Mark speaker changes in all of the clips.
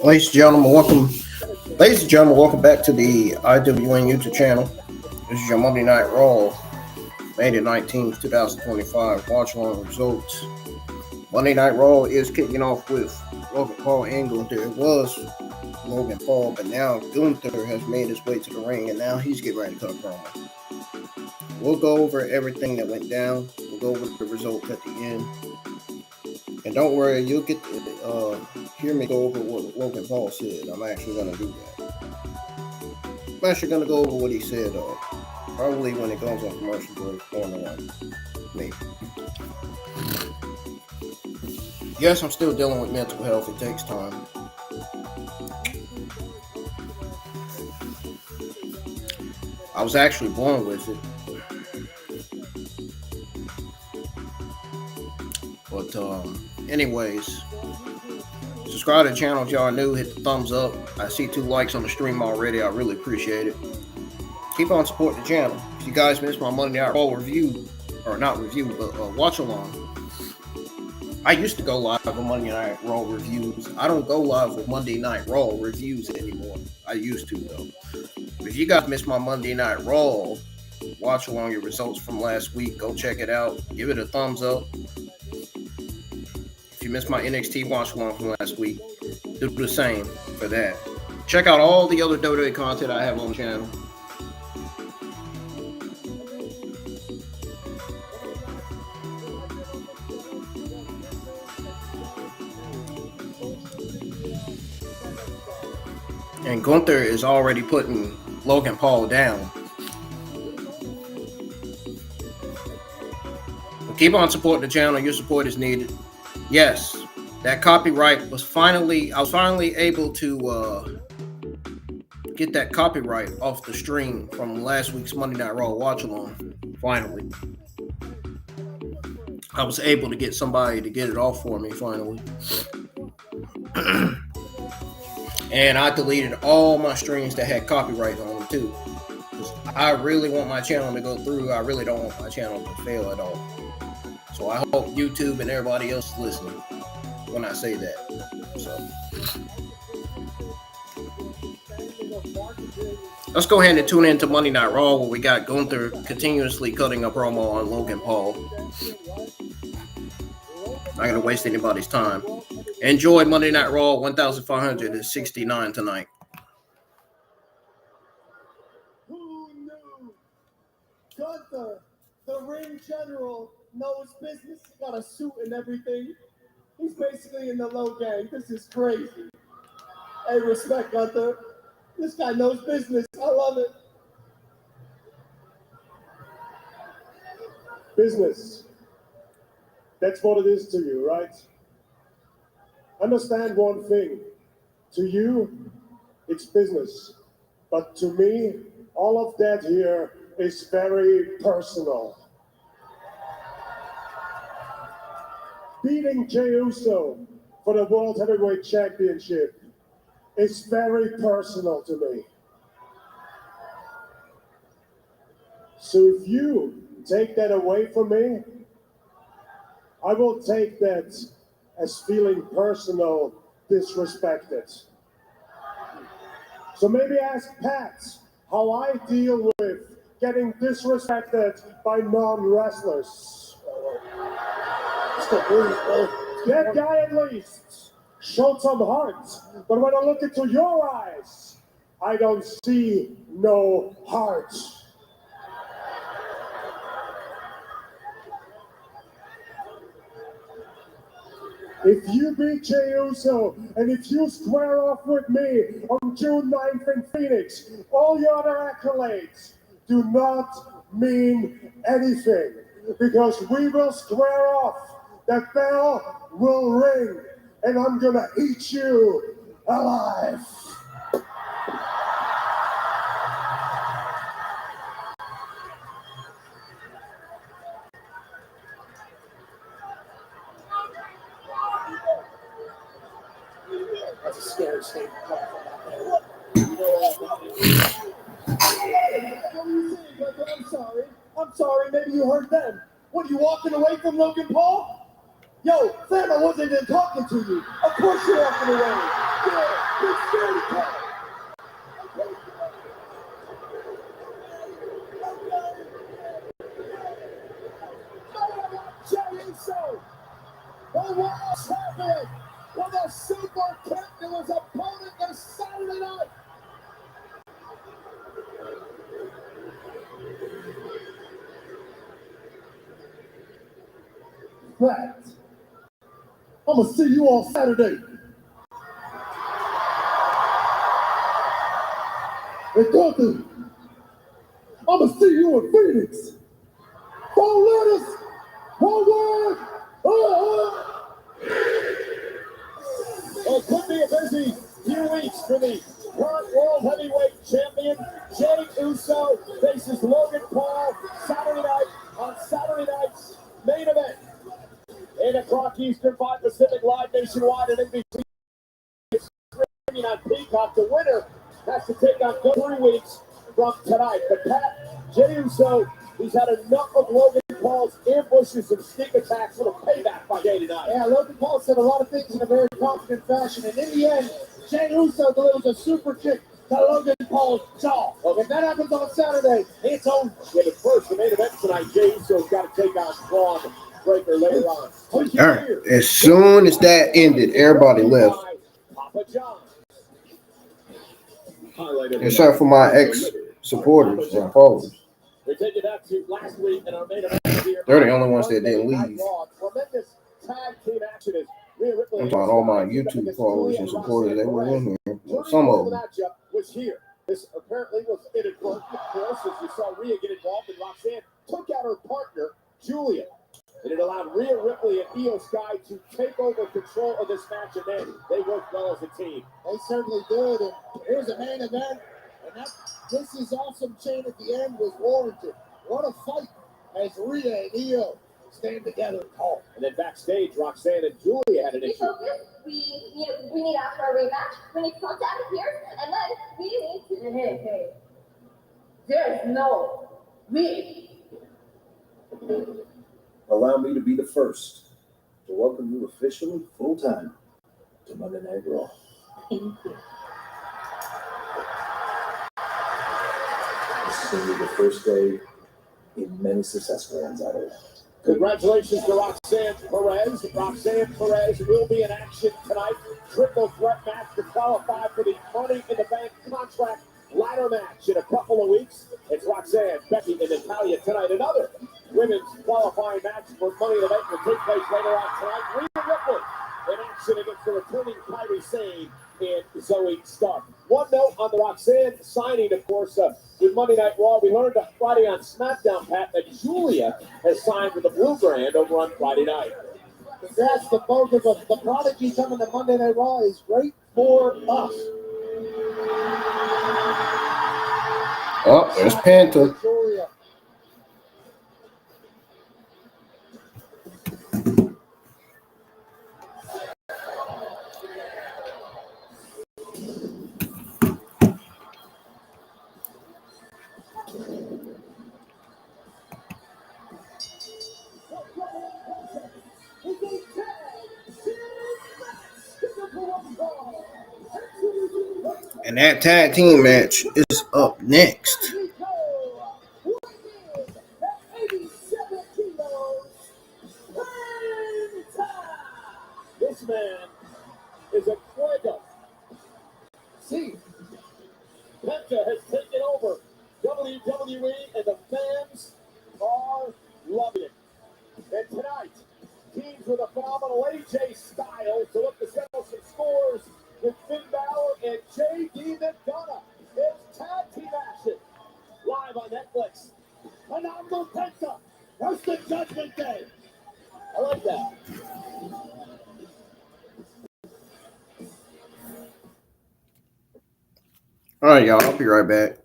Speaker 1: Ladies and gentlemen, welcome back to the IWN YouTube channel. This is your Monday Night Raw, May the 19th, 2025. Watch along results. Monday Night Raw is kicking off with Logan Paul and Gunther. It was Logan Paul, but now Gunther has made his way to the ring, and now he's getting ready to cut a promo. We'll go over everything that went down. We'll go over the results at the end. And don't worry, you'll get to hear me go over what Logan Paul said. I'm actually going to do that. I'm actually going to go over what he said, probably when it goes on commercial break on the line. Me. Yes, I'm still dealing with mental health. It takes time. I was actually born with it. But anyways, subscribe to the channel if y'all are new. Hit the thumbs up. I see 2 likes on the stream already. I really appreciate it. Keep on supporting the channel. If you guys missed my Monday Night Raw review, or not review, but watch along. I used to go live with Monday Night Raw reviews. I don't go live with Monday Night Raw reviews anymore. I used to though. But if you guys missed my Monday Night Raw, watch along your results from last week. Go check it out. Give it a thumbs up. If you missed my NXT watch along from last week, do the same for that. Check out all the other WWE content I have on the channel. And Gunther is already putting Logan Paul down. But keep on supporting the channel. Your support is needed. Yes, that copyright was I was finally able to get that copyright off the stream from last week's Monday Night Raw watch along. Finally. I was able to get somebody to get it off for me finally. And I deleted all my streams that had copyright on them too. I really want my channel to go through. I really don't want my channel to fail at all. So I hope YouTube and everybody else is listening when I say that. So let's go ahead and tune into Monday Night Raw, where we got Gunther continuously cutting a promo on Logan Paul. Not gonna waste anybody's time. Enjoy Monday Night Raw 1569 tonight.
Speaker 2: Who knew? Gunther, the ring general, knows business. He got a suit and everything. He's basically in the low gang. This is crazy. Hey, respect, Gunther. This guy knows business. I love it.
Speaker 3: Business. That's what it is to you, right? Understand one thing. To you, it's business. But to me, all of that here is very personal. Beating Jey Uso for the World Heavyweight Championship is very personal to me. So if you take that away from me, I will take that as feeling personal, disrespected. So maybe ask Pat how I deal with getting disrespected by non-wrestlers. That guy at least showed some heart, but when I look into your eyes, I don't see no heart. If you beat Jey Uso and if you square off with me on June 9th in Phoenix, all your other accolades do not mean anything, because we will square off. That bell will ring, and I'm gonna eat you alive.
Speaker 2: That's a scary statement. I'm sorry. Maybe you heard them. What, you walking away from Logan Paul? Yo, fam, I wasn't even talking to you. Of course you're walking away. Yeah, big scary cat. Jey Uso, the world champion, with a super kick to his opponent this Saturday night. Fact. I'm gonna see you on Saturday. And Gunther, I'm gonna see you in Phoenix. 4 letters, 1 word. It could be a busy few weeks for the current World Heavyweight Champion. Jey Uso faces Logan Paul Saturday night on Saturday night's main event. 8 o'clock Eastern, 5 Pacific, live nationwide at NBC. Streaming on Peacock. The winner has to take on 3 weeks from tonight. But Pat, Jey Uso, he's had enough of Logan Paul's ambushes and sneak attacks. Little payback by Jey tonight. Yeah, Logan Paul said a lot of things in a very confident fashion. And in the end, Jey Uso delivers a super kick to Logan Paul's jaw. Okay. If that happens on Saturday, it's over. Yeah, but first, the main event tonight, Jey Uso's got to take on Bron Breakker later on.
Speaker 1: All right. As soon as that ended, everybody left.
Speaker 2: Papa John. highlight of the
Speaker 1: except
Speaker 2: night.
Speaker 1: for my ex-supporters and followers.
Speaker 2: We take it back to last week in our main event here.
Speaker 1: They're the only ones that didn't leave.
Speaker 2: Tremendous tag team action as Rhea Ripley.
Speaker 1: I'm talking all my YouTube followers and supporters. They were in here. Some of them.
Speaker 2: The matchup was here. This apparently was inadvertent, of course, as you saw Rhea get involved, and Roxanne took out her partner, Julia. And it allowed Rhea Ripley and Io Sky to take over control of this match, and then they worked well as a team.
Speaker 4: They certainly did, and here's a main event, and this is awesome chain at the end was warranted. What a fight as Rhea and Io stand together tall.
Speaker 2: And then backstage, Roxanne and Julia had an
Speaker 5: We
Speaker 2: issue.
Speaker 5: focus. We need after our rematch. We need contact here, and then we need to. Hey. There's no we.
Speaker 6: Allow me to be the first to welcome you officially full-time to Monday Night Raw.
Speaker 5: Thank you.
Speaker 6: This is going to be the first day in many successful runs out of it.
Speaker 2: Congratulations to Roxanne Perez. Roxanne Perez will be in action tonight. Triple threat match to qualify for the Money in the Bank contract ladder match in a couple of weeks. It's Roxanne, Becky, and Natalya tonight. Another women's qualifying match for Money in the Bank will take place later on tonight. Rhea Ripley in action against the returning Kairi Sane and Zoey Stark. One note on the Roxanne signing, of course, with Monday Night Raw. We learned on Friday on SmackDown, Pat, that Julia has signed with the Blue Brand over on Friday night.
Speaker 4: Congrats to both of us. The prodigy coming to Monday Night Raw is great for us.
Speaker 1: Oh, there's Penta.
Speaker 4: Julia.
Speaker 1: And that tag team match is up next.
Speaker 2: This man is a fuego.
Speaker 4: See,
Speaker 2: Penta has taken over WWE, and the fans are loving it. And tonight, teams with a phenomenal AJ Styles to look to settle some scores with Finn Balor and JD McDonagh. It's tag team action live on Netflix.
Speaker 4: phenomenal Penta versus Judgment Day.
Speaker 2: I like that.
Speaker 1: All right, y'all. I'll be right back.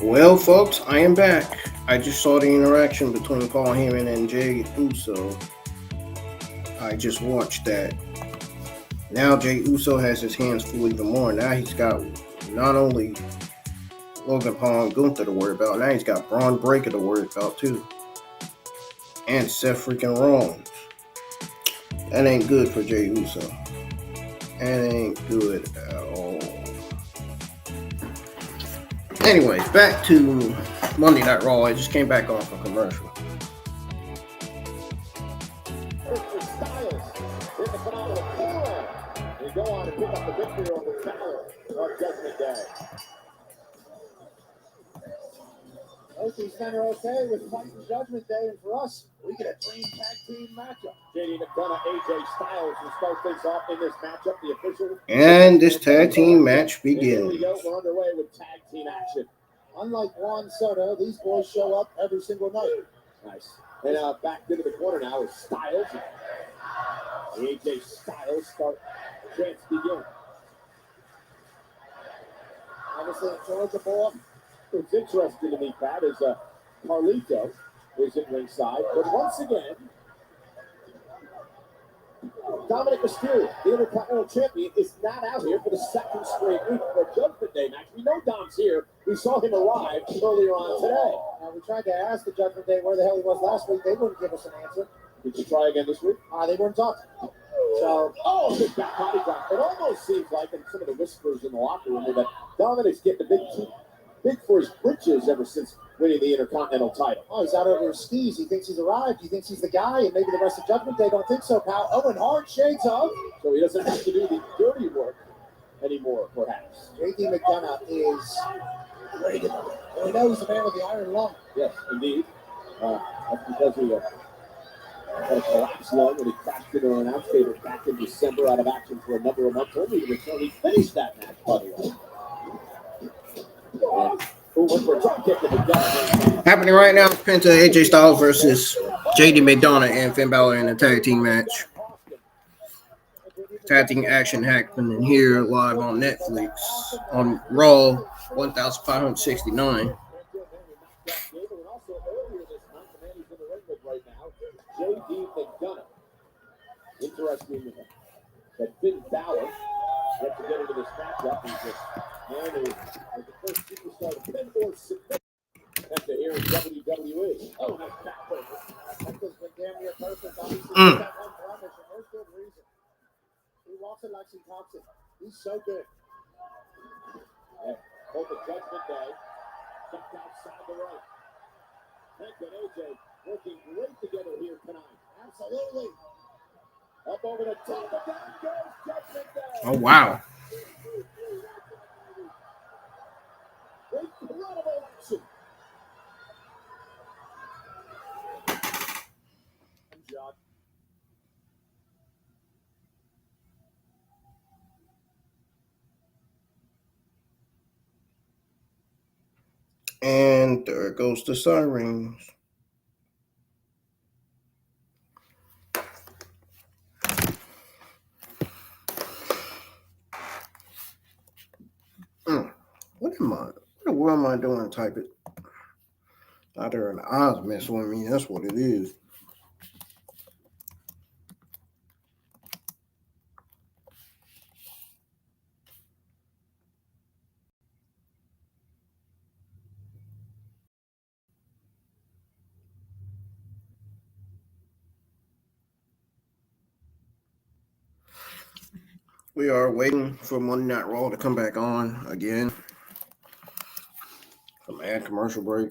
Speaker 1: Well, folks, I am back. I just saw the interaction between Paul Heyman and Jey Uso. I just watched that. Now Jey Uso has his hands full even more. Now he's got not only Logan Paul and Gunther to worry about, now he's got Bron Breakker to worry about too. And Seth freaking Rollins. That ain't good for Jey Uso. That ain't good at all. Anyways, back to Monday Night Raw. I just came back off a commercial.
Speaker 2: Styles in the phenomenal forearm. They go on to pick up the victory over Balor on Judgment Day.
Speaker 4: Both these men are okay with fighting Judgment Day, and for us, we get a dream tag team matchup.
Speaker 2: JD McDonagh, AJ Styles will start things off in this matchup. The official.
Speaker 1: And this tag team match
Speaker 2: Here
Speaker 1: begins.
Speaker 2: we go. We're underway with tag team action.
Speaker 4: Unlike Juan Soto, these boys show up every single night.
Speaker 2: Nice. And back into the corner now is Styles. AJ Styles start chance begin.
Speaker 4: Obviously, enjoyed the ball.
Speaker 2: What's interesting to me, Pat, is Carlito is at ringside, but once again, Dominic Mysterio, the Intercontinental Champion, is not out here for the second straight week for a Judgment Day match. We know Dom's here. We saw him arrive earlier on today.
Speaker 4: We tried to ask the Judgment Day where the hell he was last week. They wouldn't give us an answer.
Speaker 2: Did you try again this week?
Speaker 4: They weren't talking. So,
Speaker 2: big back body drop. It almost seems like, in some of the whispers in the locker room, that Dominic's getting big for his britches ever since winning the Intercontinental title.
Speaker 4: he's out over his skis. He thinks he's arrived. He thinks he's the guy, and maybe the rest of Judgment Day don't think so, pal. Oh, and hard shades of.
Speaker 2: So he doesn't have to do the dirty work anymore, perhaps.
Speaker 4: JD McDonagh is great in it. And we know he's the man with the iron lung.
Speaker 2: Yes, indeed. That's because he had a collapsed lung when he crashed into an announce table back in December, out of action for a number of months. Only to return. He finished that match, by the way.
Speaker 1: Happening right now, Penta AJ Styles versus JD McDonagh and Finn Balor in a tag team match. Tag team action happening here live on Netflix on Raw 1569.
Speaker 2: JD McDonagh. Interesting that Finn Balor got to get into this matchup. He's just man who was the first superstar to pin or submit after here in WWE. Oh, nice backbreaker.
Speaker 4: That has been damn near perfect. Obviously, he's got one blemish, and there's good reason. He walks it like he talks it. He's so good.
Speaker 2: Over Judgment Day, tucked outside the right. Penta and AJ working great together here tonight.
Speaker 4: Absolutely.
Speaker 2: Up over the top, and down goes Judgment Day.
Speaker 1: Oh, wow.
Speaker 2: Incredible action. John.
Speaker 1: And there goes the sirens. What the world am I doing? Type it. Out there in the eyes messing with me. That's what it is. We are waiting for Monday Night Raw to come back on again. Some ad commercial break.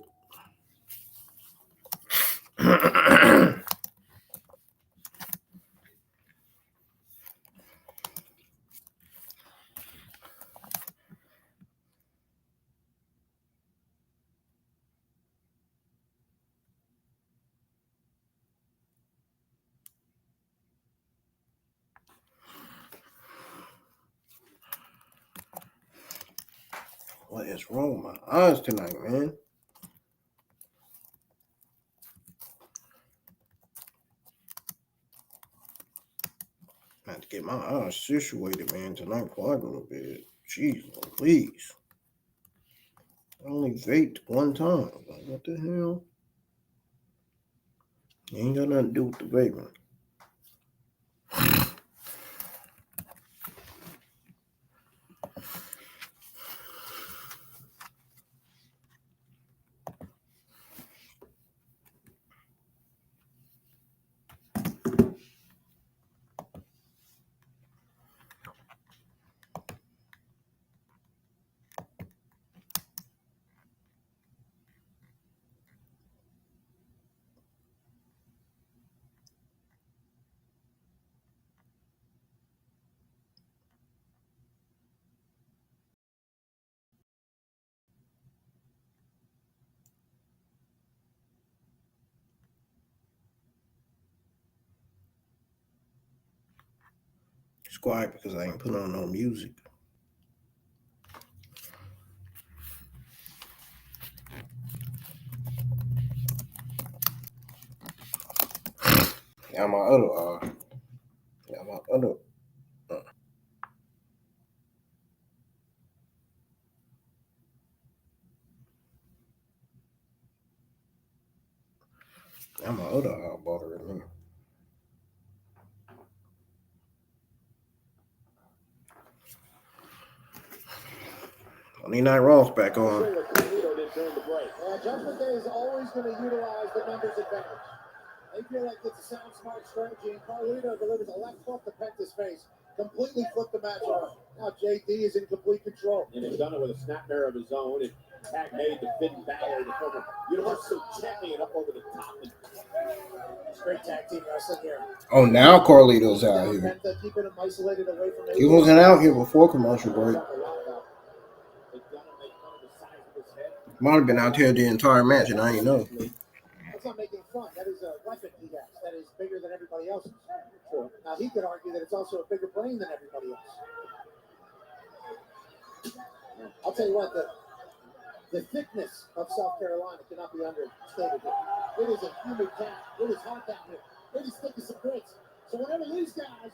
Speaker 1: What is wrong with my eyes tonight, man? I have to get my eyes situated, man, tonight before I go to bed. Jeez, please. Only vaped one time. Like, what the hell? Ain't got nothing to do with the vaping. It's quiet because I ain't put on no music. Yeah, my other eyeball right now. Monday Night Raw's back on.
Speaker 4: Judgment Day is always going to utilize the numbers advantage. They feel like it's a sound, smart strategy, and Carlito delivers a left hook to Penta's face. Completely flipped the match around. Now JD is in complete control.
Speaker 2: And he's done it with a snapmare of his own. And tag made to Finn Balor, the former Universal Champion, up over the top. And
Speaker 4: straight tag team wrestling here.
Speaker 1: Oh, now Carlito's out here.
Speaker 4: Penta keeping him isolated away from
Speaker 1: He wasn't out here before commercial break. Might have been out here the entire match, and I didn't know.
Speaker 4: That's not making fun. That is a weapon he has. That is bigger than everybody else's. Sure. Now he could argue that it's also a bigger brain than everybody else. I'll tell you what, the thickness of South Carolina cannot be understated here. It is a humid town. It is hot down here. It is thick as some grits. So whenever these guys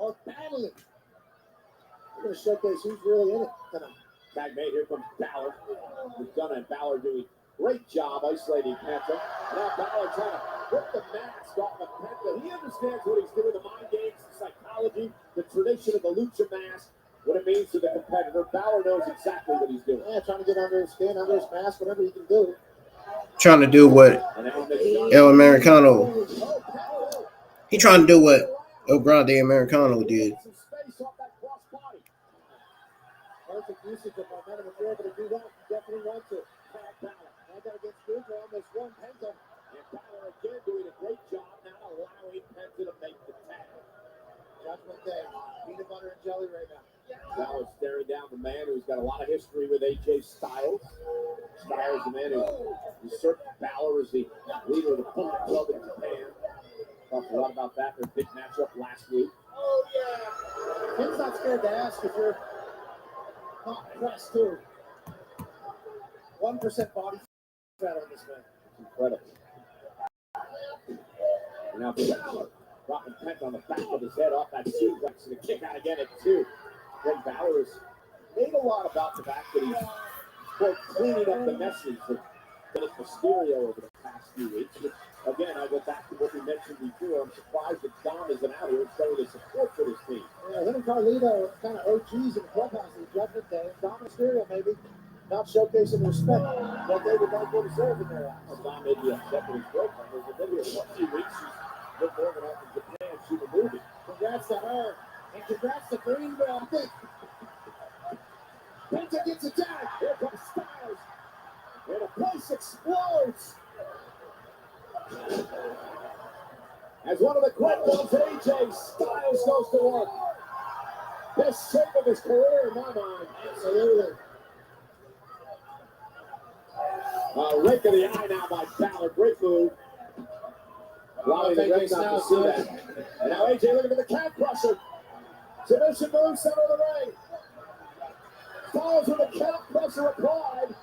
Speaker 4: are battling, we're going to showcase who's really in it tonight.
Speaker 2: tag made. Here comes Balor. McDonagh and Balor doing great job isolating Penta. Now Balor trying to rip the mask off of Penta. He understands what he's doing, the mind games, the psychology, the tradition of the lucha mask, what it means to the competitor. Balor knows exactly what he's doing.
Speaker 4: Yeah, trying to get under his skin, under his mask, whatever he can do.
Speaker 1: Trying to do what El Americano. He trying to do what El Grande Americano did.
Speaker 4: Perfect usage of momentum. If you're able to do that, you definitely want to. Now got against Booker on this one Penta.
Speaker 2: And Balor again doing a great job now allowing Penta to make the tag.
Speaker 4: Judgment Day. Peanut butter and jelly right now.
Speaker 2: Balor staring down the man who's got a lot of history with AJ Styles. Styles, the man who usurped Balor as the leader of the Bullet Club in Japan. Talked a lot about that in their big matchup last week.
Speaker 4: Oh, yeah. Ken's not scared to ask if you're not pressed, too. 1% body fat on this man.
Speaker 2: It's incredible. And now Balor dropping Penta on the back of his head off that suplex and a kick out again at 2. Then Balor has made a lot about the fact that he's, quote, cleaning up the messes of Philip Mysterio over the past few weeks. Which, again, I go back to what we mentioned before. I'm surprised that Dom isn't out here showing his support for this team.
Speaker 4: Yeah, him and Carlito are kind of OGs in the clubhouse in the Judgment Day. And Dom Mysterio maybe not showcasing the respect that they would like to deserve in their eyes.
Speaker 2: Dom may be upset with his girlfriend. There's been here for a few weeks. She's been moving up in Japan. She's a movie.
Speaker 4: Congrats to her. And congrats to Greenville. Penta gets attacked.
Speaker 2: Here comes Styles. And the place explodes. As one of the quick ones, AJ Styles goes to work. Best shape of his career in my mind.
Speaker 4: Absolutely.
Speaker 2: Rake of the eye now by Balor. Great move. Allowing the Great not to see that. And now AJ looking for the calf crusher. Submission move, center of the ring. Styles with a calf crusher applied.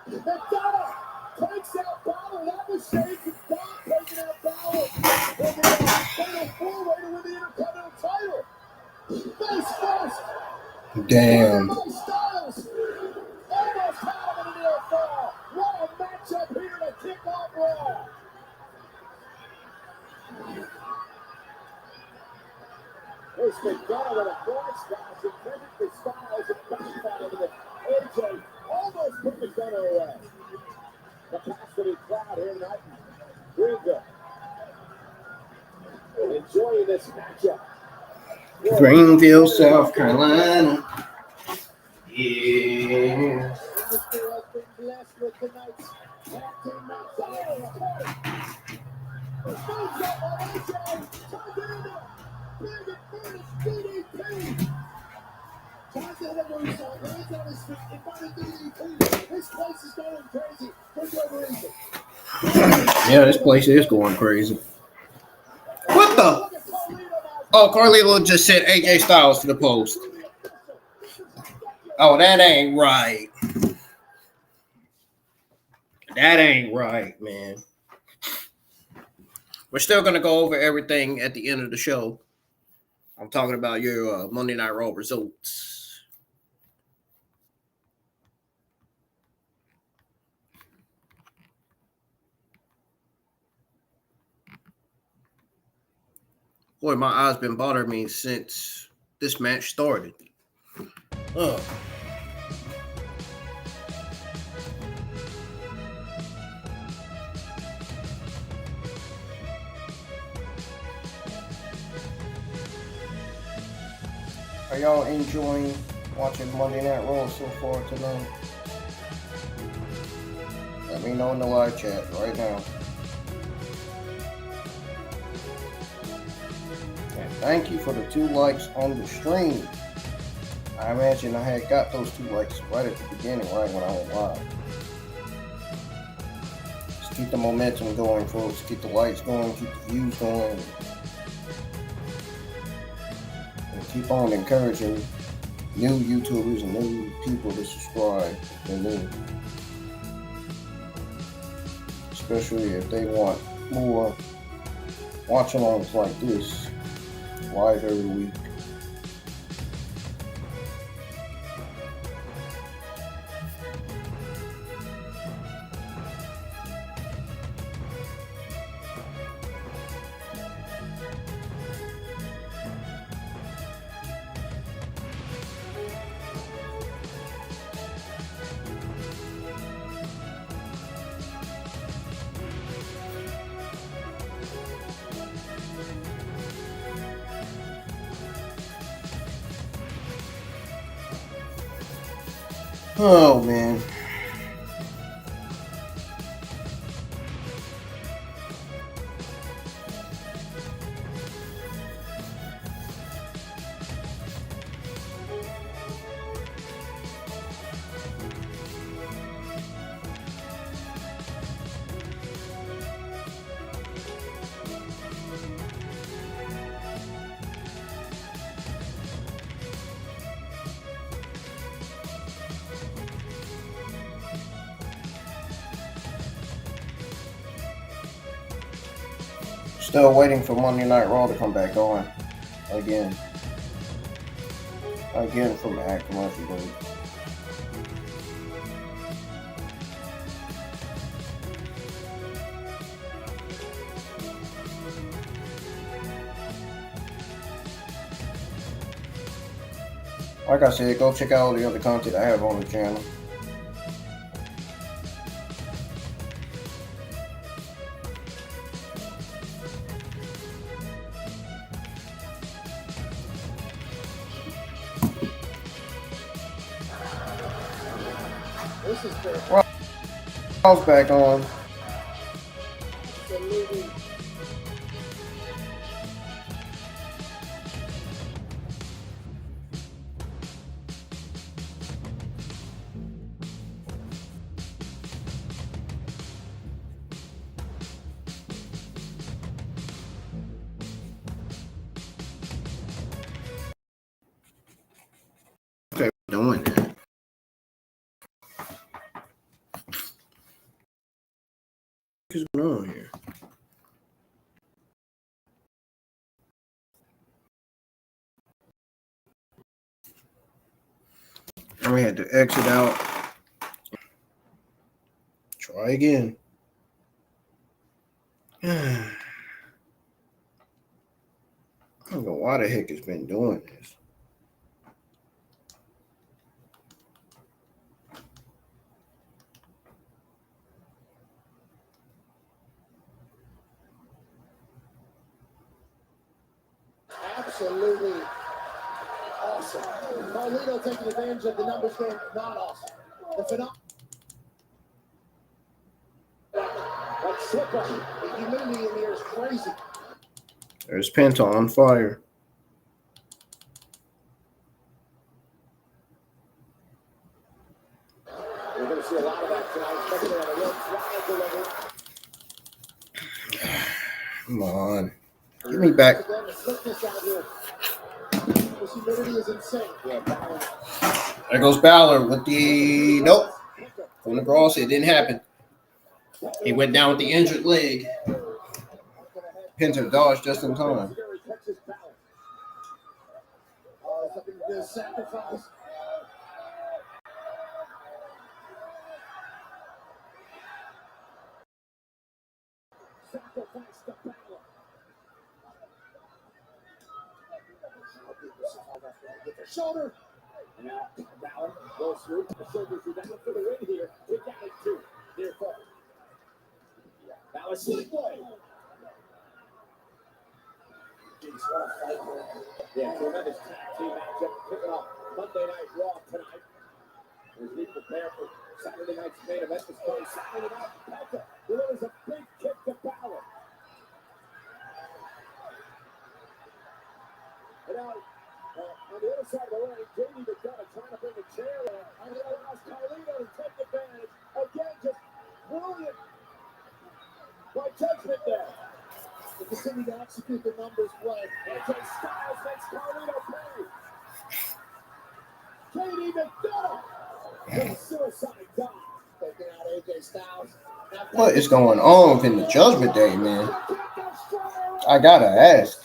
Speaker 2: McDonagh takes out Balor. That was shade from Dom taking out Balor. Taking out Fatal 4-way to win the Intercontinental title. Face first.
Speaker 1: Damn.
Speaker 2: Styles almost had him in the air first. Raw. There's McDonagh with a frog splash intended for Styles and backfire to the AJ. Almost put McDonagh away. Capacity crowd here tonight. Greenville. Enjoying this matchup.
Speaker 1: Greenville, South Carolina. Yeah.
Speaker 2: Industry has been blessed with tonight's tag team match. The speeds up on AJ. Turns it into a big and finish DDP. Tries to hit a moonsault. Lands on his feet. Invited DDP. This place is going crazy for good reason.
Speaker 1: Yeah, this place is going crazy. What the? Oh, Carlito just sent AJ Styles to the post. Oh, that ain't right. That ain't right, man. We're still going to go over everything at the end of the show. I'm talking about your Monday Night Raw results. Boy, my eyes been bothering me since this match started. Are y'all enjoying watching Monday Night Raw so far tonight? Let me know in the live chat right now. And thank you for the 2 likes on the stream. I imagine I had got those 2 likes right at the beginning, right when I went live. Just keep the momentum going, folks. Keep the likes going, keep the views going. And keep on encouraging new YouTubers and new people to subscribe and new. Especially if they want more watch-alongs like this live every week. Oh, man. Still waiting for Monday Night Raw to come back on again. Again from the commercial break. Like I said, go check out all the other content I have on the channel. Raw's back on. Okay, doing that. What's going on here? And we had to exit out. Try again. I don't know why the heck has been doing this.
Speaker 4: Absolutely awesome. Carlito taking advantage of the numbers game, not awesome. The phenomenon. That slip up, the humidity in here is crazy.
Speaker 1: There's Penta on fire.
Speaker 4: We're going to see a lot of that tonight, especially on the road trial delivery.
Speaker 1: Come on. Give me back.
Speaker 4: Again, the slickness out here. This humidity is insane.
Speaker 1: There goes Balor with the nope. From the cross, it didn't happen. He went down with the injured leg. Penta dodged just in time.
Speaker 4: Something to sacrifice. Sacrifice to Balor. Get the shoulder. Yeah, Balor goes through. The shoulders are down for the win here. We got it too. Near fall. Balor sleepway. Jeez, what a fight, man. Yeah, tremendous tag team matchup kicking off Monday Night Raw tonight. As we prepare for Saturday night's main event, this coming Saturday night. Penta delivers a big kick to Balor. And now, on the other side of the ring, JD McDonagh trying to bring a chair in. And he allows Carlito to take advantage. Again, just brilliant by judgment there. They continue to execute the numbers play. AJ Styles makes Carlito pay. JD McDonagh with a suicide dive. Taking out AJ Styles.
Speaker 1: What is going on within the Judgment Day, man? I gotta ask.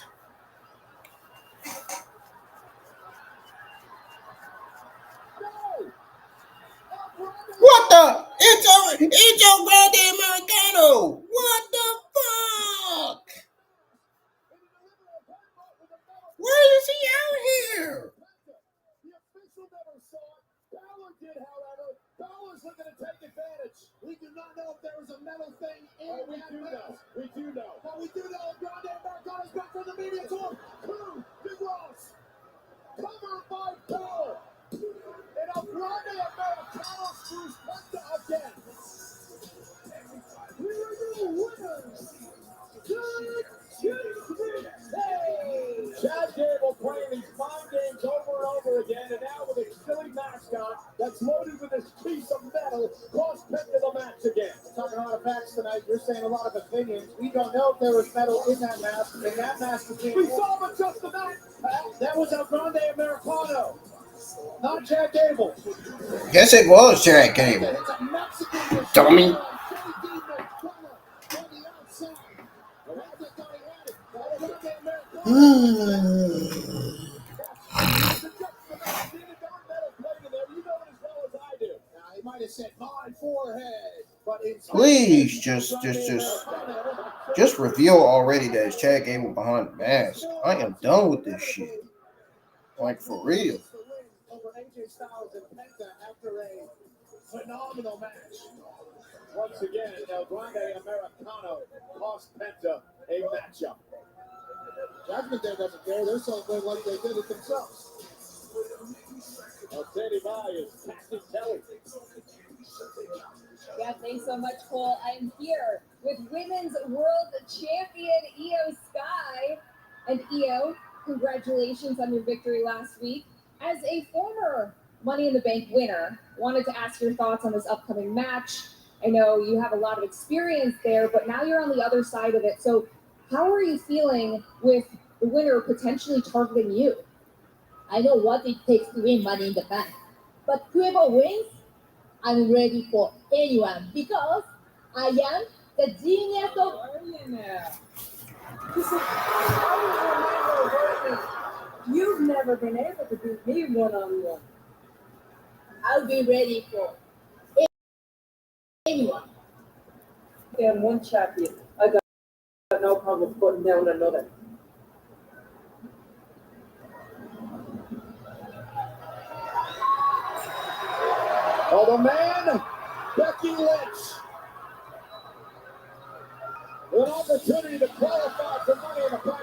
Speaker 1: What the? It's your goddamn Americano. What the fuck? Where is he out here?
Speaker 4: The official never saw it. Balor did, however. Balor's looking to take advantage. We do not know if there was a metal thing in that match. We do know. But we do know Grande Americano's back from the media tour. Big Ross. Covered by Balor. And a Grande Americano screws Penta again. Here are your winners. Chad Gable playing these mind games over and over again, and now with a silly mascot that's loaded with this piece of metal, cost Penta the match again. Talking a lot of facts tonight, you're saying a lot of opinions. We don't know if there was metal in that mask, and that mask was being... We saw him adjust the mask! That was a Grande Americano, not Chad Gable.
Speaker 1: Yes, it was Chad Gable.
Speaker 4: It's a Mexican
Speaker 1: Dummy. Please, just reveal already that it's Chad Gable behind the mask. I am done with this shit. Like, for real.
Speaker 4: Over AJ Styles and Penta after a phenomenal match. Once again, El Grande Americano cost Penta a matchup. Judgment Day doesn't care. They're celebrating like they did it themselves. Teddy Bye is casting Kelly.
Speaker 5: Yeah, thanks so much, Cole. I'm here with Women's World Champion Io Sky. And Io, congratulations on your victory last week. As a former Money in the Bank winner, wanted to ask your thoughts on this upcoming match. I know you have a lot of experience there, but now you're on the other side of it. So how are you feeling with the winner potentially targeting you?
Speaker 7: I know what it takes to win Money in the Bank. But whoever wins, I'm ready for anyone because I am the genius of millionaire.
Speaker 5: You've never been able to beat me one-on-one.
Speaker 7: I'll be ready for anyone.
Speaker 5: And one champion. I got
Speaker 8: got no problem putting down another.
Speaker 2: Oh, the man, Becky Lynch. An opportunity to qualify for Money in the Bank.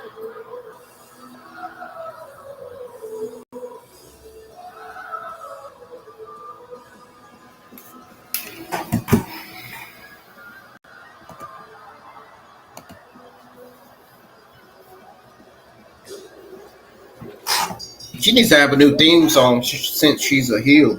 Speaker 1: She needs to have a new theme song since she's a heel.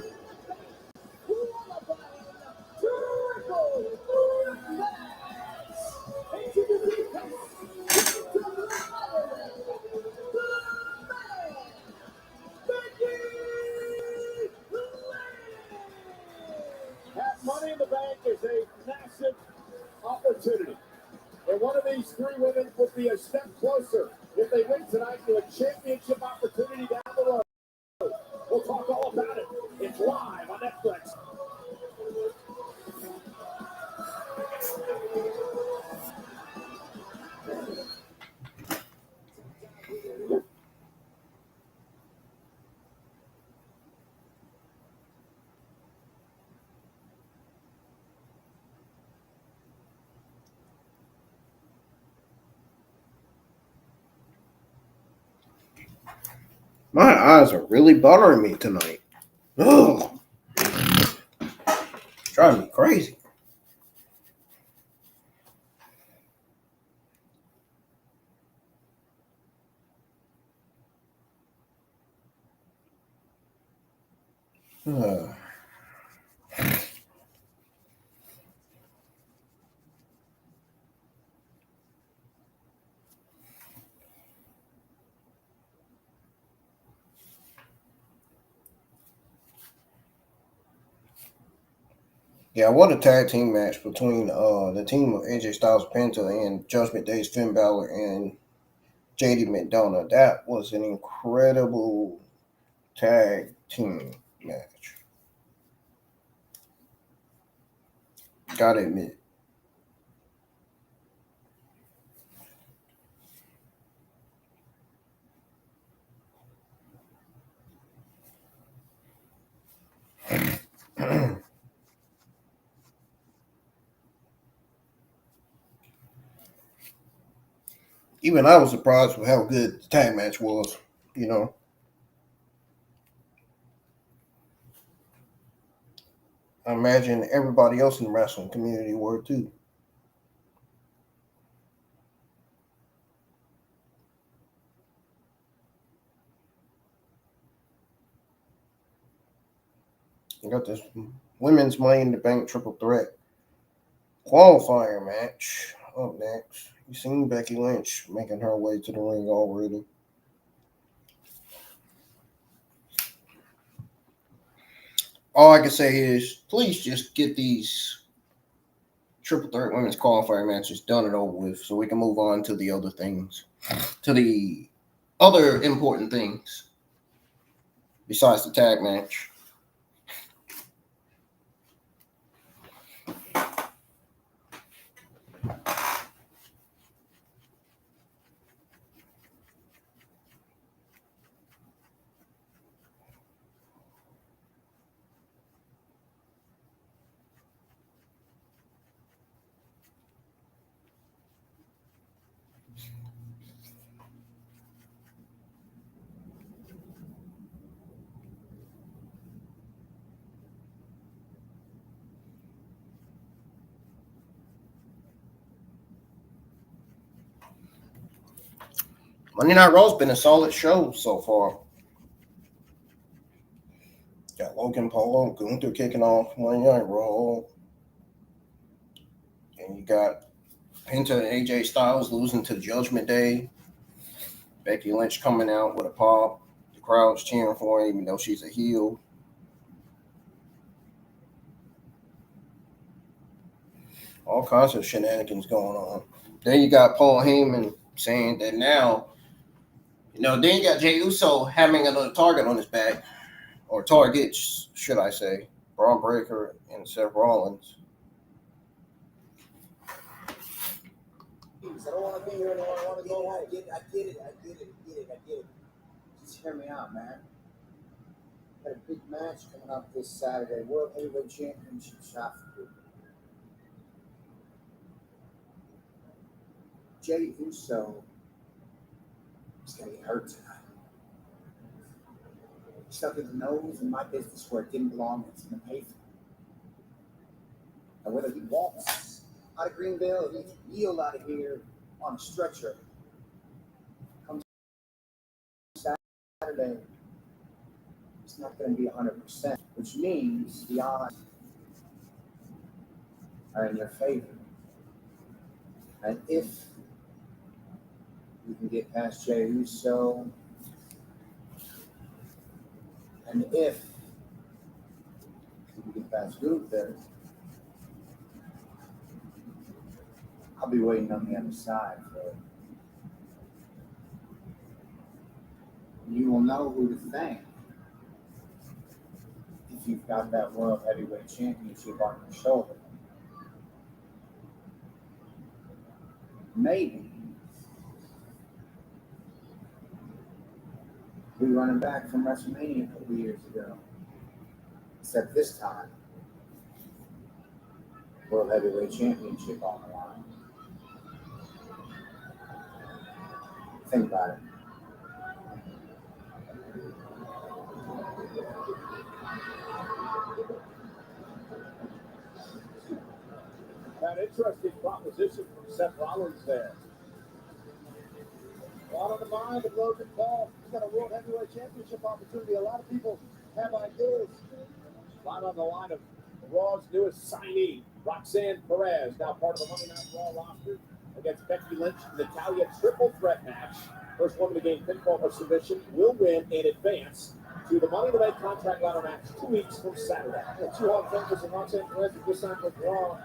Speaker 2: Money in the Bank is a massive opportunity. And one of these three women would be a step closer if they win tonight to a championship opportunity down the road. We'll talk all about it. It's live on Netflix.
Speaker 1: My eyes are really bothering me tonight. Ugh. It's driving me crazy. Yeah, what a tag team match between the team of AJ Styles, Penta, and Judgment Day's Finn Balor and JD McDonagh. That was an incredible tag team match. Gotta admit. Even I was surprised with how good the tag match was, you know. I imagine everybody else in the wrestling community were too. You got this women's Money in the Bank triple threat qualifier match up next. You seen Becky Lynch making her way to the ring already. All I can say is please just get these triple threat women's qualifier matches done and over with so we can move on to the other things, to the other important things besides the tag match. Monday Night Raw's been a solid show so far. Got Logan Paul and Gunther kicking off Monday Night Raw. And you got Penta and AJ Styles losing to Judgment Day. Becky Lynch coming out with a pop. The crowd's cheering for her even though she's a heel. All kinds of shenanigans going on. Then you got Paul Heyman saying that now, then you got Jey Uso having another target on his back, or targets, should I say, Bron Breakker and Seth Rollins.
Speaker 4: I don't want to be here anymore. I want to go home. I get it. Just hear me out, man. Got a big match coming up this Saturday. World Heavyweight Championship shot for you. Jey Uso is going to get hurt tonight. He stuck his nose in my business where it didn't belong. It's going to pay for it. And whether he walks out of Greenville or he's wheeled out of here on a stretcher, come Saturday, it's not going to be 100%, which means the odds are in your favor. And if you can get past Jey Uso, and if you can get past Gunther, I'll be waiting on the other side for it. You will know who to thank if you've got that World Heavyweight Championship on your shoulder. Maybe we running back from WrestleMania a couple years ago. Except this time, World Heavyweight Championship on the line. Think about it.
Speaker 2: An interesting proposition from Seth Rollins there. A lot on the mind of Logan Paul. He's got a World Heavyweight Championship opportunity. A lot of people have ideas. A lot on the line of Raw's newest signee, Roxanne Perez, now part of the Monday Night Raw roster, against Becky Lynch and Natalya triple threat match. First woman to gain pinfall or submission will win and advance to the Money in the Bank contract ladder match 2 weeks from Saturday. The two Hall of Famers and Roxanne Perez have just signed with Raw.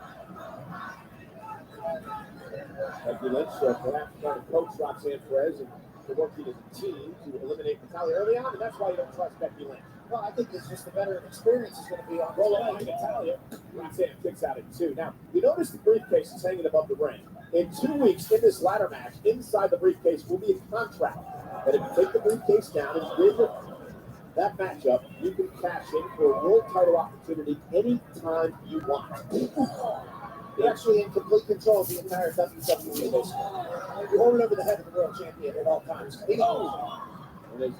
Speaker 2: Becky Lynch perhaps trying to coach Roxanne Perez and to working as a team to eliminate Natalya early on, and that's why you don't trust Becky Lynch.
Speaker 4: Well, I think it's just a better experience is going to be on
Speaker 2: Roll on Natalya. Roxanne kicks out at 2. Now, you notice the briefcase is hanging above the ring. In 2 weeks, in this ladder match, inside the briefcase will be a contract that if you take the briefcase down and win that matchup, you can cash in for a world title opportunity anytime you want.
Speaker 4: You're actually in complete control of the entire WWE.
Speaker 2: You hold it over the head of the world champion at all times. And as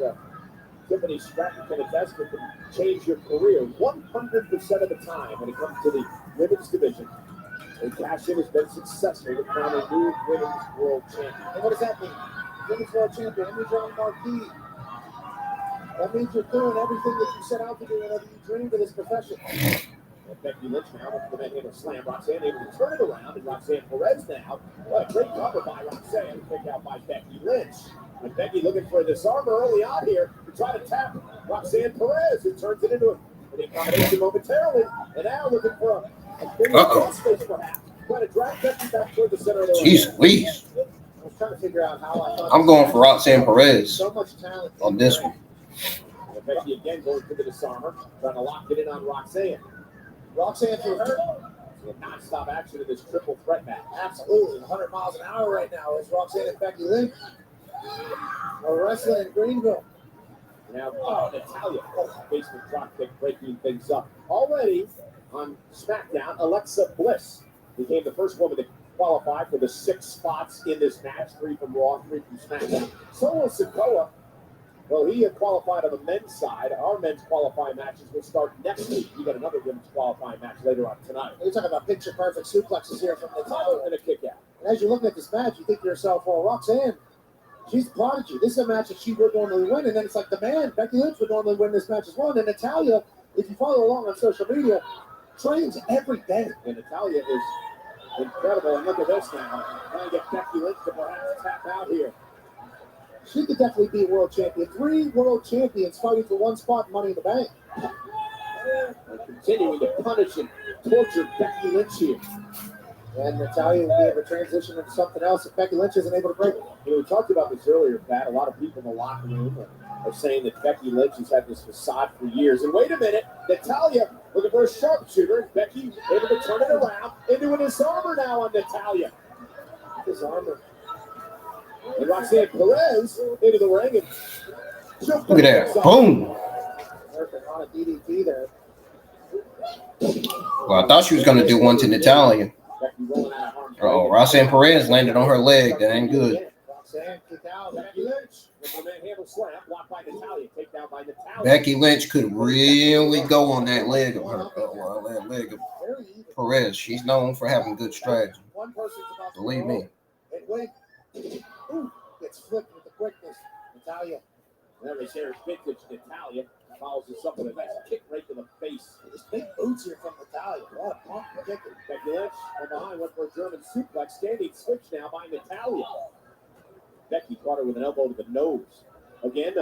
Speaker 2: Tiffany Stratton can attest, it can change your career 100% of the time when it comes to the women's division. And cash-in has been successful with crowning new women's world champion.
Speaker 4: And what does that mean? Women's world champion. That means you're on marquee. That means you're doing everything that you set out to do whenever you dreamed of this profession.
Speaker 2: And Becky Lynch now with the manhandle slam. Roxanne able to turn it around, and Roxanne Perez now. What a great cover by Roxanne. Picked out by Becky Lynch. And Becky looking for a disarmer early on here to try to tap Roxanne Perez, who turns it into an accommodation momentarily. And now looking for a big space perhaps. Trying to drag Becky back toward the center of the ring.
Speaker 1: Jeez Louise.
Speaker 4: I was trying to figure out how I thought.
Speaker 1: I'm going for Roxanne Perez
Speaker 4: So much talent
Speaker 1: on this one.
Speaker 2: And Becky again going for the disarmer, trying to lock it in on Roxanne.
Speaker 4: Roxanne through her.
Speaker 2: So non-stop action in this triple threat match.
Speaker 4: Absolutely, 100 miles an hour right now as Roxanne and Becky Lynch are wrestling in Greenville.
Speaker 2: Now, Natalya, basement drop kick, breaking things up. Already on SmackDown, Alexa Bliss became the first woman to qualify for the 6 spots in this match, 3 from Raw, 3 from SmackDown. Solo Sikoa, well, he had qualified on the men's side. Our men's qualifying matches will start next week. We got another women's qualifying match later on tonight.
Speaker 4: You're talking about picture-perfect suplexes here from Natalya.
Speaker 2: And a kick out.
Speaker 4: And as you look at this match, you think to yourself, well, Roxanne, she's a prodigy. This is a match that she would normally win. And then it's like the man, Becky Lynch, would normally win this match as well. And Natalya, if you follow along on social media, trains every day.
Speaker 2: And Natalya is incredible. And look at this now. Trying to get Becky Lynch to perhaps tap out here.
Speaker 4: She could definitely be a world champion. 3 world champions fighting for 1 spot in Money in the Bank.
Speaker 2: And continuing to punish and torture Becky Lynch here.
Speaker 4: And Natalya will be able to transition into something else if Becky Lynch isn't able to break it.
Speaker 2: You know, we talked about this earlier, Pat. A lot of people in the locker room are saying that Becky Lynch has had this facade for years. And wait a minute, Natalya looking for a sharpshooter. Becky able to turn it around into an disarmer now on Natalya.
Speaker 4: This his armor. And Roxanne Perez into the ring. And
Speaker 1: Look at that. Boom.
Speaker 4: Perfect on a DDT there.
Speaker 1: Well, I thought she was going to do one to Natalya. Oh, Roxanne Perez landed on her leg. That ain't good.
Speaker 4: Roxanne kicked out. Becky Lynch. Handle slam. Blocked by Natalya. Takedown by Natalya.
Speaker 1: Becky Lynch could really go on that leg of her. That leg of Perez. She's known for having good strategy. Believe me.
Speaker 4: Ooh, gets flipped with the quickness. Natalya. There they say her vintage Natalya. Follows this up with a nice kick right to the face. This big boots here from Natalya. What a pump kick. Becky Lynch from behind went for a German suplex. Standing switch now by Natalya. Becky caught her with an elbow to the nose. Again,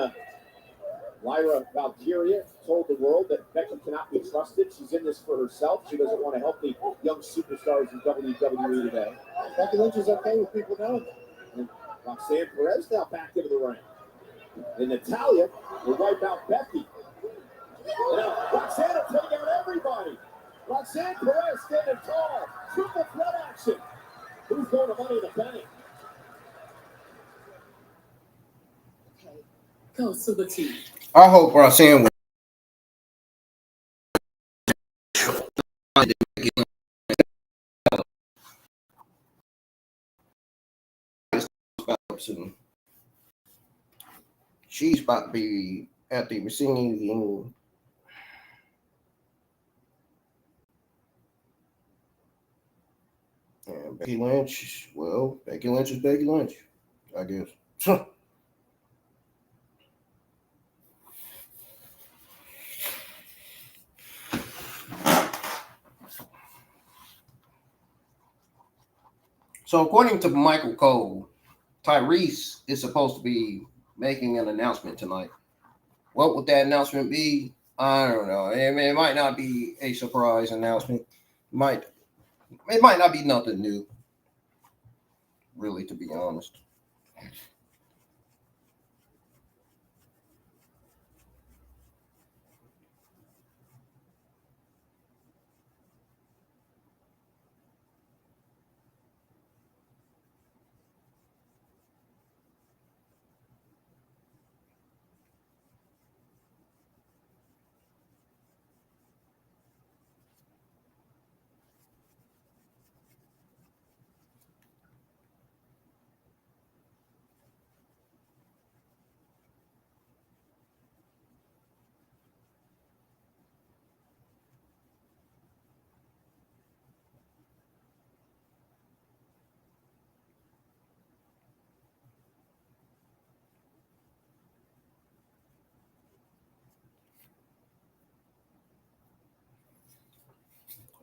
Speaker 4: Lyra Valkyria told the world that Becky cannot be trusted. She's in this for herself. She doesn't want to help the young superstars in WWE today. Becky Lynch is okay with people knowing that. And Roxanne Perez now back into the ring. And Natalya will wipe out Becky. Now, Roxanne will take out everybody. Roxanne Perez standing tall. Triple threat action. Who's going to Money in the Bank?
Speaker 8: Okay, go Super Team.
Speaker 1: I hope Roxanne will. She's about to be at the receiving. And Becky Lynch, well, Becky Lynch is Becky Lynch, I guess. So according to Michael Cole, Tyrese is supposed to be making an announcement tonight. What would that announcement be? I don't know. It might not be a surprise announcement. It might not be nothing new, really, to be honest.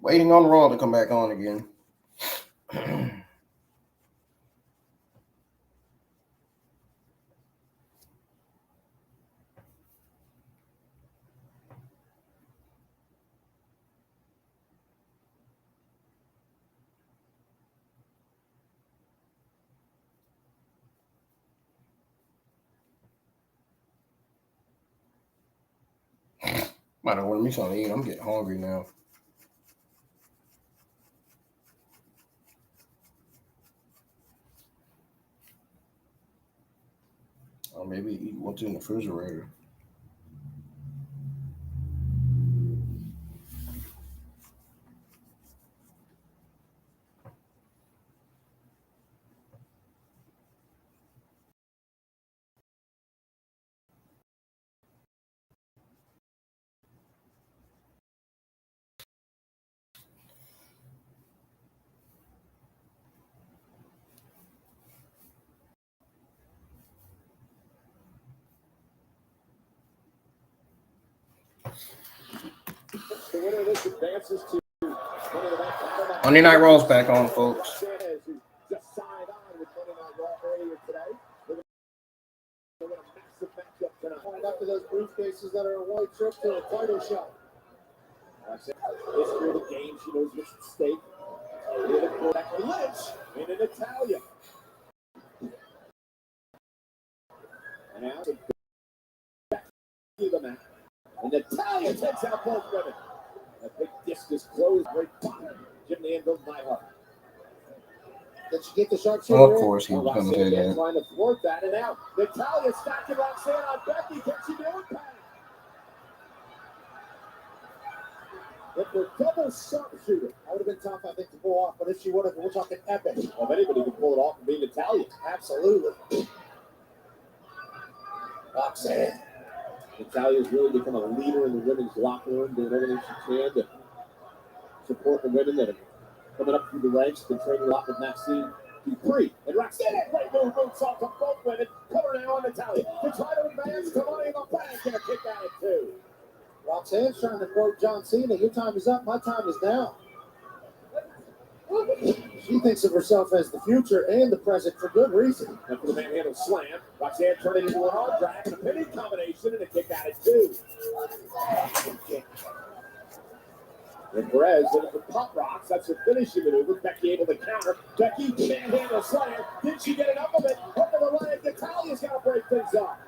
Speaker 1: Waiting on Raw to come back on again. Might have ordered me something to eat. I'm getting hungry now. Or maybe eat what's in the refrigerator.
Speaker 4: The winner of this advances to
Speaker 1: Monday Night Raw's back on, folks.
Speaker 4: Just signed on with Monday Night Raw earlier today. They're going to massive matchup tonight. Point up to those briefcases that are a white trip to a title shot. History of the game, she knows what's at stake. Becky Lynch into Natalya. And now to the match. And Natalya takes out both women. That big disc is closed right behind Jim the Anvil Neidhart. Did she get the sharpshooter?
Speaker 1: Well, of course, he was going to
Speaker 2: Roxanne
Speaker 1: say that.
Speaker 2: trying to thwart that, and now Natalya stacking Roxanne on Becky. Can she do it, Pat? If we're double sharpshooter,
Speaker 4: That would have been tough, I think, to pull off. But if she would have, we're talking epic.
Speaker 2: well, if anybody can pull it off, it'd be Natalya.
Speaker 4: Absolutely. Roxanne.
Speaker 2: Natalya's really become a leader in the women's locker room, doing everything she can to support the women that are coming up through the ranks. Been training a lot with Maxine Dupree. And Roxanne, great move, moves off of both women. Cover now on Natalya to try to advance to Money in the Bank, and a kick out at 2.
Speaker 4: Roxanne's trying to quote John Cena. Your time is up. My time is now. She thinks of herself as the future and the present for good reason.
Speaker 2: And for the manhandle slam, Roxanne turning into an arm drag and a pinning combination, and a kick out at 2. And Perez looking for pop rocks. That's her finishing maneuver. Becky able to counter. Becky manhandle slam. Did she get enough of it? Over the leg. Natalya's got to break things up.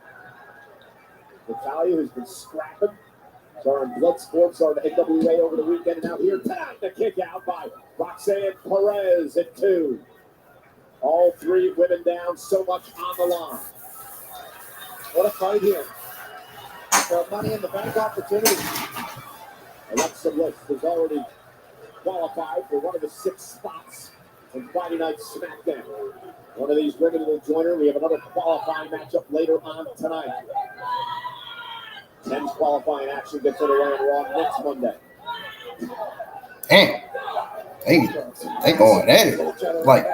Speaker 2: Natalya, who's been scrapping. Saw in Bloodsport, saw the AWA over the weekend, and now here tonight, the kick out by Roxanne Perez at 2. All 3 women down, so much on the line.
Speaker 4: What a fight here. For a Money in the Bank opportunity.
Speaker 2: Alexa Bliss has already qualified for one of the 6 spots in Friday Night SmackDown. One of these women will join her. We have another qualifying matchup later on tonight. 10 qualifying action gets underway on Raw next Monday.
Speaker 1: Damn. They going at it like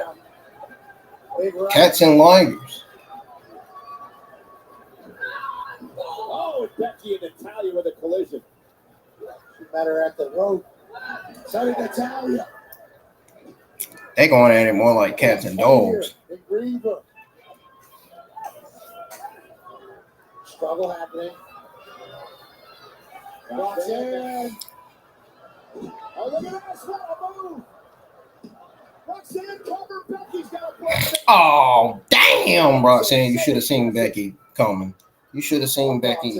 Speaker 1: cats and lighters.
Speaker 2: Oh, and Becky and Natalya with a collision.
Speaker 4: She met her at the rope. So did Natalya.
Speaker 1: They going at it more like cats and dogs.
Speaker 4: In Greenville. Struggle happening. Roxanne.
Speaker 2: Oh, look at this. What a move. Roxanne cover. Becky's got a break.
Speaker 1: Oh, damn, Roxanne. You should have seen Becky coming. You should have seen Becky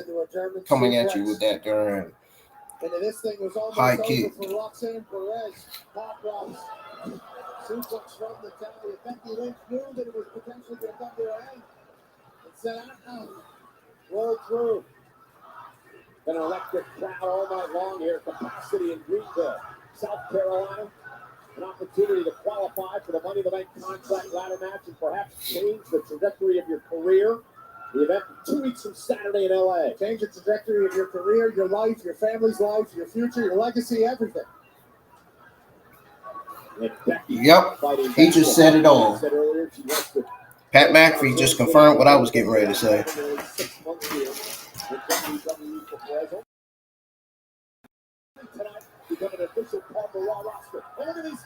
Speaker 1: coming at you with that during
Speaker 4: And this thing was almost
Speaker 1: high
Speaker 4: over
Speaker 1: kick.
Speaker 4: for Roxanne Perez. Pop rocks. Suplex from Natalya. Becky Lynch knew that it was potentially going to come to her end. And said, roll through.
Speaker 2: An electric crowd all night long here. Capacity in Greenville, South Carolina. An opportunity to qualify for the Money in the Bank contract ladder match and perhaps change the trajectory of your career. The event 2 weeks from Saturday in LA.
Speaker 4: Change the trajectory of your career, your life, your family's life, your future, your legacy, everything.
Speaker 1: Yep, he just said it all. Pat McAfee just confirmed what I was getting ready to say.
Speaker 2: Become an official part of the Raw roster. And look at these.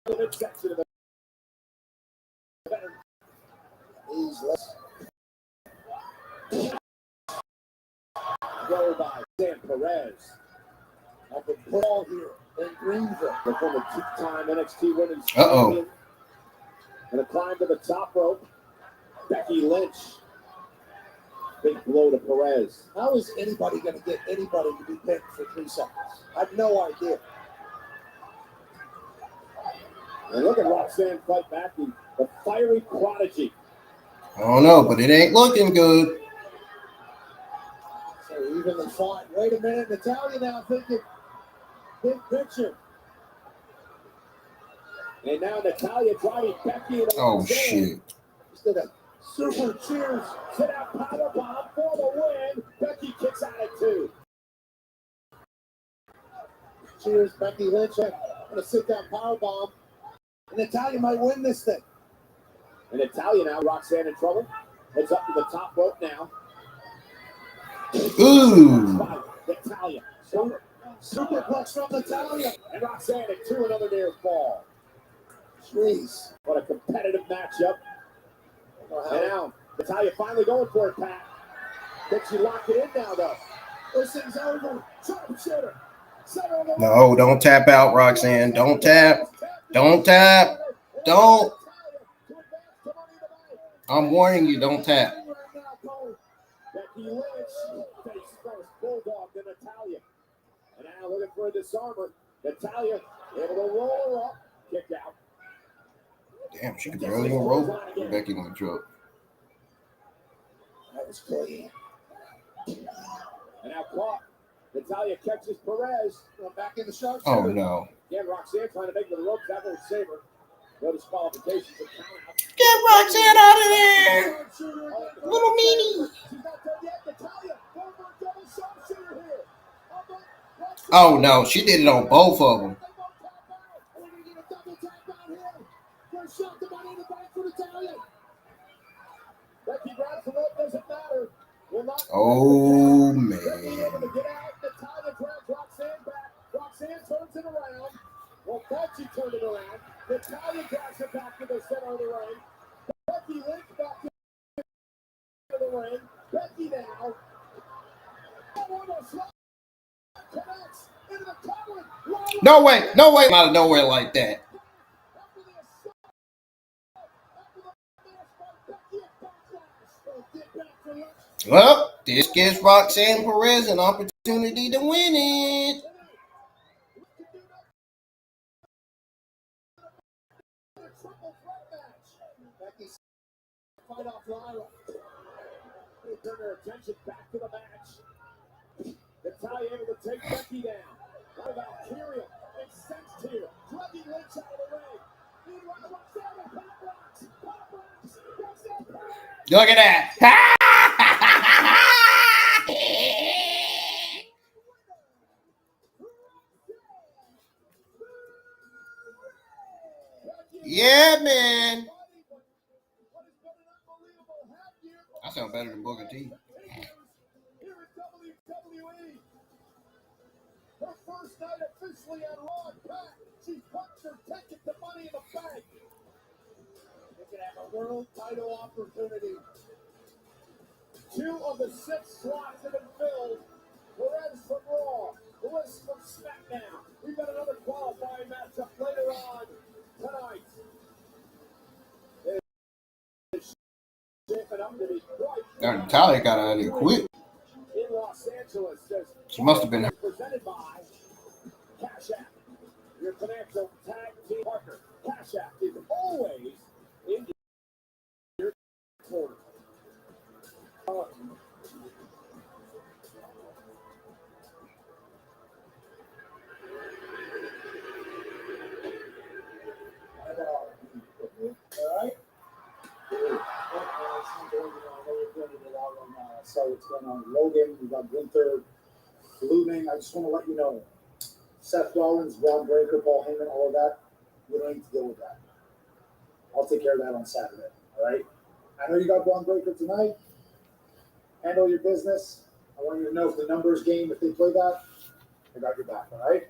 Speaker 2: The midsection of the go by Sam Perez. Up the ball here in Greenville. The former 2-time NXT Women's Champion. And a climb to the top rope. Becky Lynch. Big blow to Perez.
Speaker 4: How is anybody going to get anybody to be pinned for 3 seconds? I have no idea.
Speaker 2: And look at Roxanne fight back. The fiery prodigy.
Speaker 1: I don't know, but it ain't looking good.
Speaker 4: So evenly fought. Wait a minute. Natalya now thinking big picture.
Speaker 2: And now Natalya driving Becky.
Speaker 1: Oh, shit.
Speaker 4: Instead of super cheers.
Speaker 2: Sit out powerbomb for the win. Becky kicks out at 2.
Speaker 4: Cheers, Becky Lynch. And a sit-down powerbomb. And Natalya might win this thing.
Speaker 2: And Natalya now, Roxanne in trouble. Heads up to the top rope now.
Speaker 1: Ooh.
Speaker 2: Natalya.
Speaker 4: Superplex from Natalya.
Speaker 2: And Roxanne at 2, another near fall.
Speaker 4: Jeez.
Speaker 2: What a competitive matchup. And now, Natalya finally going for it, Pat. Can she lock it in now, though?
Speaker 4: This thing's over.
Speaker 2: Sharpshooter.
Speaker 1: No, don't tap out, Roxanne. Don't tap. Don't tap. Don't. I'm warning you, don't tap.
Speaker 2: Becky Lynch face first, bulldog to Natalya. And now looking for a disarmer. Natalya Able to roll her up. Kick out.
Speaker 1: Damn, she could barely even roll Becky Lynch up.
Speaker 4: That was clean.
Speaker 2: And now caught. Natalya catches Perez.
Speaker 4: Back in the sharp
Speaker 1: Oh
Speaker 4: center.
Speaker 1: no.
Speaker 2: Again, Roxanne trying to make the ropes. That won't save her. No disqualifications and count out.
Speaker 1: Get Roxanne out of there! Little meanie.
Speaker 2: She's not done yet. Natalya going for a double sharpshooter here.
Speaker 1: Oh no, she did it on both of them.
Speaker 2: Becky grabs the rope, doesn't matter.
Speaker 1: Oh man.
Speaker 2: Becky able to get out. Natalya grabs Roxanne back. Roxanne turns it around. Well, Becky turned it around. Natalya drags it back to the center of the ring. Becky Lynch back into the ring. Becky now. Connects into the cover.
Speaker 1: No way out of nowhere like that. Well, this gives Roxanne Perez an opportunity to win it.
Speaker 2: Fight off Lila. They turn their attention back to the match. Natalya able to take Becky down. What about Kyria? Incensed here. Dragging Lynch out of the ring. Meanwhile, Roxanne with Pop Rocks. Roxanne Perez.
Speaker 1: Look at that. Yeah, man. I sound better than Booker T.
Speaker 2: Here at WWE. Her first night officially on Raw and Pac. She punched her ticket to Money in the Bank. They can have a world title opportunity. 2 of the 6 slots have been filled. Perez from Raw, Bliss from SmackDown. We've got another qualifying matchup later on tonight. It's shaping up to be quite.
Speaker 1: Now Natalya got out of here quick.
Speaker 2: In Los Angeles,
Speaker 1: She must have been.
Speaker 2: presented by Cash App, your financial tag team partner. Cash App is always in your corner.
Speaker 4: So what's going on? Logan, we got Winter, Blooming. I just want to let you know, Seth Rollins, Bron Breakker, Paul Heyman, all of that, we don't need to deal with that. I'll take care of that on Saturday, all right? I know you got Bron Breakker tonight. Handle your business. I want you to know if the numbers game, if they play that, I got your back, all right?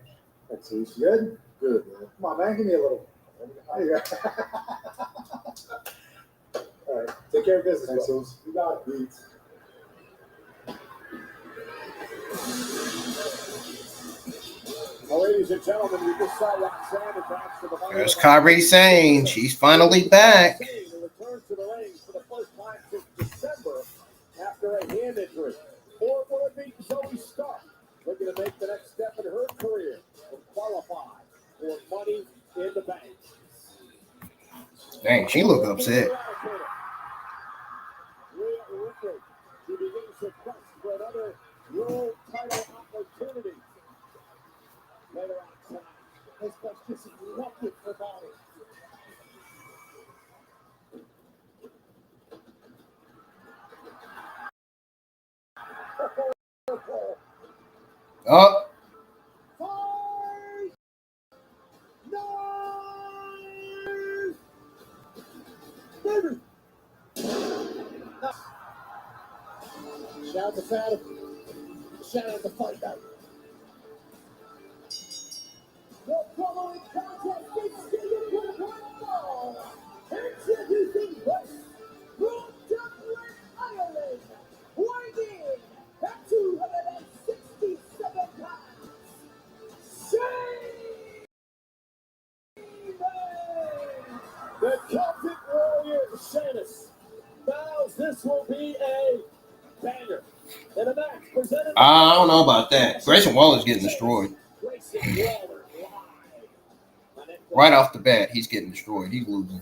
Speaker 4: That's good? Good, man. Come on, man, give me a little. There you go. All right, take care of business. Thanks, you got it. Beats.
Speaker 2: Well, ladies and gentlemen, we just saw Roxanne advance to the Money.
Speaker 1: There's Kairi Sane. She's finally back.
Speaker 2: Returns to the ring for the first time since December after a hand injury. Or will it be Zoey Stark looking to make the next step in her career and qualify for Money in the Bank?
Speaker 1: Dang, she looked upset.
Speaker 2: Rhea Ripley, she begins her quest for another world title opportunity. Later on tonight, this quest just erupted for Bobby.
Speaker 1: Oh,
Speaker 2: 5, 9, baby. Shout out to Fathom. Shout out to Fight Night. The following contest is scheduled for one fall. Introducing first, from Dublin, Ireland, weighing in at 267 pounds, Sheamus. The Celtic Warrior Sheamus vows this will be a banger. And a match presented
Speaker 1: I don't know about that. Grayson Waller's getting destroyed.
Speaker 2: Grayson Waller live
Speaker 1: Right off the bat, he's getting destroyed. He's losing.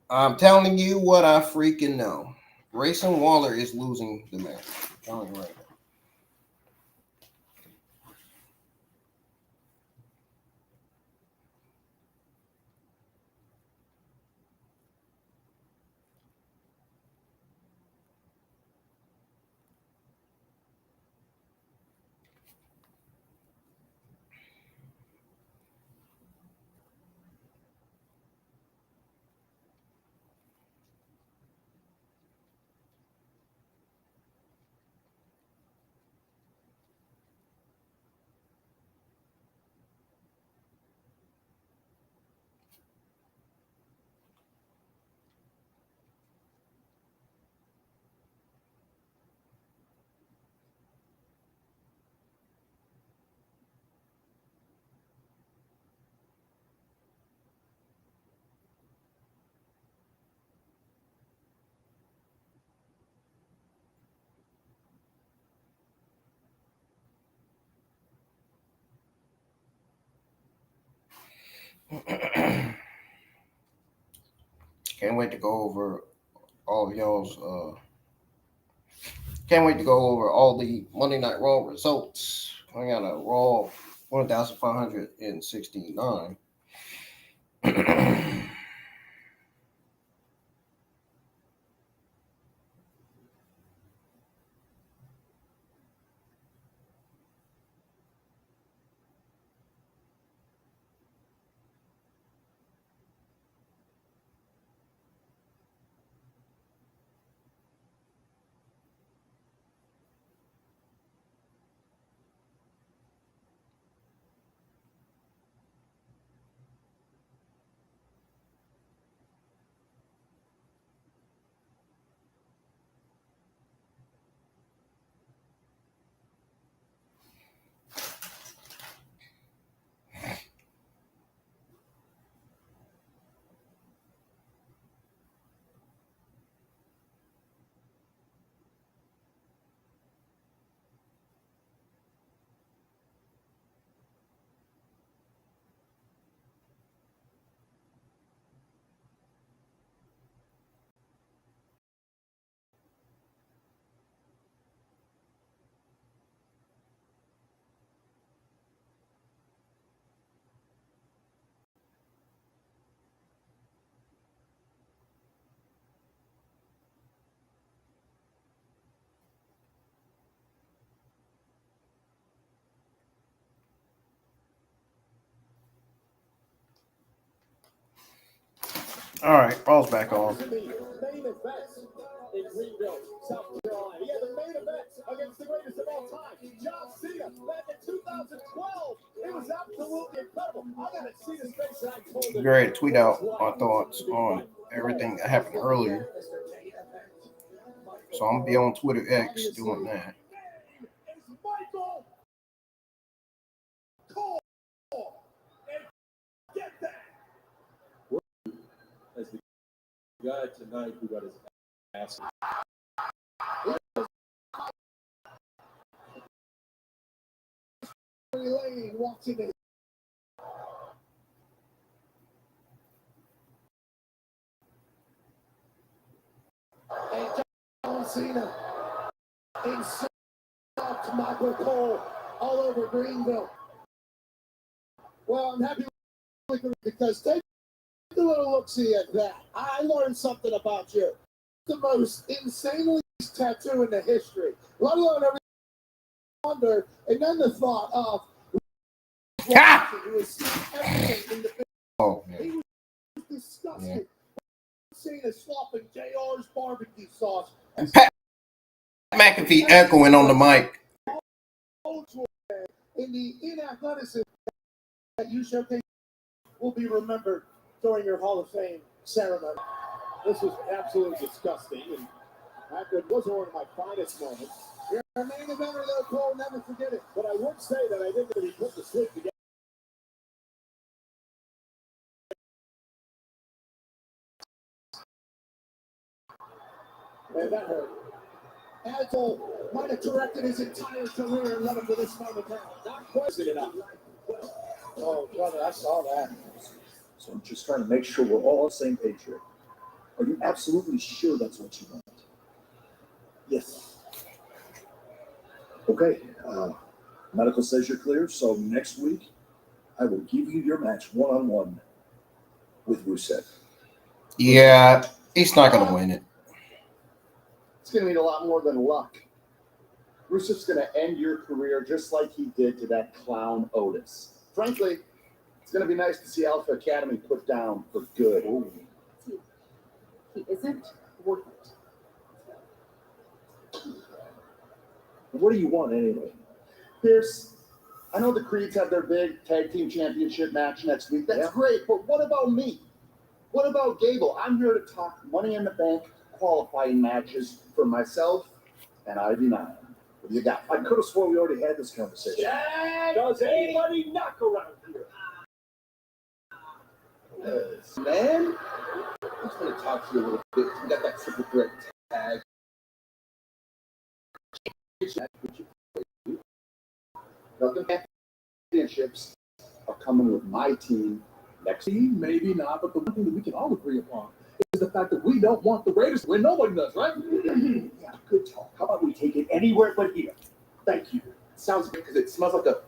Speaker 1: I'm telling you what I freaking know. Grayson Waller is losing the match. I'm telling you right now. Can't wait to go over all of y'all's. Can't wait to go over all the Monday Night Raw results. I got a Raw 1,569. All right, ball's back on.
Speaker 2: The main event in Greenville, South Carolina. Yeah, the main event against the greatest of all time, John Cena, back in 2012. It was absolutely incredible. I got to see his face, and I told him.
Speaker 1: I'm ready to tweet out my thoughts on everything that happened earlier. So I'm gonna be on Twitter X doing that.
Speaker 2: It's Michael Cole. And get that.
Speaker 9: As the guy tonight who got his ass.
Speaker 2: Lane walks in the and John Cena insults Michael Cole all over Greenville. Well, I'm happy because take a little look-see at that. I learned something about you. The most insanely tattoo in the history. Let alone every wonder, and then the thought of who has seen everything in the
Speaker 1: Oh,
Speaker 2: He was disgusting. Yeah. Cena slopping JR's barbecue sauce.
Speaker 1: And Pat McAfee echoing on the mic.
Speaker 2: In the inathleticism that you showcase will be remembered during your Hall of Fame ceremony. This was absolutely disgusting, and that wasn't one of my finest moments. You're a main eventer, though, Cole, never forget it. But I would say that I think that he put the sleep together.
Speaker 4: Man, that hurt. Adol might have directed his entire career and led him to this moment now. Not question enough.
Speaker 2: Oh, brother, I saw that.
Speaker 6: So I'm just trying to make sure we're all on the same page here. Are you absolutely sure that's what you want?
Speaker 4: Yes.
Speaker 6: Okay. Medical says you're clear, so next week I will give you your match one-on-one with Rusev.
Speaker 1: Yeah, he's not going to win it.
Speaker 2: It's going to mean a lot more than luck. Rusev's going to end your career just like he did to that clown Otis. Frankly, it's going to be nice to see Alpha Academy put down for good.
Speaker 8: He isn't worth it.
Speaker 6: What do you want anyway?
Speaker 2: Pierce, I know the Creeds have their big tag team championship match next week. That's great, but what about me? What about Gable? I'm here to talk Money in the Bank qualifying matches for myself and ID9. What do you got?
Speaker 6: I could have sworn we already had this conversation.
Speaker 2: Does anybody knock around here? Man,
Speaker 9: I just want to talk to you a little bit. We got that triple threat tag.
Speaker 2: Nothing championships are coming with my team next week.
Speaker 9: Maybe not, but the one thing that we can all agree upon is the fact that we don't want the Raiders to win. Nobody does, right?
Speaker 6: Yeah, good talk. How about we take it anywhere but here? Thank you.
Speaker 9: Sounds good because it smells like a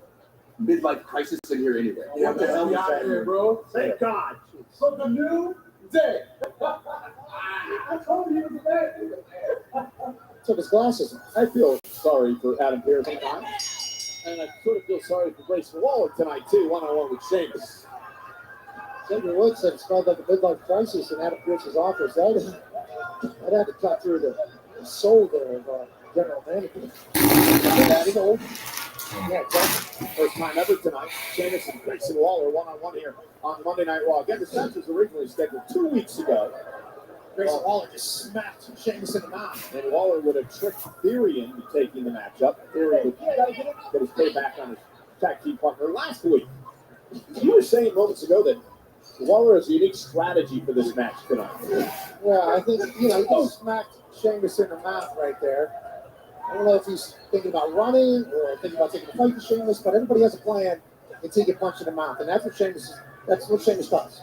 Speaker 9: midlife crisis in here anyway.
Speaker 2: What the hell is that here,
Speaker 9: bro?
Speaker 2: Thank God. So the new day. I told you it was
Speaker 4: Took his glasses off.
Speaker 2: I feel sorry for Adam Pearce tonight. And I sort of feel sorry for Grayson Waller tonight, too, one-on-one with Sheamus.
Speaker 4: Xavier Woods said it smelled like a midlife crisis in Adam Pearce's office. I'd have to cut through the soul there of general manager.
Speaker 2: Daddy old. Yeah, exactly. First time ever tonight. Sheamus and Grayson Waller one-on-one here on Monday Night Raw. Again, this match was originally scheduled 2 weeks ago. Grayson Waller just smacked Sheamus in the mouth. And Waller would have tricked Theory into taking the matchup. Theory would get his payback on his tag team partner last week. You were saying moments ago that Waller has a unique strategy for this match tonight.
Speaker 4: Yeah, I think, he just smacked Sheamus in the mouth right there. I don't know if he's thinking about running or thinking about taking a fight to Sheamus, but everybody has a plan and take a punch in the mouth. And that's what Sheamus does.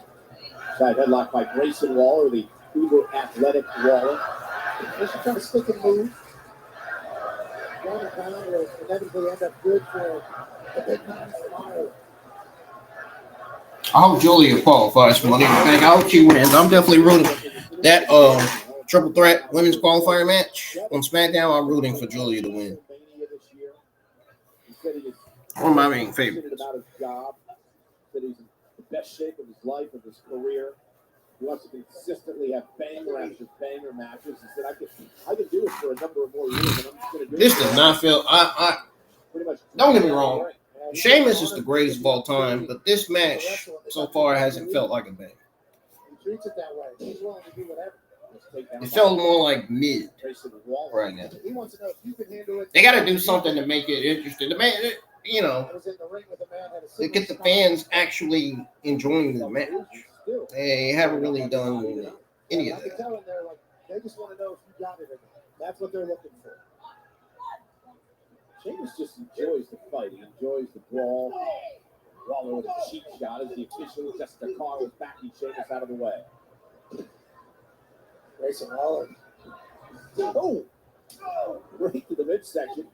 Speaker 2: Side headlock by Grayson Waller, the uber athletic Waller.
Speaker 4: Just trying to stick and move. Ground and pound will inevitably end up good for the big man tomorrow.
Speaker 1: I hope Julia qualifies for Money in the Bank. I hope she wins. I'm definitely rooting that triple threat women's qualifier match on SmackDown. I'm rooting for Julia to win. One of my main favorites.
Speaker 2: About his job, that he's in the best shape of his life, of his career. He wants to consistently have banger after banger matches. He said, I could do it for a number of more years, and I'm just going to do
Speaker 1: This
Speaker 2: it.
Speaker 1: does not feel.
Speaker 2: Pretty much.
Speaker 1: Don't get me wrong. Sheamus is the greatest of all time, but this match so far hasn't felt like a bang.
Speaker 4: He treats it that way. He's willing to do whatever.
Speaker 1: It felt more like mid right now.
Speaker 4: He wants to know if you can handle it.
Speaker 1: They got to do something to make it interesting. The man, to get the fans actually enjoying the match. They haven't really done any of that.
Speaker 4: They just want to know if you got it or not. That's what they're looking for.
Speaker 2: Sheamus just enjoys the fight. He enjoys the brawl. Waller with a cheap shot as the official Jessica Carr was backing Sheamus out of the way.
Speaker 4: Grayson Waller.
Speaker 2: Oh! Right to the midsection.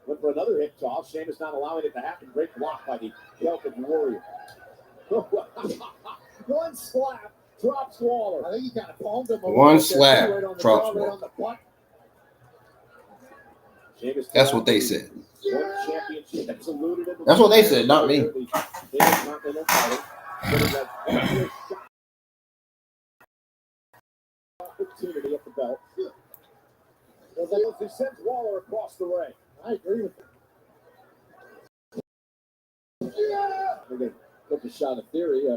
Speaker 2: Went for another hip toss. Sheamus not allowing it to happen. Great block by the Celtic Warrior. One slap drops Waller.
Speaker 4: I think he kind of palmed him.
Speaker 1: One slap drops Waller. That's what they said. That's what they said, not me.
Speaker 2: Opportunity at the belt. He sends Waller across the ring.
Speaker 4: I agree with that.
Speaker 2: We're going to look a shot at Theory,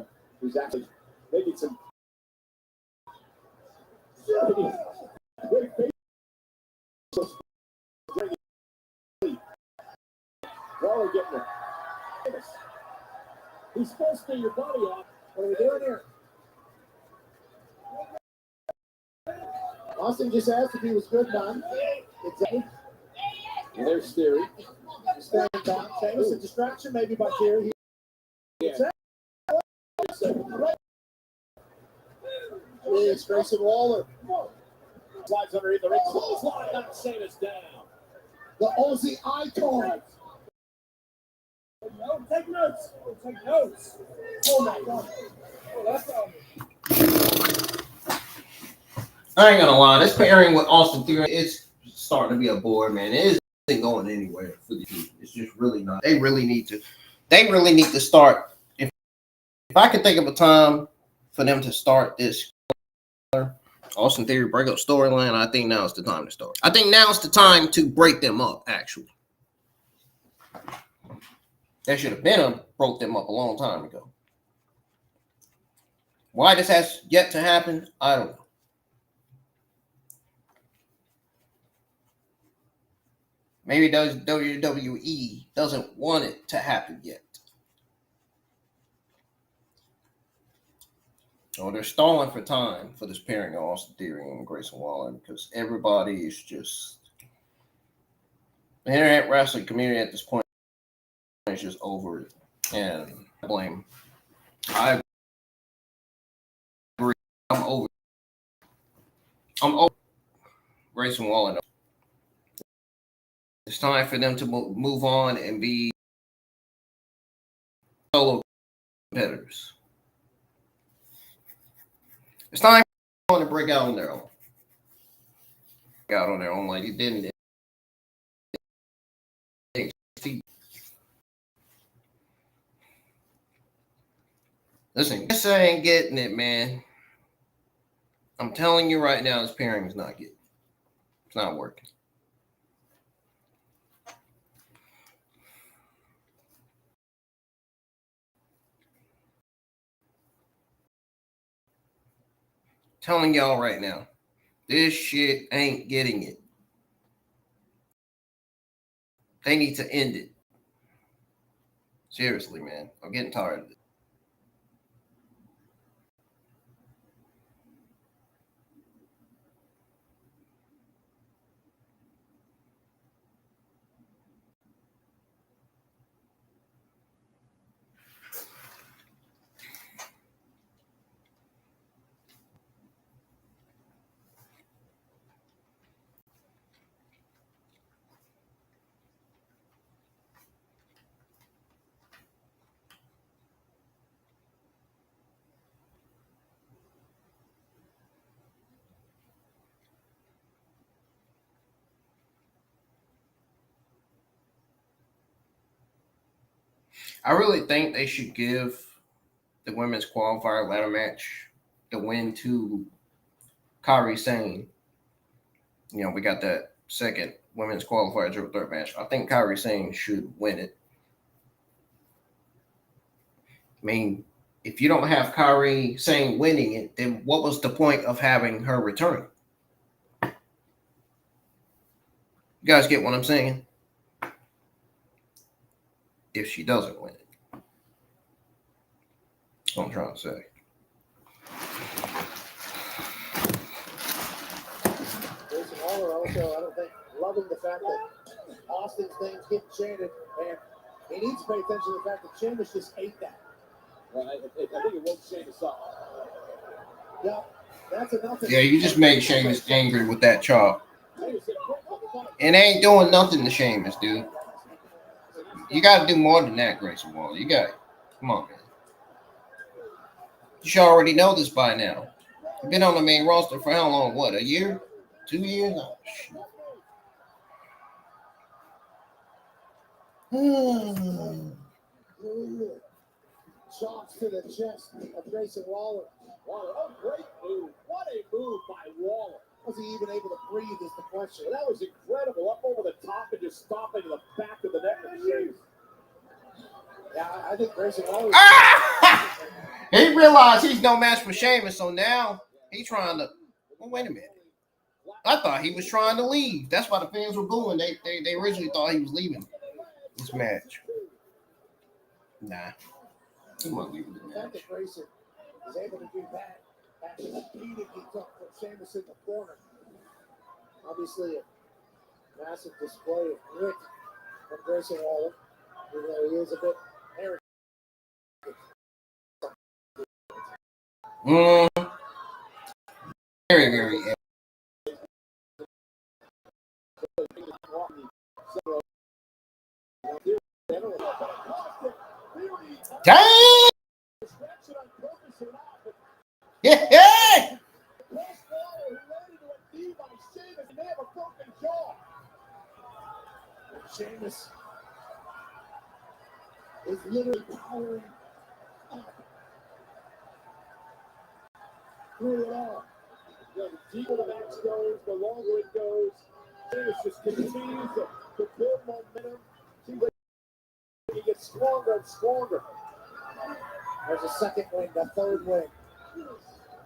Speaker 2: who's actually making some great face. Waller getting it. He's supposed to get your body off. What are we doing here?
Speaker 4: Austin just asked if he was good, man. Exactly. And there's Theory. Staying down. Sheamus, a distraction maybe by Theory. Yeah. It's Grayson Waller. Slides underneath the ring. Clothesline on Sheamus down. The Aussie icon.
Speaker 2: No, take notes. Take notes. Oh my God. Oh, that's
Speaker 1: I ain't gonna lie, this pairing with Austin Theory is starting to be a bore, man. It isn't going anywhere for the team. It's just really not. They really need to start. If I could think of a time for them to start this Austin Theory breakup storyline, I think now is the time to start. I think now is the time to break them up, actually. There should have been broke them up a long time ago. Why this has yet to happen, I don't know. Maybe WWE doesn't want it to happen yet. Or they're stalling for time for this pairing of Austin Theory and Grayson Waller because everybody is just... The internet wrestling community at this point is just over it. And I blame... I agree. I'm over Grayson Waller. It's time for them to move on and be solo competitors. It's time for them to break out on their own. Break out on their own like he did in NXT. Listen, this ain't getting it, man. I'm telling you right now, this pairing is not getting it. It's not working. Telling y'all right now, this shit ain't getting it. They need to end it. Seriously, man. I'm getting tired of it. I really think they should give the women's qualifier ladder match the win to Kairi Sane. You know, we got that second women's qualifier triple threat match. I think Kairi Sane should win it. I mean, if you don't have Kairi Sane winning it, then what was the point of having her return? You guys get what I'm saying? If she doesn't win it. That's what I'm trying to say.
Speaker 4: Grayson Waller also, I don't think, loving the fact that Austin's name's getting chanted, and he needs to pay attention to the fact that Sheamus just ate that. Well, I think it woke Sheamus up. Yeah, that's enough.
Speaker 1: Yeah, you just made Sheamus angry with that chop. And they ain't doing nothing to Sheamus, dude. You got to do more than that, Grayson Waller. You got come on, man. You should already know this by now. You've been on the main roster for how long? What, a year? 2 years? Oh, shit.
Speaker 4: Chops to the chest of Grayson Waller. Waller, oh, great move. What a move by Waller. Was he even able to breathe is the question. Well, that was incredible. Up over the top and just stopping to the back of the neck of Sheamus. Yeah, I think Grayson Waller...
Speaker 1: He realized he's no match for Sheamus, so now he's trying to... Well, wait a minute. I thought he was trying to leave. That's why the fans were booing. They originally thought he was leaving this match. Nah. He wasn't leaving the
Speaker 4: The fact
Speaker 1: match.
Speaker 4: that Grayson is able to do that after the beating he took from Sheamus in the corner Obviously, a massive display of grit from Grayson Waller, even though he is a bit arrogant.
Speaker 1: Very, very. Dang! Yeah!
Speaker 4: Sheamus is literally powering up through it all. The deeper the match goes, the longer it goes. Sheamus just continues to build momentum. Seems like he gets stronger and stronger. There's a second wing, the third wing.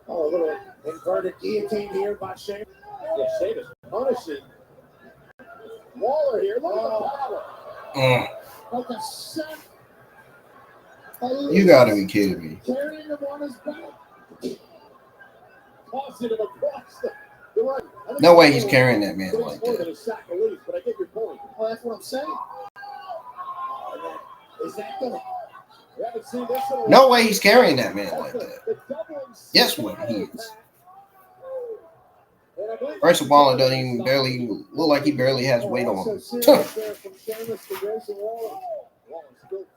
Speaker 4: Oh, a little inverted guillotine here by Sheamus. Yeah, Sheamus punishing Waller here. Look at the power. Like a set.
Speaker 1: You gotta be kidding me.
Speaker 4: Carrying him on his back. Tossing him across the right.
Speaker 1: No way he's carrying that man like
Speaker 4: More
Speaker 1: that.
Speaker 4: than a sack of leaves, but I get your point. Well, that's what I'm saying. Is that gonna? We haven't seen this in a
Speaker 1: No way he's carrying that man like that. Yes, what he is. Grayson Waller doesn't even barely look like he barely has weight on him.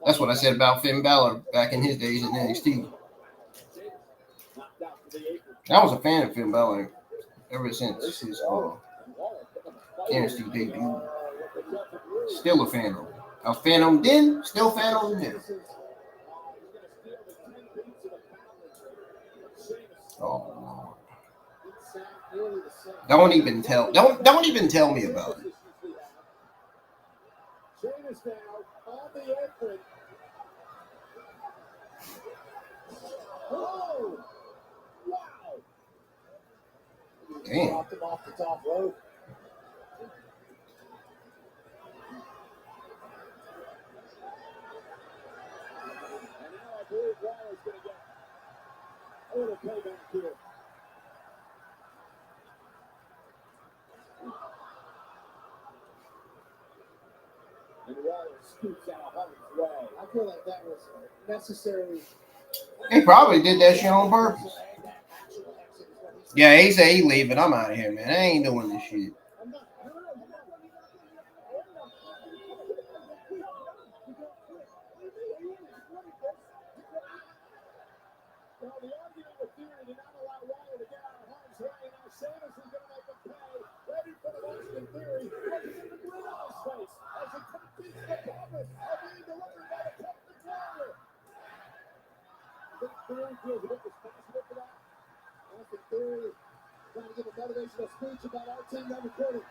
Speaker 1: That's what I said about Finn Balor back in his days in NXT. I was a fan of Finn Balor ever since his NXT debut. Still a fan of him. I was a fan of him then, still a fan of him now. Oh Lord. Don't even tell me about it.
Speaker 4: Sheamus now on the apron. Oh! Wow!
Speaker 1: Damn.
Speaker 4: Dropped him off the top rope. And now I believe Waller's going to get a little payback here. And Waller scoots out of harm's way. I feel like that was necessary.
Speaker 1: He probably did that shit on purpose. Yeah, he said he leaving. I'm out of here, man. I ain't doing this shit.
Speaker 4: Trying to give a motivational speech about our team not recording.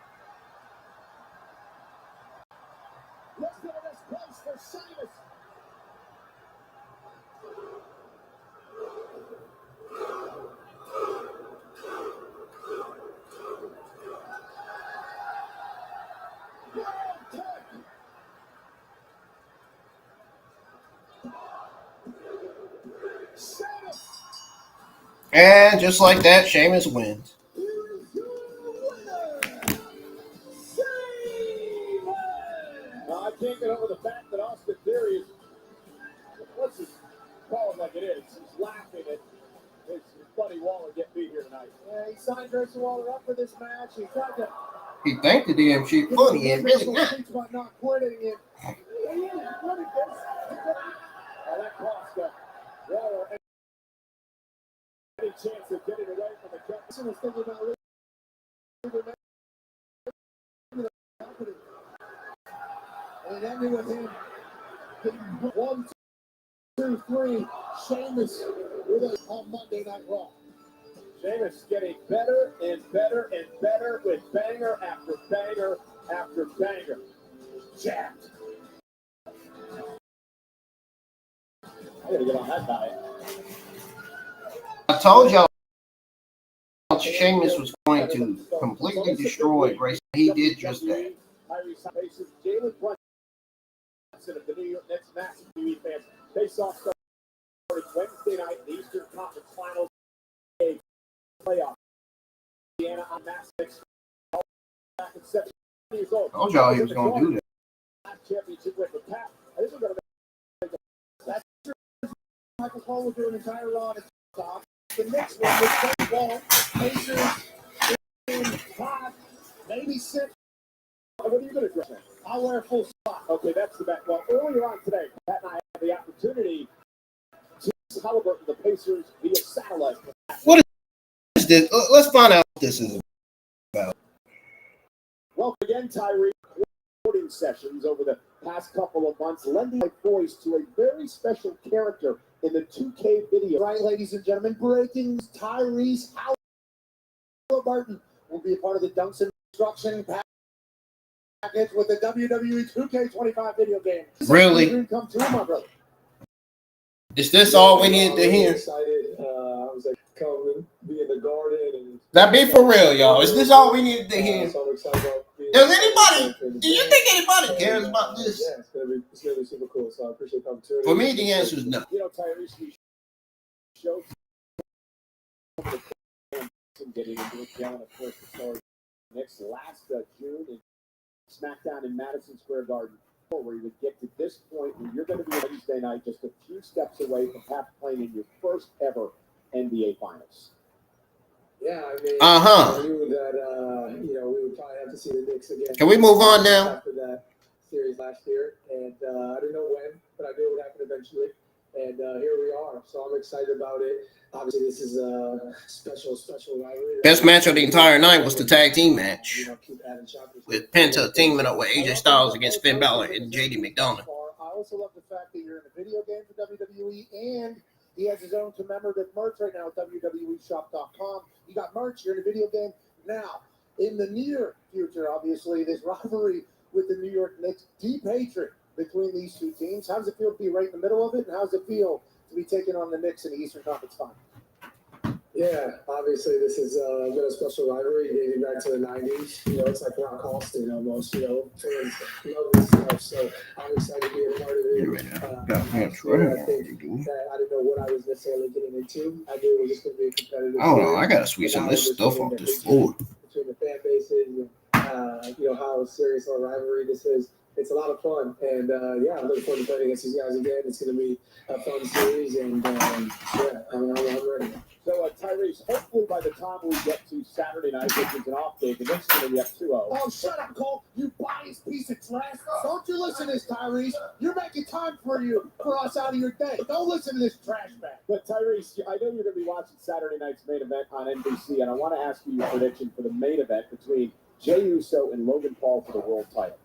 Speaker 4: Let's go to this place for Sheamus.
Speaker 1: And just like that, Sheamus wins.
Speaker 4: I can't get over the fact that Austin Theory is, let's just call it like it is. He's laughing at his buddy Waller getting beat here tonight. Yeah, he signed Grayson Waller up for this match. He tried to.
Speaker 1: He thanked the damn shit funny and really not.
Speaker 4: About not quitting it. Oh, that cost Waller any chance of getting away from the cut. Was thinking about leaving. And it ended with him. 1, 2, 3. Sheamus with us on Monday Night Raw. Sheamus getting better and better and better with banger after banger after banger. Jacked. I gotta get on that diet.
Speaker 1: I told y'all Sheamus was going to completely destroy Grayson. He did just that.
Speaker 4: Jalen Brunson of the New York Knicks, massive TV fans. Face-off started Wednesday night, the Eastern Conference Finals playoff. Indiana on massive
Speaker 2: back at 7 years old.
Speaker 1: I told y'all he was going to do that.
Speaker 2: Championship with the Pat. I think we're going to make that's Michael Cole will do an entire Raw at the top. The next one was Grayson Waller, Pacers, 5, maybe 6. What are you going to dress in? I'll wear a full spot. Okay, that's the back. Well, earlier on today, Pat and I had the opportunity to celebrate the Pacers via satellite.
Speaker 1: What is this? Let's find out what this is about.
Speaker 2: Welcome again, Tyree. Recording sessions over the past couple of months, lending my voice to a very special character in the 2K video. Right, ladies and gentlemen, breaking Tyrese Halliburton will be a part of the Dunks and Instruction package with the WWE 2K25 video game.
Speaker 1: Really?
Speaker 2: Come to my brother.
Speaker 1: Is this all we needed to hear?
Speaker 3: Excited. I was like, come be in the garden and.
Speaker 1: That be for real, y'all. Is this all we needed to hear?
Speaker 3: So I'm excited about being
Speaker 1: Does anybody? Do you think anybody cares about this?
Speaker 3: Yeah, it's gonna be super cool. So I appreciate the opportunity.
Speaker 1: For me, the answer is no.
Speaker 2: You know, Tyrese, we showed getting into it, yelling, of course, the story next last June in SmackDown in Madison Square Garden, where you would get to this point where you're going to be Wednesday night just a few steps away from perhaps playing in your first ever NBA Finals.
Speaker 3: Yeah, I mean, I knew that we would probably have to see the Knicks again.
Speaker 1: Can we move on now?
Speaker 3: After that series last year, and I didn't know when, but I knew it would happen eventually. And here we are. So I'm excited about it. Obviously, this is a special rivalry.
Speaker 1: Best match of the entire night was the tag team match, with Penta teaming up with AJ Styles against Finn Balor and JD McDonagh.
Speaker 2: I also love the fact that you're in a video game for WWE, and he has his own commemorative merch right now at WWEshop.com. You got merch, you're in a video game. Now, in the near future, obviously, this rivalry with the New York Knicks, deep hatred between these two teams. How does it feel to be right in the middle of it, and how does it feel to be taking on the Knicks in the Eastern Conference Final?
Speaker 3: Yeah, obviously this has been a special rivalry dating back to the 90s. You know, it's like Rock Austin almost, fans love this stuff. So I'm excited to be a part of it. I think that I didn't know what I was necessarily getting into. I knew it was just going to be a competitive.
Speaker 1: I don't know. I got to sweep some of this stuff off this floor.
Speaker 3: Between the fan bases and, how serious our rivalry this is. It's a lot of fun, and I'm looking forward to playing against these guys again. It's going to be a fun series, and I'm ready.
Speaker 2: So, Tyrese, hopefully by the time we get to Saturday night, which is an off day, the Knicks are going to be up 2-0.
Speaker 4: Oh, shut up, Cole. You biased piece of trash. Don't you listen to this, Tyrese. You're making time for us out of your day. Don't listen to this trash bag.
Speaker 2: But, Tyrese, I know you're going to be watching Saturday night's main event on NBC, and I want to ask you your prediction for the main event between Jey Uso and Logan Paul for the world title.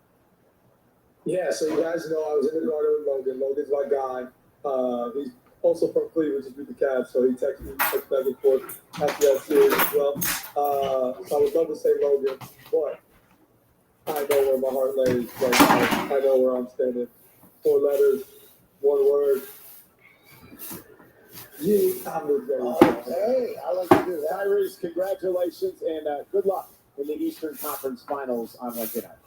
Speaker 3: Yeah, so you guys know I was in the garden with Logan. Logan's my guy. He's also from Cleveland, just beat the Cavs, so he texted me back and forth after that series as well. So I would love to say Logan, but I know where my heart lays right now. I know where I'm standing. 4 letters, 1 word.
Speaker 2: Okay, I like to do that. Tyrese, congratulations and good luck in the Eastern Conference Finals on Wednesday night.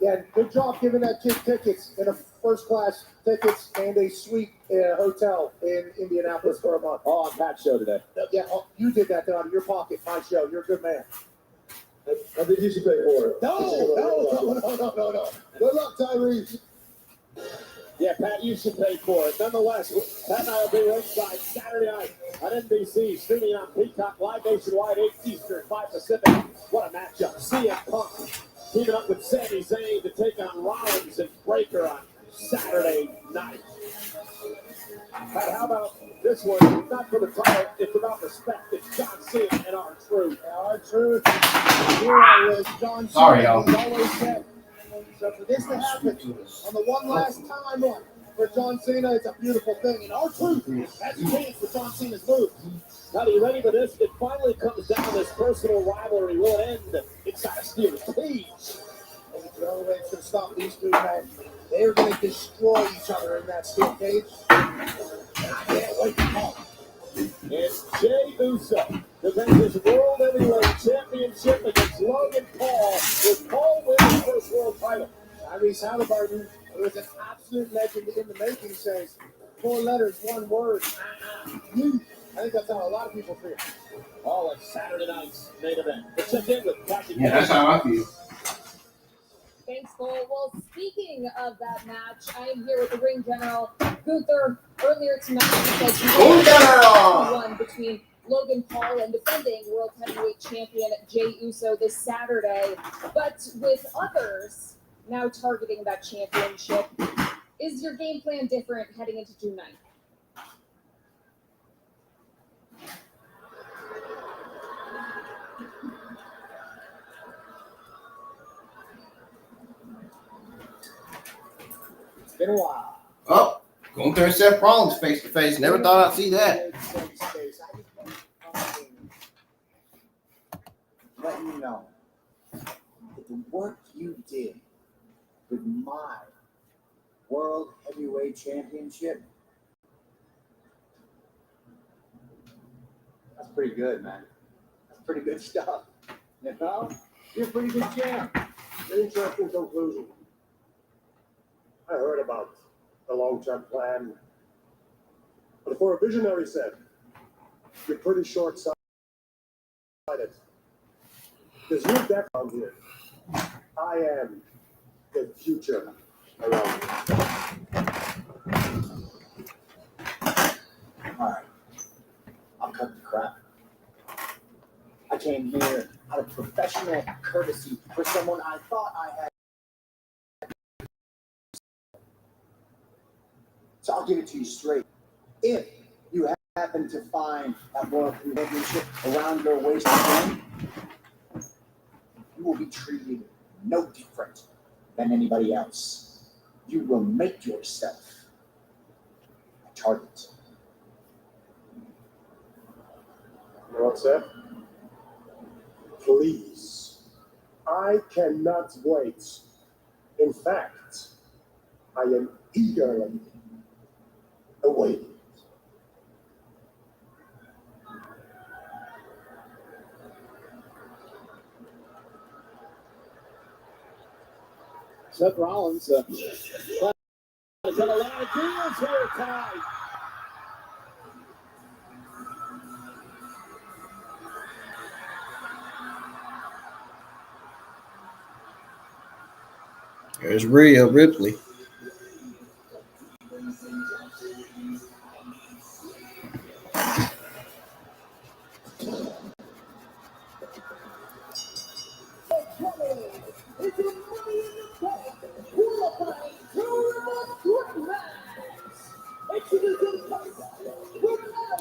Speaker 2: Yeah, good job giving that kid tickets in a first-class tickets and a suite hotel in Indianapolis for a month. Oh, on Pat's show today. Yeah, you did that out of your pocket. My show. You're a good man.
Speaker 3: I think you should pay for it.
Speaker 2: No. Good luck, Tyrese. Yeah, Pat, you should pay for it. Nonetheless, Pat and I will be ringside Saturday night on NBC, streaming on Peacock, live nationwide, 8 Eastern, 5 Pacific. What a matchup. CM Punk teaming up with Sami Zayn to take on Rollins and Breakker on Saturday night. Pat, how about this one? It's not for the title, it's about respect. It's John Cena and R-Truth. R-Truth, hero is John Cena.
Speaker 1: Sorry, y'all.
Speaker 2: He's always said. So for this to happen on the one last timeline for John Cena, it's a beautiful thing. And R-Truth has a chance for John Cena's move. Now, are you ready for this? It finally comes down. This personal rivalry will end inside a steel cage. And the only way it's going to stop these two men, they're going to destroy each other in that steel cage. And I can't wait to call it. It's Jey Uso defends his World Heavyweight Championship against Logan Paul, with Paul winning his first world title. Tyrese Halliburton, who is an absolute legend in the making, says 4 letters, 1 word. You.
Speaker 4: I think that's how a lot of people feel. All at Saturday night's main event. Let's check in with Captain.
Speaker 1: Yeah, that's how I feel.
Speaker 5: Thanks, Cole. Well, speaking of that match, I am here with the ring general, Gunther. Earlier tonight, he said he won between Logan Paul and defending World Heavyweight Champion Jey Uso this Saturday. But with others now targeting that championship, is your game plan different heading into June 9th?
Speaker 4: It's been a while.
Speaker 1: Oh, Gunther and Seth Rollins face to face. Never thought I'd see that.
Speaker 4: Let you know that the work you did with my World Heavyweight Championship, that's pretty good, man. That's pretty good stuff. You know? You're a pretty good champ.
Speaker 3: Interesting conclusion. I heard about the long-term plan, but for a visionary said, you're pretty short-sighted. Because you're definitely here. I am the future around you.
Speaker 4: All right. I'll cut the crap. I came here out of professional courtesy for someone I thought I had. So I'll give it to you straight. If you happen to find that World Championship around your waist again, you will be treated no different than anybody else. You will make yourself a target.
Speaker 3: You know what, Seth? Please. I cannot wait. In fact, I am eagerly awaiting.
Speaker 2: Seth Rollins has done a lot of deals here tonight.
Speaker 1: There's Rhea Ripley.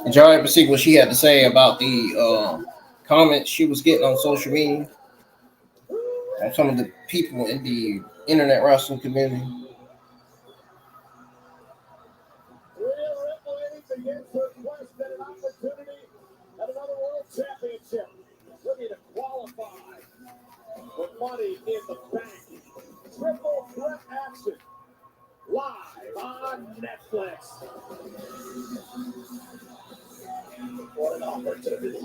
Speaker 1: Did y'all ever see what she had to say about the comments she was getting on social media? And some of the people in the internet wrestling community.
Speaker 2: Rhea Ripley begins her quest at an opportunity at another World Championship. Looking to qualify for money in the bank. Triple threat action. Live on Netflix. What an opportunity.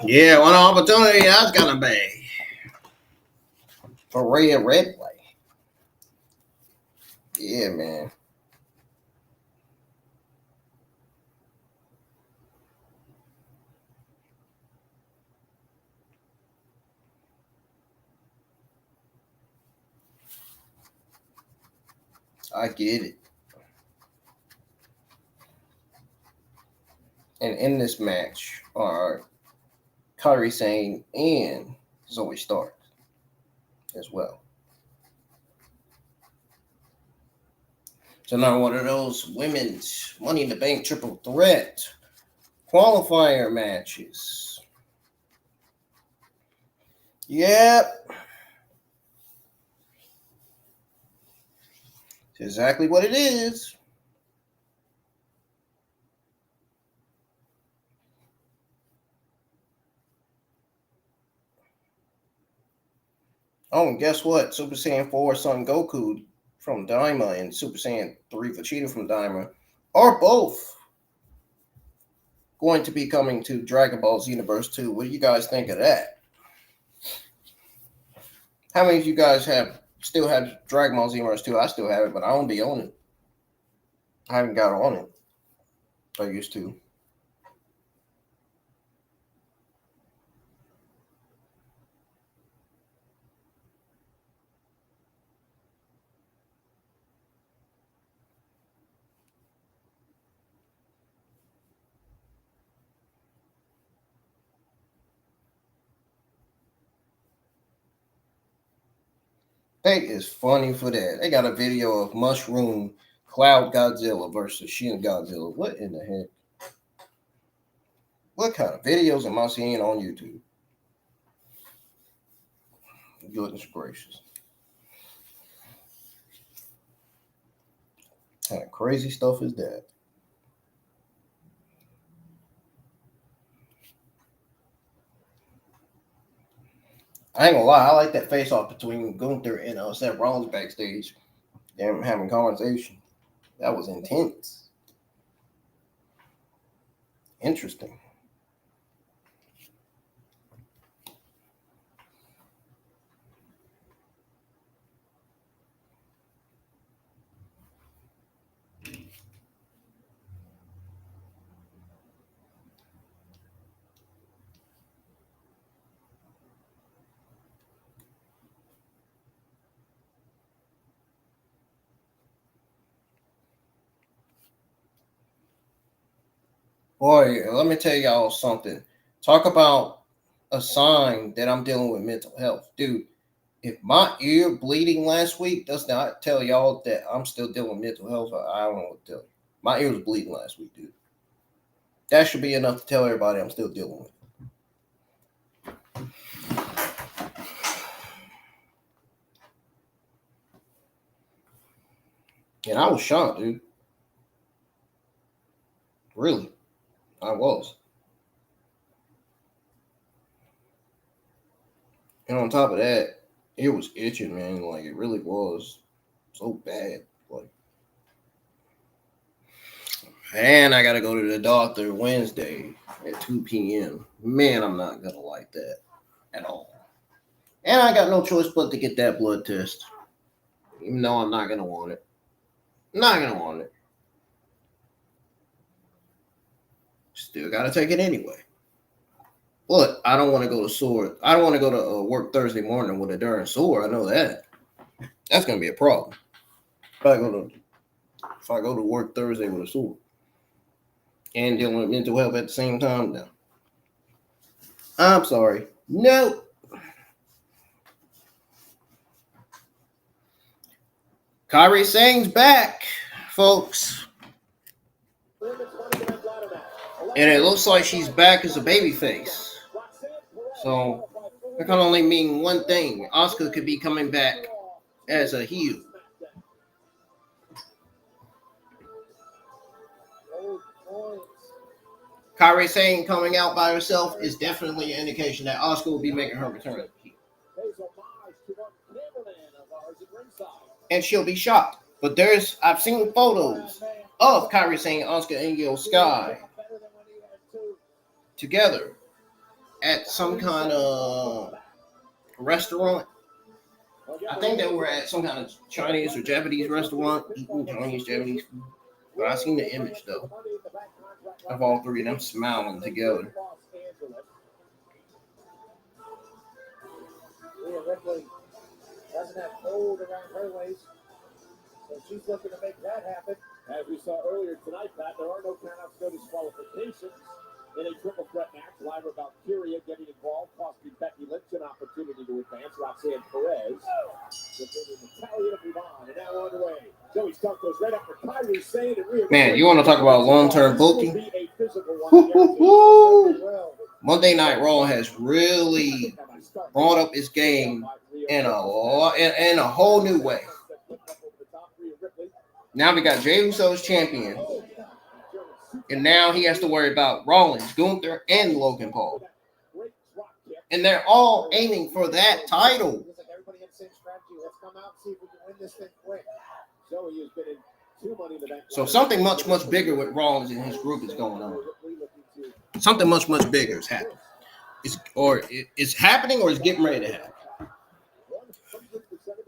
Speaker 1: Yeah, what an opportunity that's gonna be for Rhea Ripley. Yeah, man. I get it. And in this match are Kairi Sane and Zoey Stark as well. So now one of those women's Money in the Bank triple threat qualifier matches. Yep. It's exactly what it is. Oh, and guess what? Super Saiyan 4 Son Goku from Daima and Super Saiyan 3 Vegeta from Daima are both going to be coming to Dragon Ball Z Universe 2. What do you guys think of that? How many of you guys still have Dragon Ball Z Universe 2? I still have it, but I won't be on it. I haven't got on it. I used to. That is funny for that. They got a video of Mushroom Cloud Godzilla versus Shin Godzilla. What in the heck? What kind of videos am I seeing on YouTube? Goodness gracious. What kind of crazy stuff is that? I ain't gonna lie, I like that face off between Gunther and Seth Rollins backstage. Them having conversation. That was intense. Interesting. Boy, let me tell y'all something. Talk about a sign that I'm dealing with mental health. Dude, if my ear bleeding last week does not tell y'all that I'm still dealing with mental health, I don't know what to tell you. My ear was bleeding last week, dude. That should be enough to tell everybody I'm still dealing with. And I was shocked, dude. Really. I was. And on top of that, it was itching, man. Like, it really was so bad. Like, and I got to go to the doctor Wednesday at 2 p.m. Man, I'm not going to like that at all. And I got no choice but to get that blood test. Even though I'm not going to want it. Not going to want it. Still got to take it anyway. But I don't want to go to sore. I don't want to go to work Thursday morning with a darn sore. I know that. That's going to be a problem. If I go to work Thursday with a sore. And dealing with mental health at the same time now. I'm sorry. No. Kairi Sane's back, folks. And it looks like she's back as a babyface. So that can only mean one thing. Asuka could be coming back as a heel. Kairi Sane coming out by herself is definitely an indication that Asuka will be making her return. And she'll be shocked. But I've seen photos of Kairi Sane, Asuka, and Io Sky together at some kind of restaurant. I think they were at some kind of Chinese or Japanese restaurant, eating Chinese, Japanese food. But I seen the image, though, of all three of them smiling together.
Speaker 4: Rhea Ripley doesn't have gold around her waist, so she's looking to make that happen.
Speaker 2: As we saw earlier tonight, Pat, there are no countouts, no disqualifications in a triple threat match. Live about Kyria getting involved, costing Becky Lynch an opportunity to advance. Roxanne Perez defeating Natalya to move on, and now on the way. Zoey Stark goes right after Kairi Sane and Rhea.
Speaker 1: Man, you want to talk about long-term booking? Monday Night Raw has really brought up its game in a whole new way. Now we got Jey Uso as champion. And now he has to worry about Rollins, Gunther, and Logan Paul. And they're all aiming for that title.
Speaker 4: Everybody had the same strategy. Let's come out and see if we can win this thing quick. Zoey has been in 2 Money in the Bank.
Speaker 1: So something much, much bigger with Rollins and his group is going on. Something much, much bigger is happening. It's happening or it's getting ready to happen.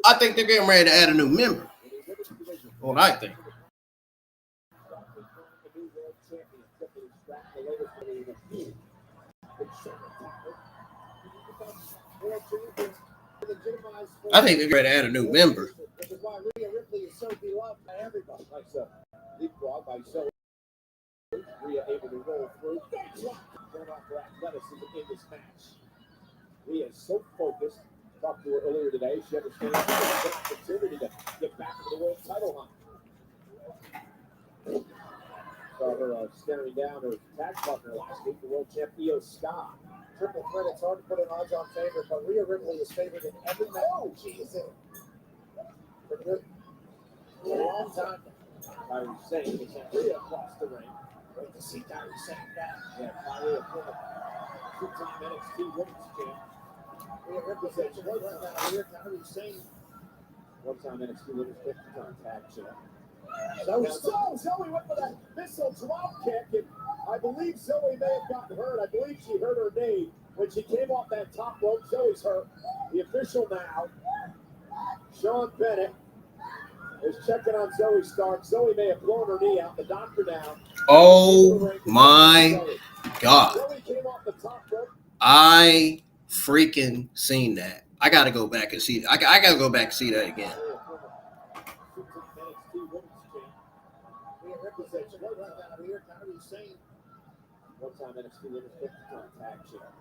Speaker 1: I think they're getting ready to add a new member. What I think. I think they're going to add a new member.
Speaker 4: Which is why Rhea Ripley is so beloved by everybody. Like so, leapfrog by Zoey. Rhea able to roll through. Going off for athleticism in this match. Rhea is so focused. Talked to her earlier today. She understands the opportunity to get back into the world title hunt. Saw her staring down her tag partner last week, the world champ Io Sky. Triple threat, it's hard to put an odds-on favorite, but Rhea Ripley is favored in every match. Oh, she's in. For a long time. Kairi Sane is at Rhea across the ring. Great to see Kairi Sane back. Yeah, Kairi, a former two-time NXT Women's champ. Rhea Ripley said she was out here. Kairi Sane, one-time NXT Women's 50-time tag champ. Zoey went for that missile drop kick, and I believe Zoey may have gotten hurt. I believe she hurt her knee when she came off that top rope. Zoey's hurt. The official now, Sean Bennett, is checking on Zoey Stark. Zoey may have blown her knee out. The doctor now.
Speaker 1: Oh my God.
Speaker 4: Zoey came off the top rope.
Speaker 1: I freaking seen that. I got to go back and see that. I got to go back and see that again.
Speaker 4: One-time NXT Women's 50-time tag champ.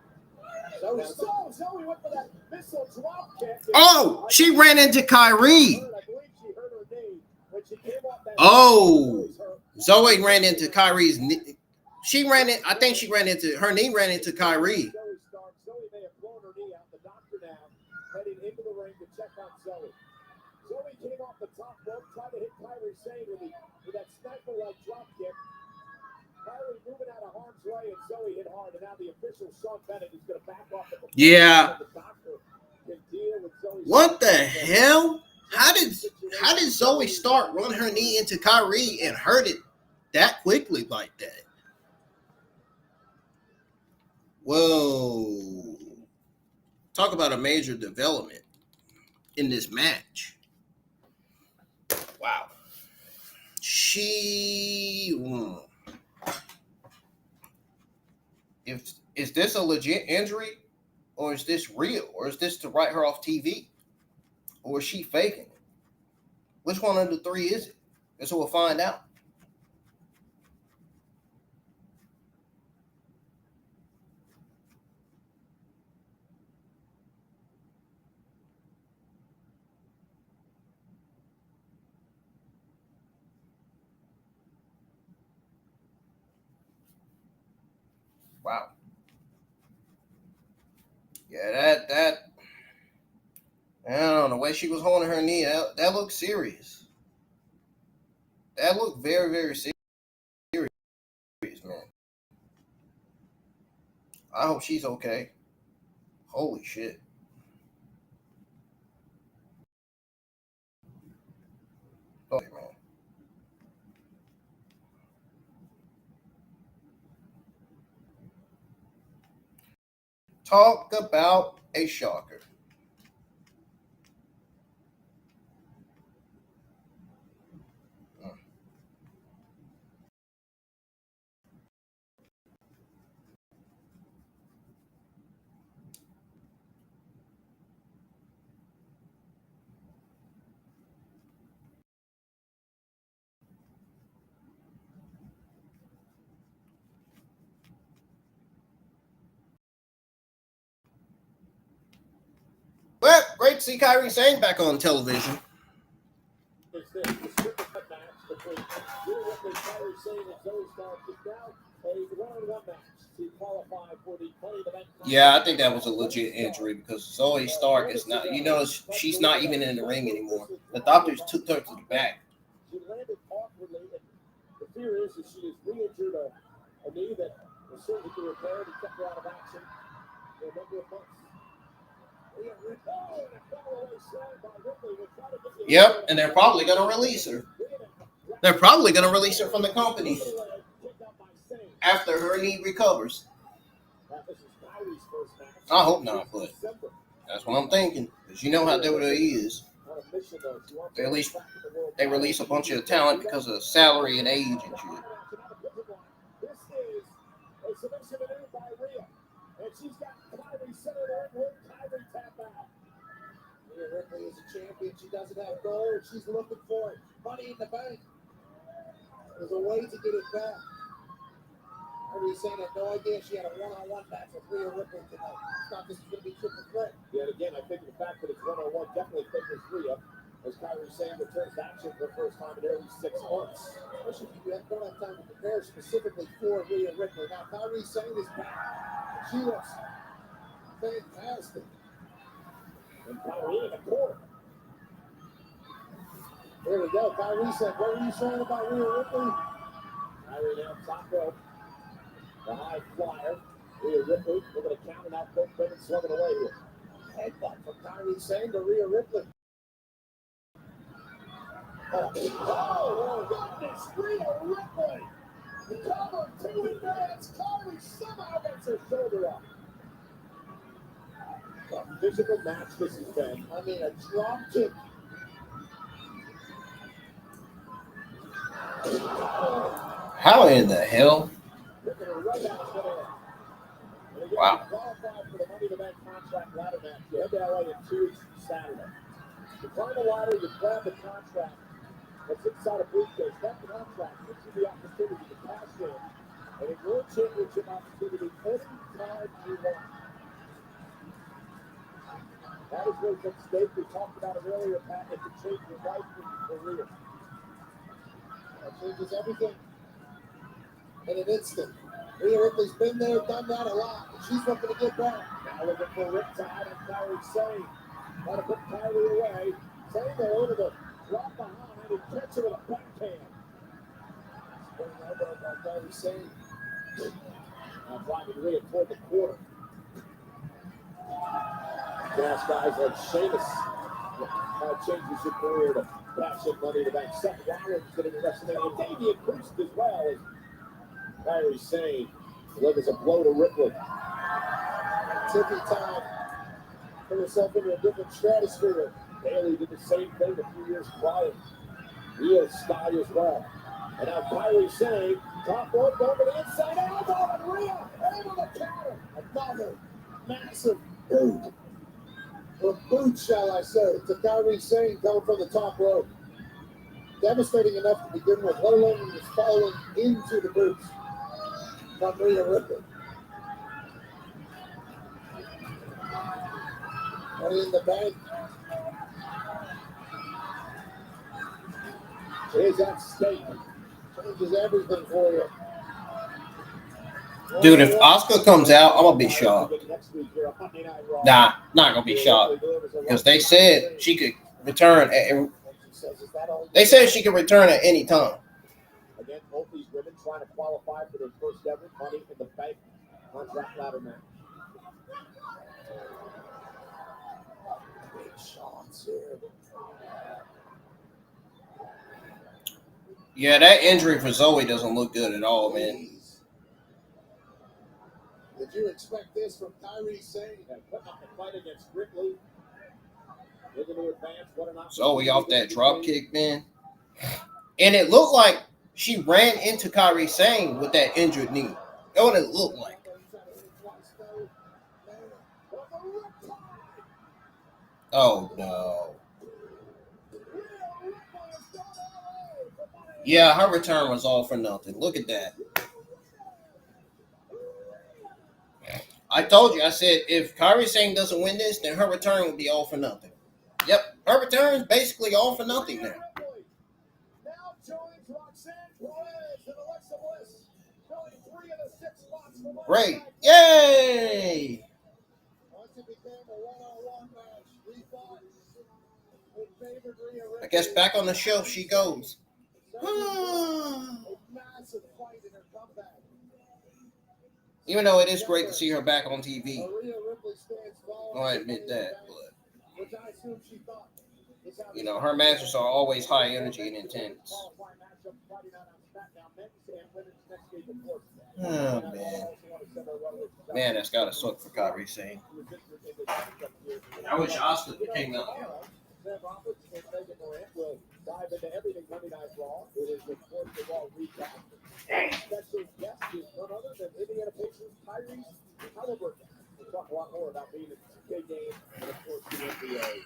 Speaker 4: Zoey went for that missile drop kick.
Speaker 1: Oh, she ran into Kyrie.
Speaker 4: I believe she hurt her knee when she came off that.
Speaker 1: Oh, Zoey ran into Kyrie's knee. I think she ran into her knee. Ran into Kyrie.
Speaker 4: Zoey Stark. Zoey may have blown her knee out. The doctor now heading into the ring to check on Zoey. Zoey came off the top rope, tried to hit Kairi Sane with that sniper-like drop kick. Kairi moving out of harm's way, and Zoey hit hard. And now the official Sean Bennett is going to back off.
Speaker 1: Yeah.
Speaker 4: The doctor can deal with Zoey.
Speaker 1: What the hell? How did Zoey Stark run her knee into Kyrie and hurt it that quickly like that? Whoa. Talk about a major development in this match. Wow. Is this a legit injury, or is this real, or is this to write her off TV, or is she faking it? Which one of the three is it? Guess we'll find out. Wow. Yeah, that I don't know, the way she was holding her knee, that looked serious. That looked very, very serious, man. I hope she's okay. Holy shit. Okay, man. Talk about a shocker. Well, great to see Kairi Sane back on television.
Speaker 4: It's the triple threat match between Rhea Ripley, Kairi Sane, and Zoey Stark is now a one-on-one match to qualify for the main event.
Speaker 1: Yeah, I think that was a legit injury because Zoey Stark is not, she's not even in the ring anymore. The doctors took her to the back.
Speaker 4: She landed awkwardly, and the fear is that she has re-injured a knee that was certainly to repair and kept her out of action for a number of months.
Speaker 1: Yep, and they're probably going to release her. They're probably going to release her from the company after her knee recovers. I hope not, but that's what I'm thinking. Because you know how WWE is. They release a bunch of talent because of salary and age and shit.
Speaker 4: This is a submission maneuver by Rhea. And she's got Kairi centered over. Kairi tap Ripley is a champion. She doesn't have gold. She's looking for it. Money in the bank. There's a way to get it back. Kairi Sane had no idea she had a one-on-one match with Rhea Ripley tonight. Thought this was going to be triple threat.
Speaker 2: Yet again, I think the fact that it's one-on-one definitely favors Rhea, as Kairi Sane returns to action for the first time in nearly 6 months.
Speaker 4: Especially if you don't have time to prepare specifically for Rhea Ripley. Now, Kairi Sane is back. She looks fantastic.
Speaker 2: And Kairi in the corner.
Speaker 4: Here we go. Kairi Sane, what were you saying about Rhea Ripley?
Speaker 2: Kairi now top rope. The high flyer. Rhea Ripley looking to count and out both women slugging away here.
Speaker 4: Headbutt from Kairi Sane to Rhea Ripley. Oh, goodness, Rhea Ripley. The cover, 2 advance. Kairi somehow gets her shoulder up.
Speaker 2: A physical match this has been.
Speaker 4: I mean, a drop kick.
Speaker 1: How in the hell?
Speaker 2: Ripping her right out of there.
Speaker 1: Wow.
Speaker 2: Qualified for the Money in the Bank contract ladder match. You head to LA in 2 weeks Saturday. You climb the ladder, you grab the contract that's inside a briefcase. That contract gives you the opportunity to cash in and in your championship opportunity anytime you want. That is what's at stake. We talked about it earlier, Pat. It could change your life and your career.
Speaker 4: That changes everything in an instant. Rhea Ripley's been there, done that a lot. She's looking to get back.
Speaker 2: Now looking for Riptide and Kairi Sane. Got to put Kairi away. Sane though over the drop behind and catch her with a backhand.
Speaker 4: Spinning elbow by Kairi Sane.
Speaker 2: Now driving Rhea toward the corner. Gas guys like Sheamus changes his career to cash in Money in the Bank. Seth Rollins getting the WrestleMania. Damian Priest as well as Kairi Sane delivers a blow to Ripley.
Speaker 4: Tippy time. Put herself into a different stratosphere.
Speaker 2: Bailey did the same thing a few years prior. Rhea Sky as well. And now Kairi Sane, top rope over the inside elbow, and Rhea able to counter.
Speaker 4: Another massive boot. Or boot, shall I say, to Kairi Sane coming from the top rope. Devastating enough to begin with, let alone just falling into the boots from Rhea Ripley. Money in the Bank.
Speaker 2: Is at stake.
Speaker 4: Changes everything for you.
Speaker 1: Dude, if Asuka comes out, I'm going to be shocked. Nah, not going to be shocked. Because they said she could return they said she could return at any time.
Speaker 2: Again, both these women trying to qualify for their first ever Money in the Bank contract ladder match.
Speaker 4: Big shots here.
Speaker 1: Yeah, that injury for Zoey doesn't look good at all, man.
Speaker 4: Did you expect this from Kairi Sane?
Speaker 2: Putting up a fight against Ripley. Looking to advance. What an
Speaker 1: Zoey off that drop kick, man. And it looked like she ran into Kairi Sane with that injured knee. That's what it looked like. Oh, no. Yeah, her return was all for nothing. Look at that. I told you, I said, if Kairi Sane doesn't win this, then her return will be all for nothing. Yep, her return is basically all for nothing now.
Speaker 2: Now joins Roxanne Perez and Alexa Bliss, filling 3 of the 6 spots for
Speaker 1: Great. Yay!
Speaker 4: Once it became a one-on-one match, we thought it favored Rhea Ripley.
Speaker 1: I guess back on the shelf she goes.
Speaker 4: A massive fight in her comeback.
Speaker 1: Even though it is great to see her back on TV.
Speaker 4: Rhea Ripley stands tall.
Speaker 1: I admit that, but
Speaker 4: Which I assume she thought.
Speaker 1: you know, her matches are always high energy and intense. Oh, man. Man, that's got to suck for Kairi Sane. I wish Asuka came out here.
Speaker 2: Sam Roberts and Megan Morant will dive into everything Monday Night Raw. It is, of course, the Raw recap. Special guest is none other than Indiana Pacers Tyrese Halliburton. We'll talk a lot more about being at the 2K game and, of course, the NBA.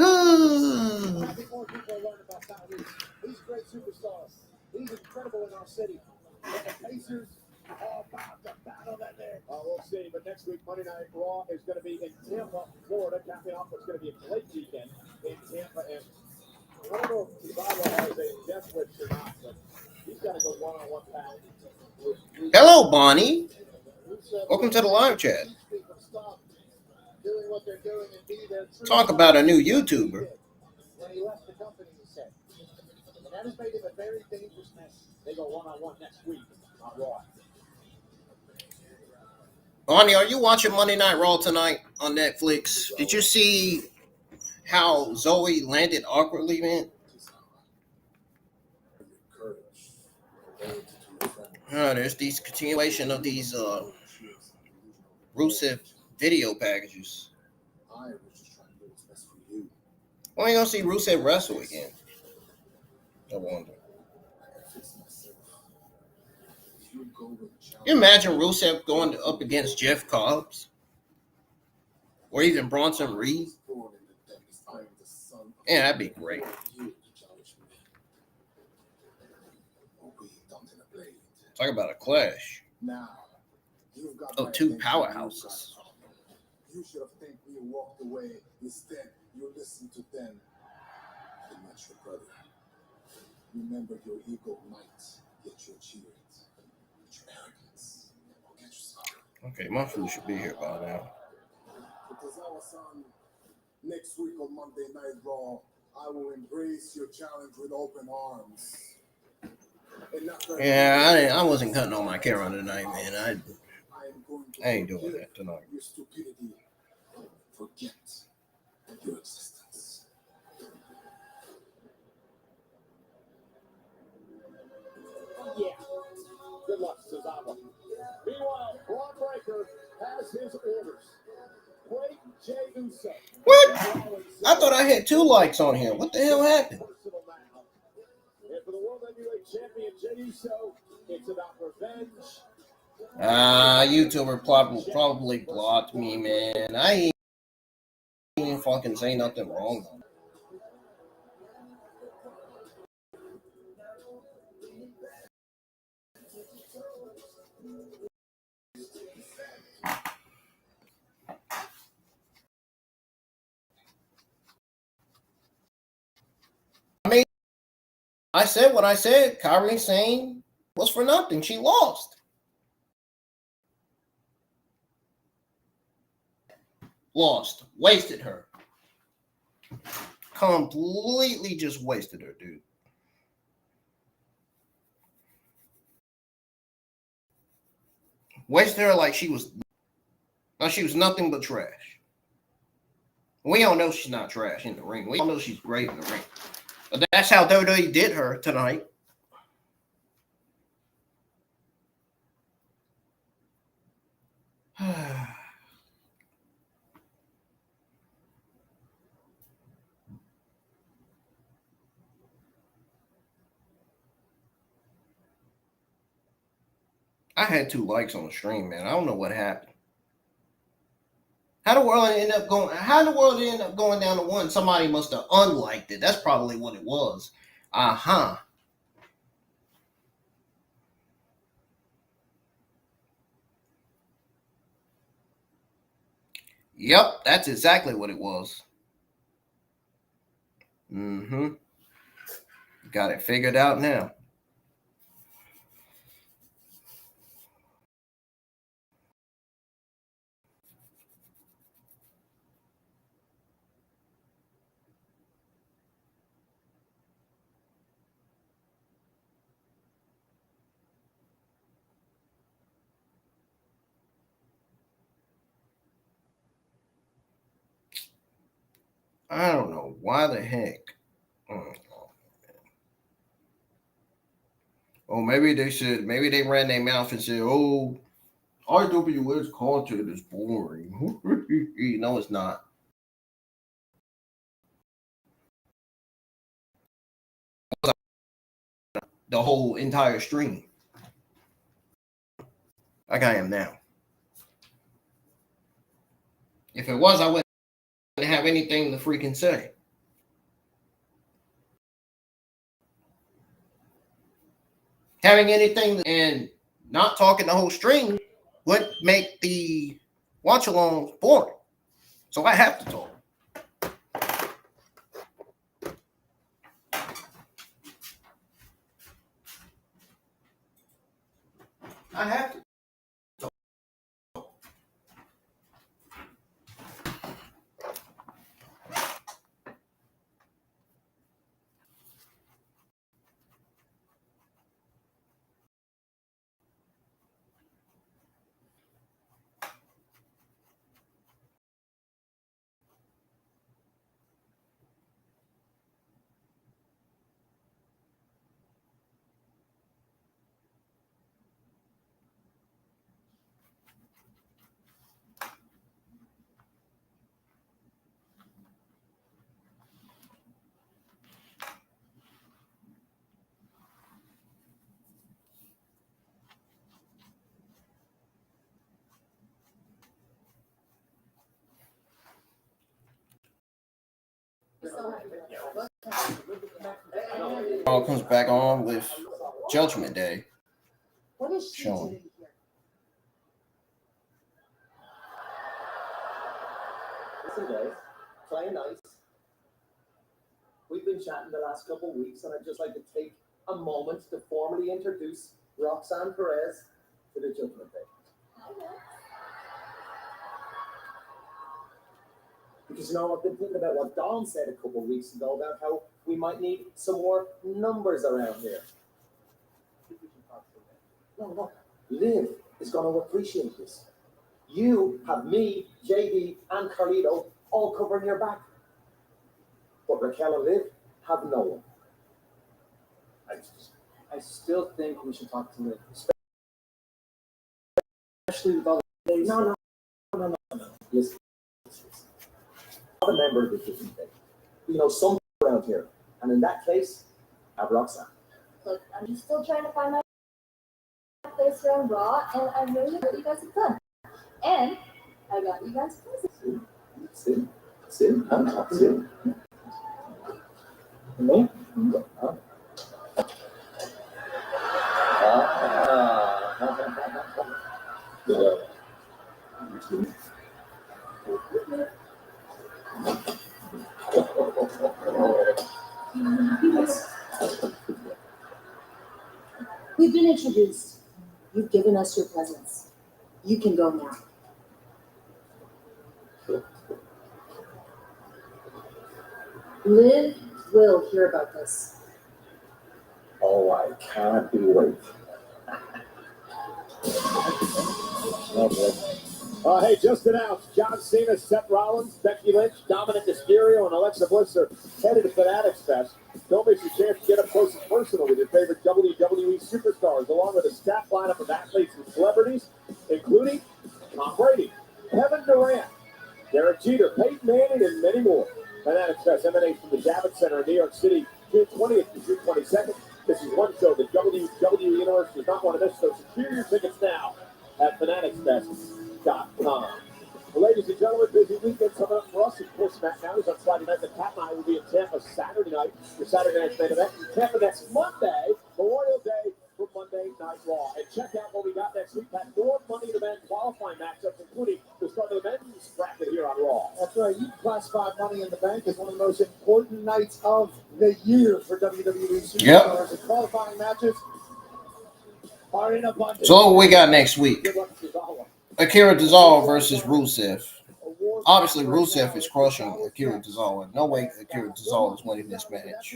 Speaker 4: I think more people are learning about Kyrie. He's a great superstar. He's incredible in our city. But the Pacers are about to battle that there.
Speaker 2: We'll see. But next week, Monday Night Raw is going to be in Tampa, Florida. Capping off what's going to be a great weekend in Tampa. And I don't know if Balor has a death wish or not, but he's got to go one-on-one battle.
Speaker 1: Hello, Bonnie. Welcome to the live chat.
Speaker 4: Doing what they're doing and be their true
Speaker 1: Talk about a new YouTuber.
Speaker 4: when he left the company, he said. And that has made him a very dangerous man.
Speaker 2: They go one-on-one next week on Raw.
Speaker 1: Bonnie, are you watching Monday Night Raw tonight on Netflix? Did you see how Zoey landed awkwardly, man? There's these continuation of these Rusev video packages. When are you gonna see Rusev wrestle again? I wonder. Can you imagine Rusev going up against Jeff Cobbs? Or even Bronson Reed? Yeah, that'd be great. Talk about a clash of two powerhouses.
Speaker 10: You should have think we walked away. Instead, you listened to them. And not your brother. Remember, your ego might get you cheered. Your arrogance will get you started.
Speaker 1: Okay, my food should be here by now.
Speaker 10: Because our son, next week on Monday Night Raw, I will embrace your challenge with open arms.
Speaker 1: Yeah, I wasn't cutting on my camera tonight, man. I ain't doing that tonight.
Speaker 10: Your stupidity. Forget your existence.
Speaker 2: Yeah. Good luck, Cesaro. Meanwhile, Bron Breakker has his orders. Break Jey Uso.
Speaker 1: What? I thought I had 2 likes on here. What the hell happened?
Speaker 2: And for the World Heavyweight Champion Jey Uso, it's about revenge.
Speaker 1: YouTuber probably blocked me, man. I ain't even fucking say nothing wrong. I mean, I said what I said. Kairi Sane was for nothing. She lost. Wasted her. Completely just wasted her, dude. Wasted her like she was nothing but trash. We all know she's not trash in the ring. We all know she's great in the ring. But that's how WWE did her tonight. I had 2 likes on the stream, man. I don't know what happened. How the world ended up going down to 1? Somebody must have unliked it. That's probably what it was. Yep, that's exactly what it was. Got it figured out now. I don't know why the heck. Oh, maybe they ran their mouth and said, "Oh, RWS content is boring." No, it's not. The whole entire stream, like I am now. If it was, I wouldn't have anything to freaking say. having anything and not talking the whole stream would make the watch along boring. So I have to talk. I have to. All comes back on with Judgment Day showing.
Speaker 11: Listen, guys, play nice. We've been chatting the last couple of weeks, and I'd just like to take a moment to formally introduce Roxanne Perez to the Judgment Day. Because, you know, I've been thinking about what Dawn said a couple of weeks ago about how we might need some more numbers around here. No. Liv is going to appreciate this. You have me, JD, and Carlito all covering your back. But Raquel and Liv have no one.
Speaker 9: I still think we should talk to Liv. Especially with all the days.
Speaker 11: No. Listen. I'm a member of the Judgment Day. You know, some around here. And in that case, I have Roxanne.
Speaker 7: Look, I'm just still trying to find my place around Raw, and I really hope you guys have fun. And I got you guys presents.
Speaker 11: See? Me?
Speaker 8: We've been introduced. You've given us your presents. You can go now. Liv will hear about this.
Speaker 11: Oh, I can't wait.
Speaker 2: Hey, just announced, John Cena, Seth Rollins, Becky Lynch, Dominic Mysterio, and Alexa Bliss are headed to Fanatics Fest. Don't miss your chance to get up close and personal with your favorite WWE superstars, along with a stacked lineup of athletes and celebrities, including Tom Brady, Kevin Durant, Derek Jeter, Peyton Manning, and many more. Fanatics Fest emanates from the Javits Center in New York City, June 20th to June 22nd. This is one show that WWE Universe does not want to miss, so secure your tickets now at fanaticsfest.com. Well, ladies and gentlemen, busy weekend coming up for us. Of course, SmackDown is on Friday night. The Cat and I will be in Tampa Saturday night for Saturday night's main event. In Tampa next Monday, Memorial Day for Monday Night Raw. And check out what we got next week. Have more Money in the Bank qualifying matchups, including the start of the men's bracket here on Raw.
Speaker 4: That's right. You classify Money in the Bank as one of the most important nights of the year for WWE Superstars.
Speaker 1: Yep.
Speaker 4: The qualifying matches are in abundance.
Speaker 1: So what we got next week? Akira Tozawa versus Rusev. Obviously, Rusev is crushing Akira Tozawa. No way Akira Tozawa is winning this match.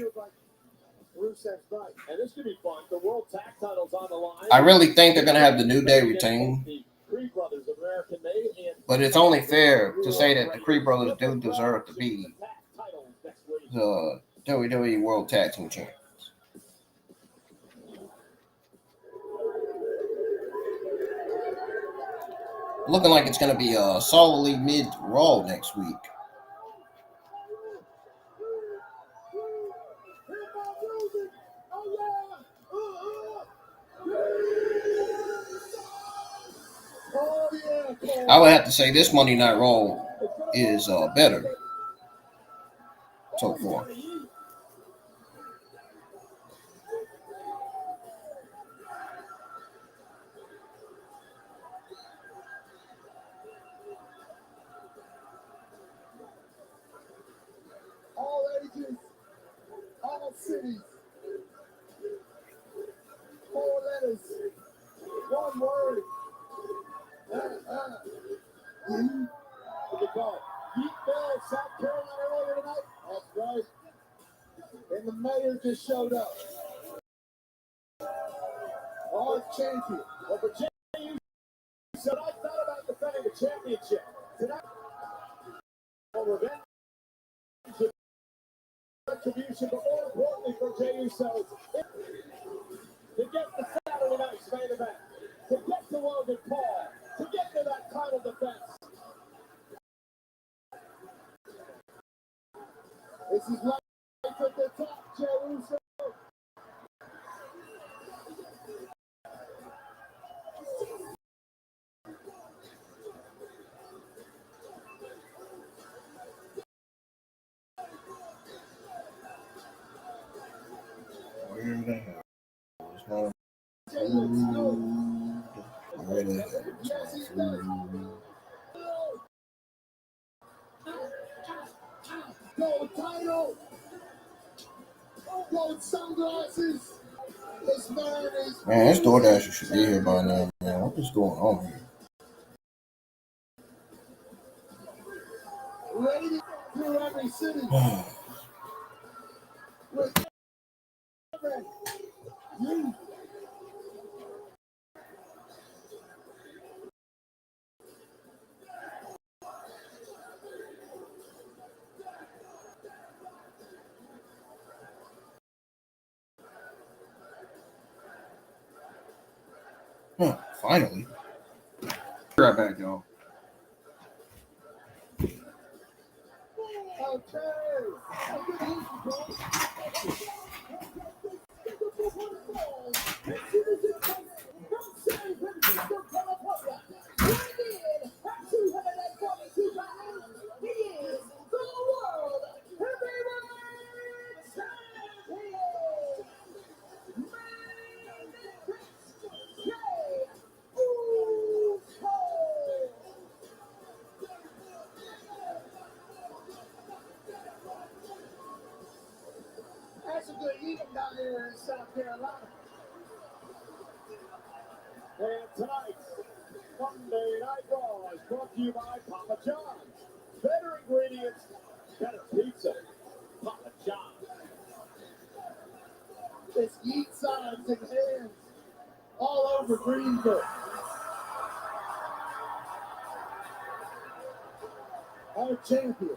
Speaker 2: And this could be fun. The World Tag Title's on the line.
Speaker 1: I really think they're going to have the New Day retain. But it's only fair to say that the Creed Brothers do deserve to be the WWE World Tag Team Champions. Looking like it's going to be a solidly mid-Raw next week. I would have to say this Monday Night Raw is better so far.
Speaker 2: cities. 4 letters. 1 word. What they call it? Yeetville, South Carolina earlier tonight. That's right. And the mayor just showed up. Our champion. Well, for Jey Uso said, I thought about defending the championship. Tonight, for revenge, retribution, but more importantly for Jey Uso, to get the Saturday night's main event, to get to Logan Paul, to get to that title defense. This is life at the top, Jey Uso.
Speaker 1: Where the hell is my food? Where the hell is my food?
Speaker 2: Gold title. Gold sunglasses. This man is.
Speaker 1: Man, this DoorDash should be here by now, man. What is going on here?
Speaker 2: Ready to go through every city. With you.
Speaker 1: Finally. Be right back, y'all.
Speaker 2: That's a good evening down here in South Carolina. And tonight, Monday Night Raw is brought to you by Papa John's. Better ingredients, better pizza. Papa John's. It's eat signs and hands all over Greenville. Our champion.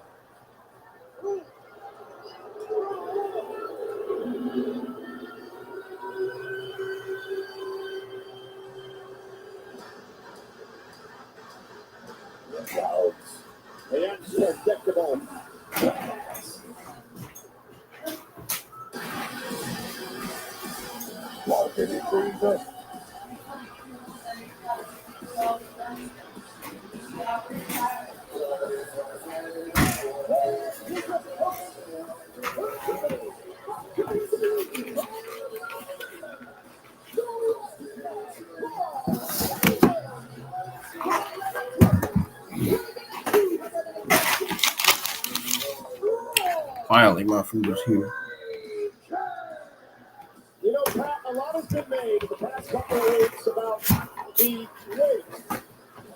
Speaker 2: The unpredictable. Walking in Greenville.
Speaker 1: Finally, my food is here.
Speaker 2: You know, Pat, a lot has been made in the past couple of weeks about the weight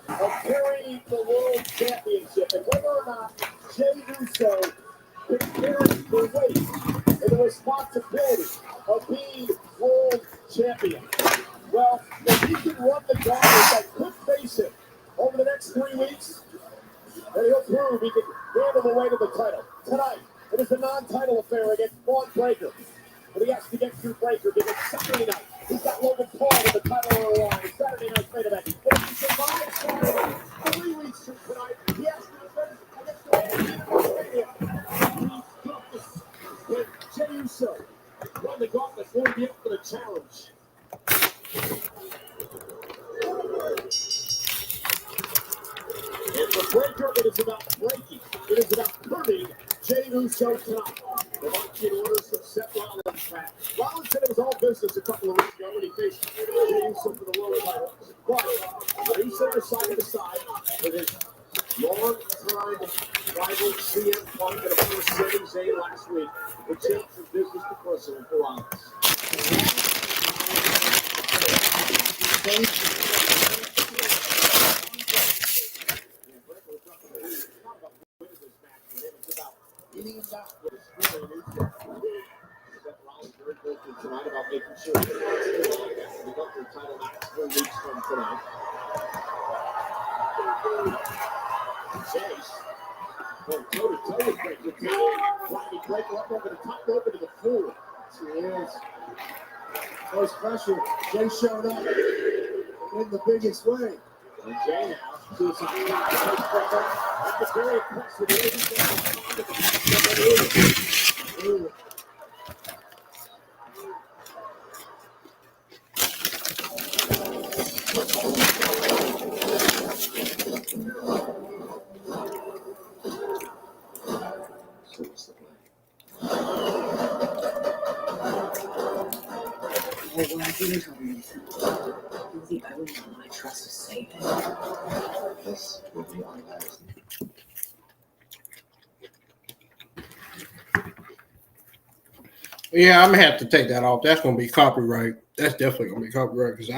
Speaker 2: of carrying the World Championship and whether or not Jey Uso can carry the weight and the responsibility of being World Champion. Well, if he can run the gauntlet that could face him over the next 3 weeks, then he'll prove he can handle the weight of the title. Tonight, it is a non-title affair against Bron Breakker. But he has to get through Breakker because Saturday night, he's got Logan Paul with the title on the line. Saturday night's main event. But if he survives Saturday, 3 weeks from tonight, he has to defend against the Universe Stadium. He's got this with Jey Uso. Run the gauntlet, will he be up for the challenge? And for Breakker, it is about breaking. It is about hurting Jey Uso tonight. The marching orders from Seth Rollins back. Rollins said it was all business a couple of weeks ago when he faced Jey Uso for the world title. But when he said side to side with his long-time rival CM Punk, and of course Sami Zayn last week, with jump from business to personal for Rollins. Getting him back with a score Rollins very vocal tonight about making sure he got their title match 4 weeks from tonight. Chase going toe-to-toe with Breakker. Driving Breakker up over the top rope into the floor. She is. First pressure. Jey showed up in the biggest way. And Jey now does some Breakker. That's a very impressive way.
Speaker 8: I wouldn't want my trust to say that. This will be our last.
Speaker 1: Yeah, I'm gonna have to take that off. That's gonna be copyright. That's definitely gonna be copyright because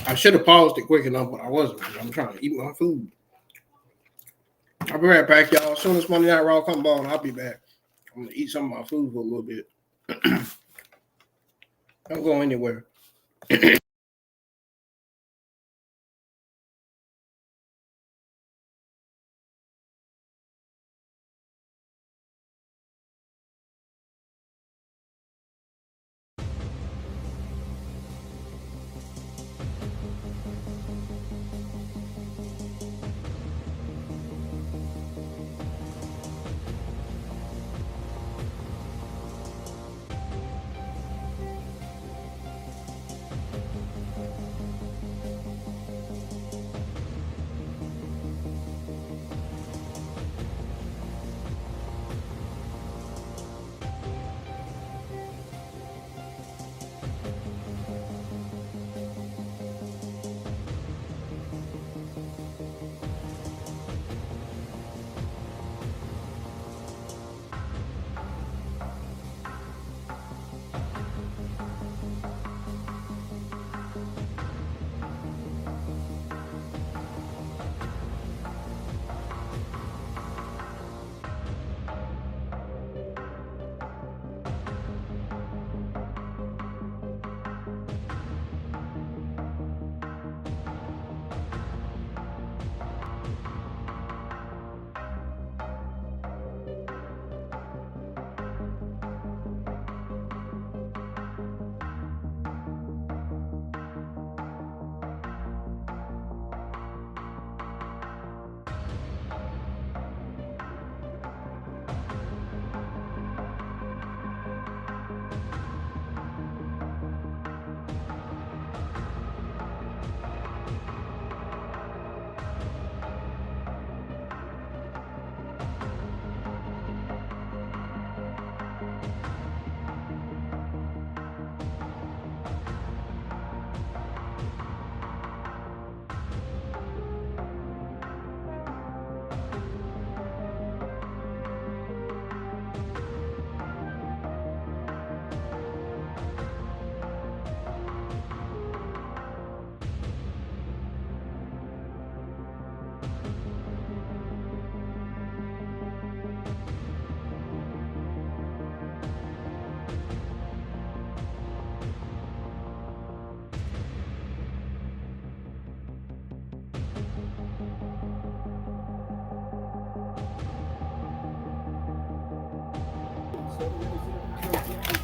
Speaker 1: I should have paused it quick enough, but I wasn't. I'm trying to eat my food. I'll be right back, y'all. As soon as Monday Night Raw comes on, I'll be back. I'm gonna eat some of my food for a little bit. Don't go anywhere.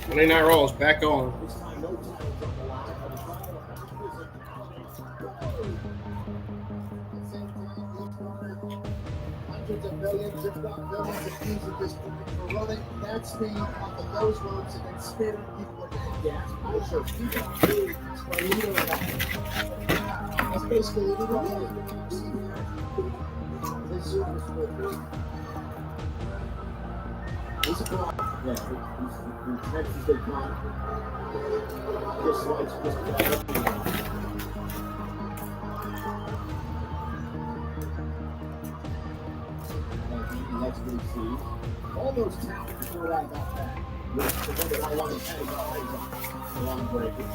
Speaker 1: Monday Night Raw is back on.
Speaker 2: Hundreds of millions, if not billions, of views of this movie for running that speed off of those ropes and then spinning people at gas. I sure people do what you know about. That's basically illegal. This is he's a clock. Yeah, he's Texas State clock. Just that's what he sees. All those talents before that got back. Bron Breakker.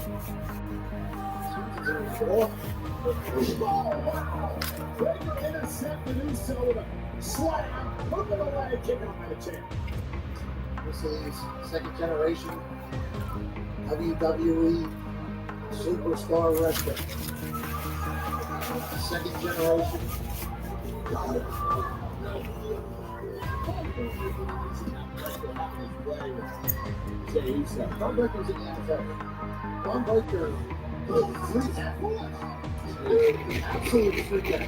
Speaker 2: Breakker intercepted Uso with a slam. Look at the leg kick out by the champ.
Speaker 4: This is second generation WWE superstar wrestler. Second generation.
Speaker 2: Jey Uso.
Speaker 4: Bron Breakker's in the NFL. Bron Breakker is absolutely freak out.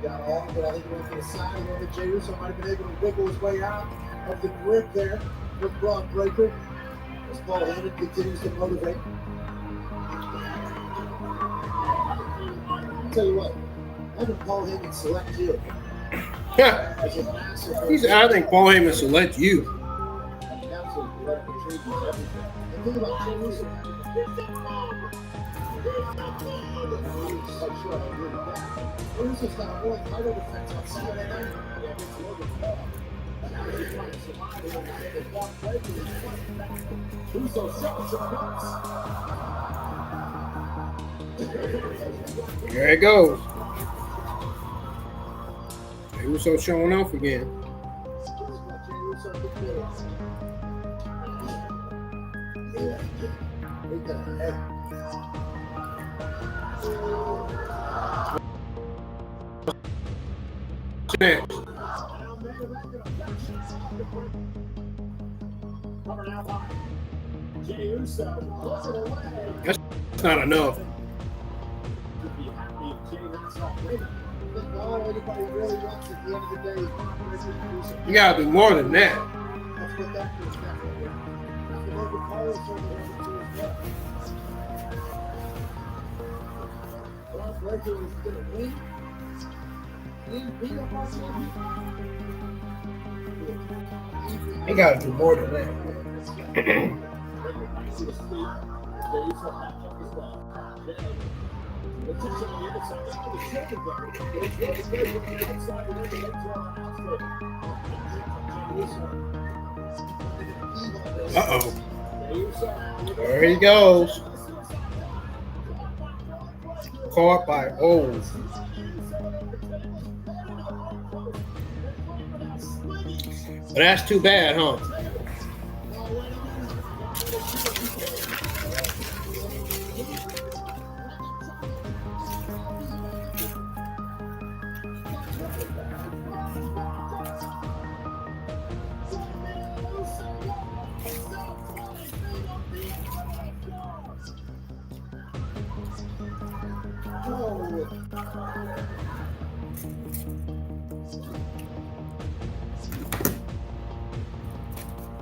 Speaker 4: Got off, but I think he went to the side. And then Jey Uso might have been able to wiggle his way out of the grip there with Bron Breakker. As Paul Heyman continues to motivate. I'll tell you what, having Paul Heyman select you.
Speaker 1: Yeah.
Speaker 4: Is a massive.
Speaker 1: I think Paul Heyman select you.
Speaker 4: Absolutely. And think about Jey Uso. Uso's got a world title defense on Saturday night. Against Logan Paul. And now he's trying to survive in the night of Bron Breakker. Uso showing some guts.
Speaker 1: There it goes. Jey Uso showing off again. Next. That's not enough. You gotta do more than that. You gotta do more than that. Uh-oh. There he goes. Caught by Old. But that's too bad, huh?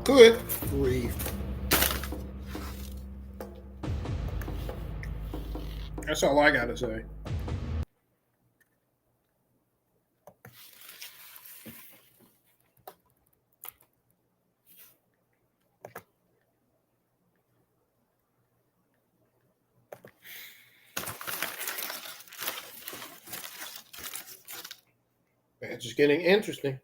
Speaker 1: Good grief. That's all I gotta say. It's just getting interesting.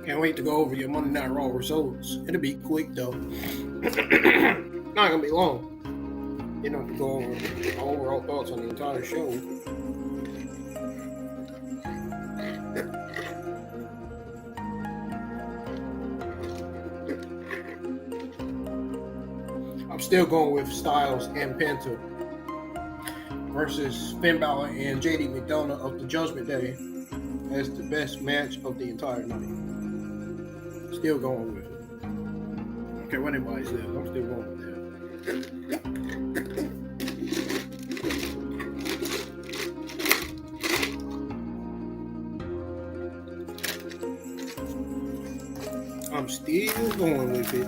Speaker 1: Can't wait to go over your Monday Night Raw results. It'll be quick though. Not gonna be long. You know, to go over my overall thoughts on the entire show. I'm still going with Styles and Penta versus Finn Balor and JD McDonagh of the Judgment Day as the best match of the entire night. Still going with it. Okay, what anybody says, I'm still going with that. I'm still going with it.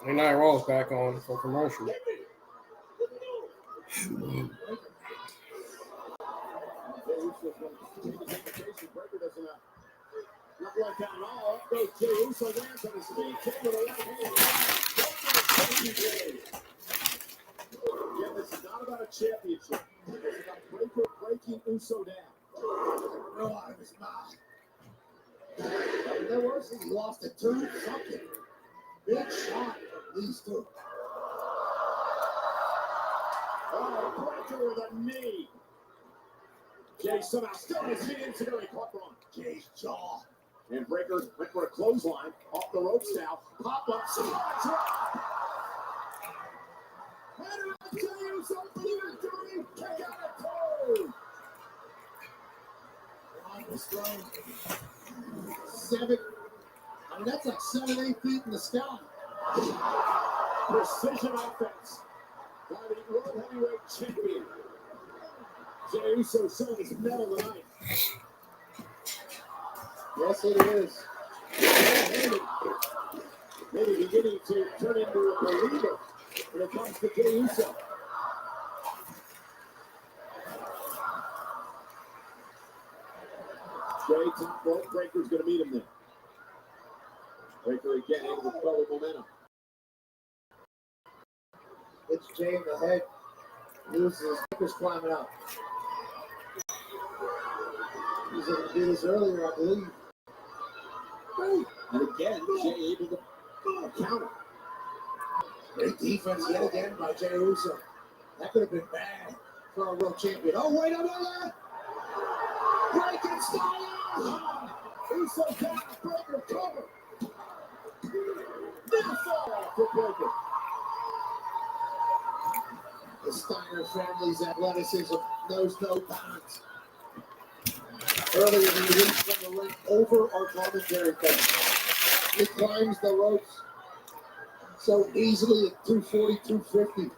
Speaker 1: And Night Raw's back on for commercial.
Speaker 2: Not like that at all. Up goes Jey Uso, lands on his feet, kick with a right hand. Again, this is not about a championship. It's about Breakker breaking Uso down.
Speaker 4: No, out of his mouth. There was he lost a turn. Something. Big shot. These two.
Speaker 2: Oh, Breakker with a knee. Jey somehow still has his feet insecure. He caught Bron.
Speaker 4: Jey's jaw.
Speaker 2: And Breakker went for a clothesline. Off the ropes now. Pop up. Samoa drop. Header up Jey Uso. Peter Dirty. Kick out a toe.
Speaker 4: Bron was thrown. 7. I mean, that's like 7-8 feet in the sky.
Speaker 2: Precision offense by the World Heavyweight Champion. Jey Uso showing his medal tonight.
Speaker 4: Yes, it is.
Speaker 2: Maybe beginning to turn into a believer when it comes to Jey Uso. Jey, top rope, Breakker's going to meet him there. Breakker again able to forward momentum.
Speaker 4: It's Jey in the head. Loses. Breakker's climbing up. He's going to do this earlier, I believe.
Speaker 2: And again, Jey able to counter.
Speaker 4: Great defense yet again by Jey Uso. That could have been bad for our world champion. Oh, wait a minute! Breaking style!
Speaker 2: Uso down, Breakker cover. Big fall for Breakker.
Speaker 4: The Steiner family's athleticism knows no bounds. Earlier, he reached from the ring over our commentary coach. He climbs the ropes so easily at 240, 250.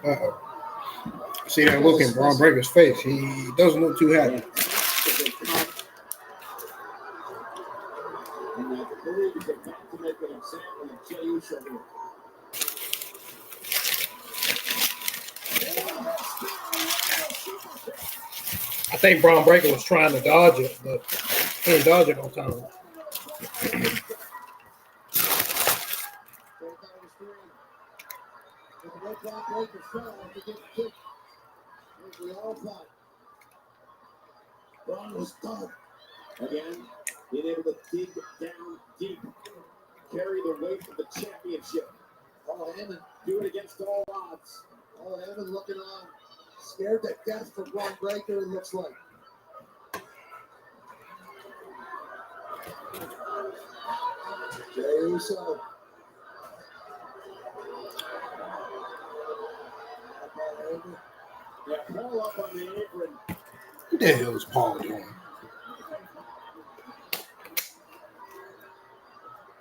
Speaker 1: Uh-oh. See that look in Bron Breakker's face. He doesn't look too happy.
Speaker 2: And I believe he's about to make an example of Jey Uso here.
Speaker 1: I think Bron Breakker was trying to dodge it, but he didn't dodge it on time.
Speaker 4: Bron was done.
Speaker 2: Again, being able to dig down deep, carry the weight of the championship.
Speaker 4: Paul Heyman
Speaker 2: Do it against all odds.
Speaker 4: Paul Heyman looking on, scared to death for Bron Breakker, it looks like. Jey Uso.
Speaker 2: Yeah, Paul up on the apron.
Speaker 1: What the hell is Paul doing?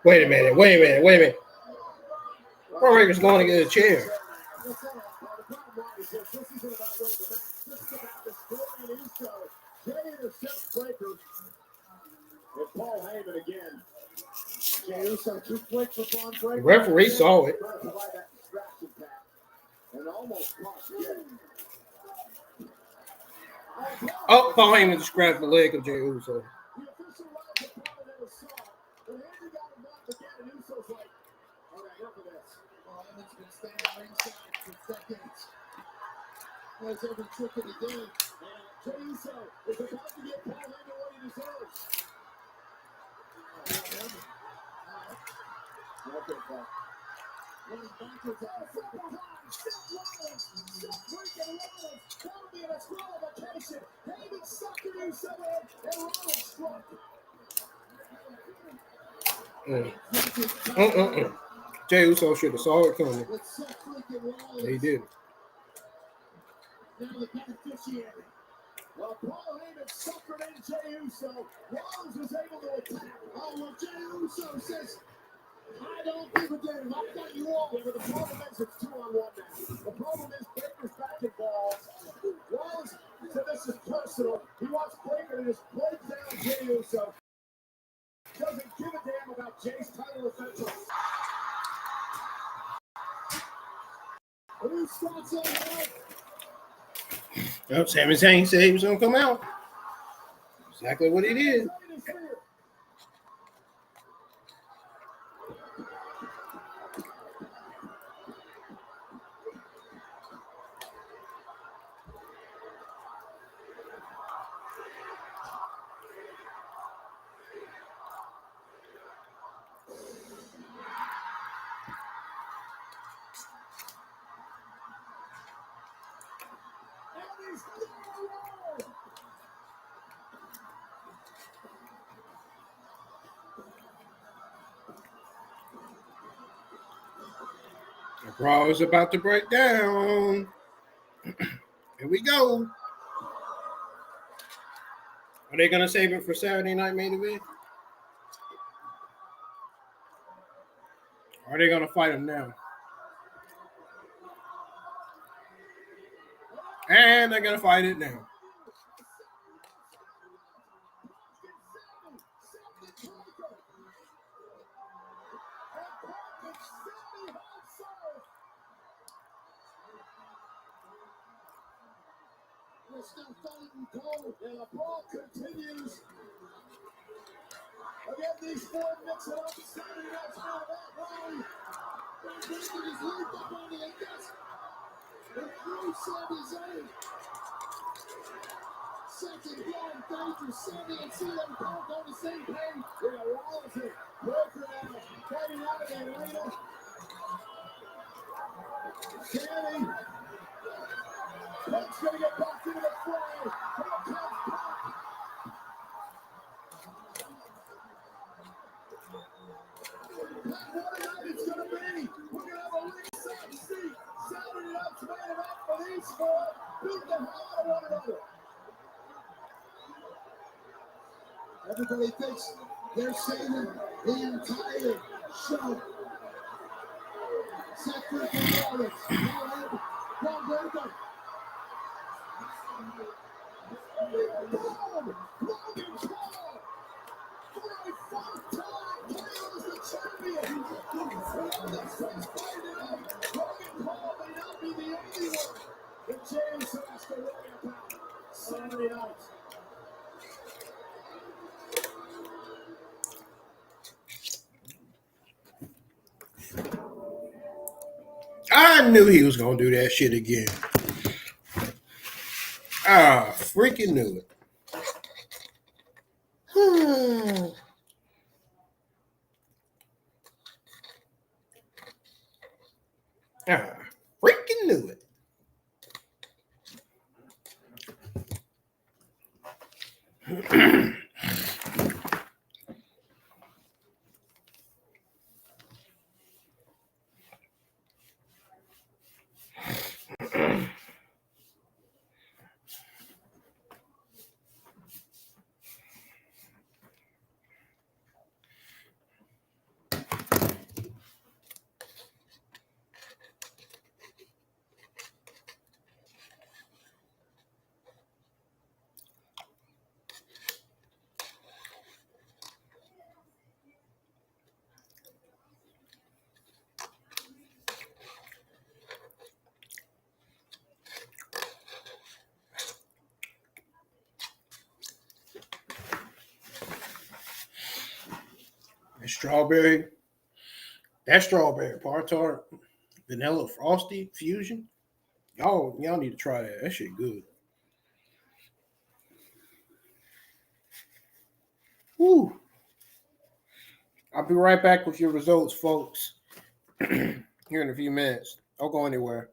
Speaker 1: Wait a minute. Bron Breakker's going to get a chair.
Speaker 2: The problem is that this isn't about winning the match. This is about destroying Uso. Jey intercepts Breakker. And Paul Heyman again.
Speaker 4: Jey Uso too quick for Bron Breakker.
Speaker 1: The referee saw it.
Speaker 2: Trying to provide that distraction pass. And almost lost Jey.
Speaker 1: Oh, Paul Heyman just grabbed the leg of Jey Uso.
Speaker 2: The official round the Paul never saw. But Heyman got him knocked again, and Uso's like, all right, enough of this. Well, Heyman's been standing ringside for decades. Knows every trick of the game. And Jey Uso is about to get Paul Heyman what he deserves. Okay, Paul. Running backwards out from behind. Seth Rollins. Seth freaking Rollins. That'll be a disqualification. Heyman sucking Uso in, and Rollins struck.
Speaker 1: Jey Uso should have saw it coming. He did.
Speaker 2: Now the beneficiary. While Paul Heyman suckered in Jey Uso, Rollins was able to attack. Oh, well, Jey Uso says, I don't give a damn. I've got you all. Yeah, but the problem is it's 2-on-1 now. The problem is Breakker's back involved. Rollins said this is personal. He wants Breakker to just break down Jey Uso. Doesn't give a damn about Jey's title defense. Who starts on that?
Speaker 1: Yep, Sami Zayn said he was going to come out. Exactly what he did. Raw is about to break down. Here we go. Are they going to save it for Saturday night main event? Or are they going to fight him now? And they're going to fight it now.
Speaker 2: They're still fighting cold, and the brawl continues. Again, these four mix it up. Saturday night's main event. Ronnie Bron Breakker is leaped up on the guest. And through Sami Zayn. Second down, danger. Sami and CM Punk on the same page. Yeah, Rollins and Breakker now fighting out of the arena. Sami. Punk's gonna get back into the fray. Here comes Punk. What a night it's gonna be. We're gonna have a ringside seat. Saturday night's main event for these four. Beat the hell out of one another. Everybody thinks they're saving the entire show. Seth freaking Rollins. Now Bron Breakker. Logan Paul! For a fourth time, KO's the champion! Logan Paul may not be the only one that James has to worry about Saturday night.
Speaker 1: I knew he was going to do that shit again. I freaking knew it. I freaking knew it. strawberry. That strawberry Pop-Tart, vanilla frosty fusion. Y'all need to try that. That shit good. Woo. I'll be right back with your results, folks. Here in a few minutes. Don't go anywhere.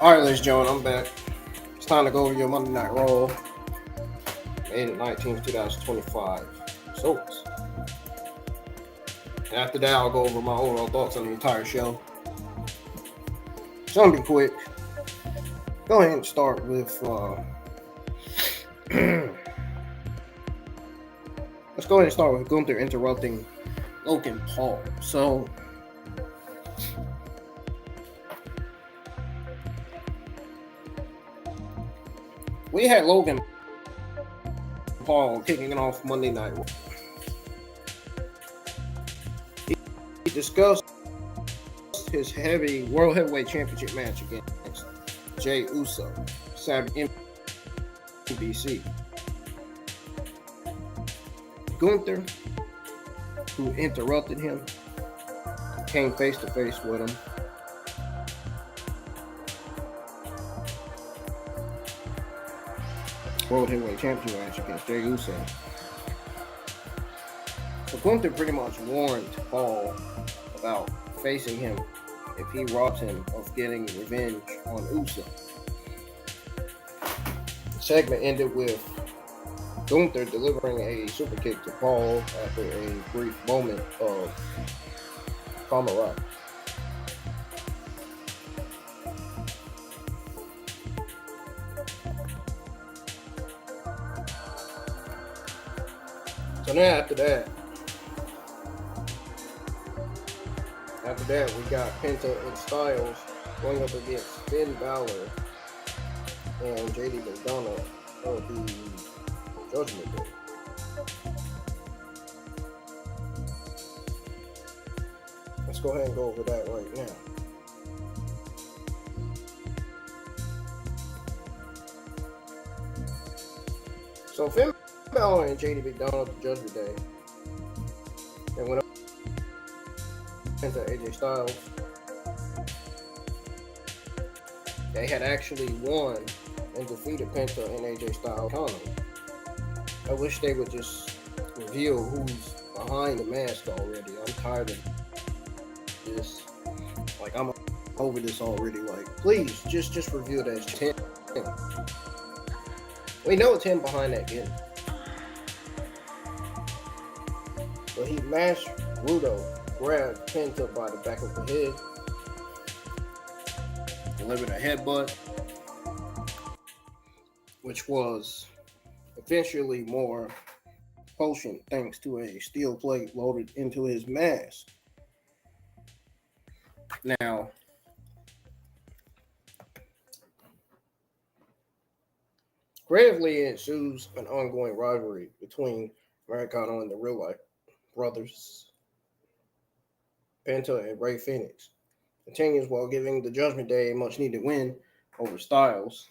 Speaker 1: All right, ladies and gentlemen, I'm back. It's time to go over your Monday Night Raw, May 19th, 2025 results. And after that, I'll go over my overall thoughts on the entire show. It's gonna be quick. Go ahead and start with. Let's go ahead and start with Gunther interrupting Logan Paul. So. We had Logan Paul kicking off Monday Night Raw. He discussed his World Heavyweight Championship match against Jey Uso, Saturday NBC. Gunther, who interrupted him, came face to face with him. World Heavyweight Championship match against Jey Uso. So Gunther pretty much warned Paul about facing him if he robs him of getting revenge on Uso. The segment ended with Gunther delivering a super kick to Paul after a brief moment of camaraderie. So now after that, we got Penta and Styles going up against Finn Balor and JD McDonagh of the Judgment Day. Let's go ahead and go over that right now. So Finn Balor and JD McDonagh of the Judgment Day. And went up Penta AJ Styles. They had actually won and defeated Penta and AJ Styles. I wish they would just reveal who's behind the mask already. I'm tired of this. Like, I'm over this already. Like, please, just reveal that it's him. We know it's him behind that gimmick. But he mashed Rudo, grabbed Penta by the back of the head, delivered a headbutt, which was eventually more potent thanks to a steel plate loaded into his mask. Now, creatively ensues an ongoing rivalry between Americano and the real life brothers, Penta and Rey Fenix, continues while giving the Judgment Day a much-needed win over Styles,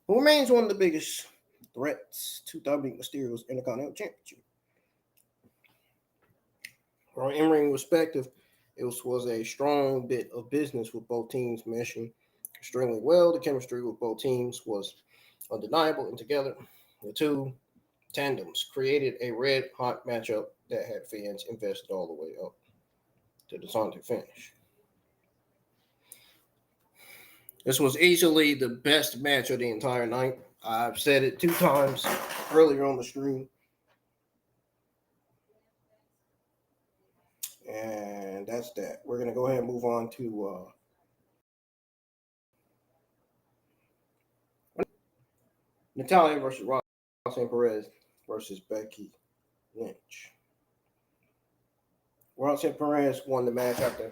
Speaker 1: who remains one of the biggest threats to Dominic Mysterio's Intercontinental Championship. From an in-ring perspective, it was a strong bit of business with both teams meshing extremely well. The chemistry with both teams was undeniable, and together, the two tandems created a red-hot matchup that had fans invested all the way up to the taunting finish. This was easily the best match of the entire night. I've said it 2 times earlier on the stream. And that's that. We're going to go ahead and move on to Natalya versus Roxanne Perez versus Becky Lynch. Roxanne Perez won the match after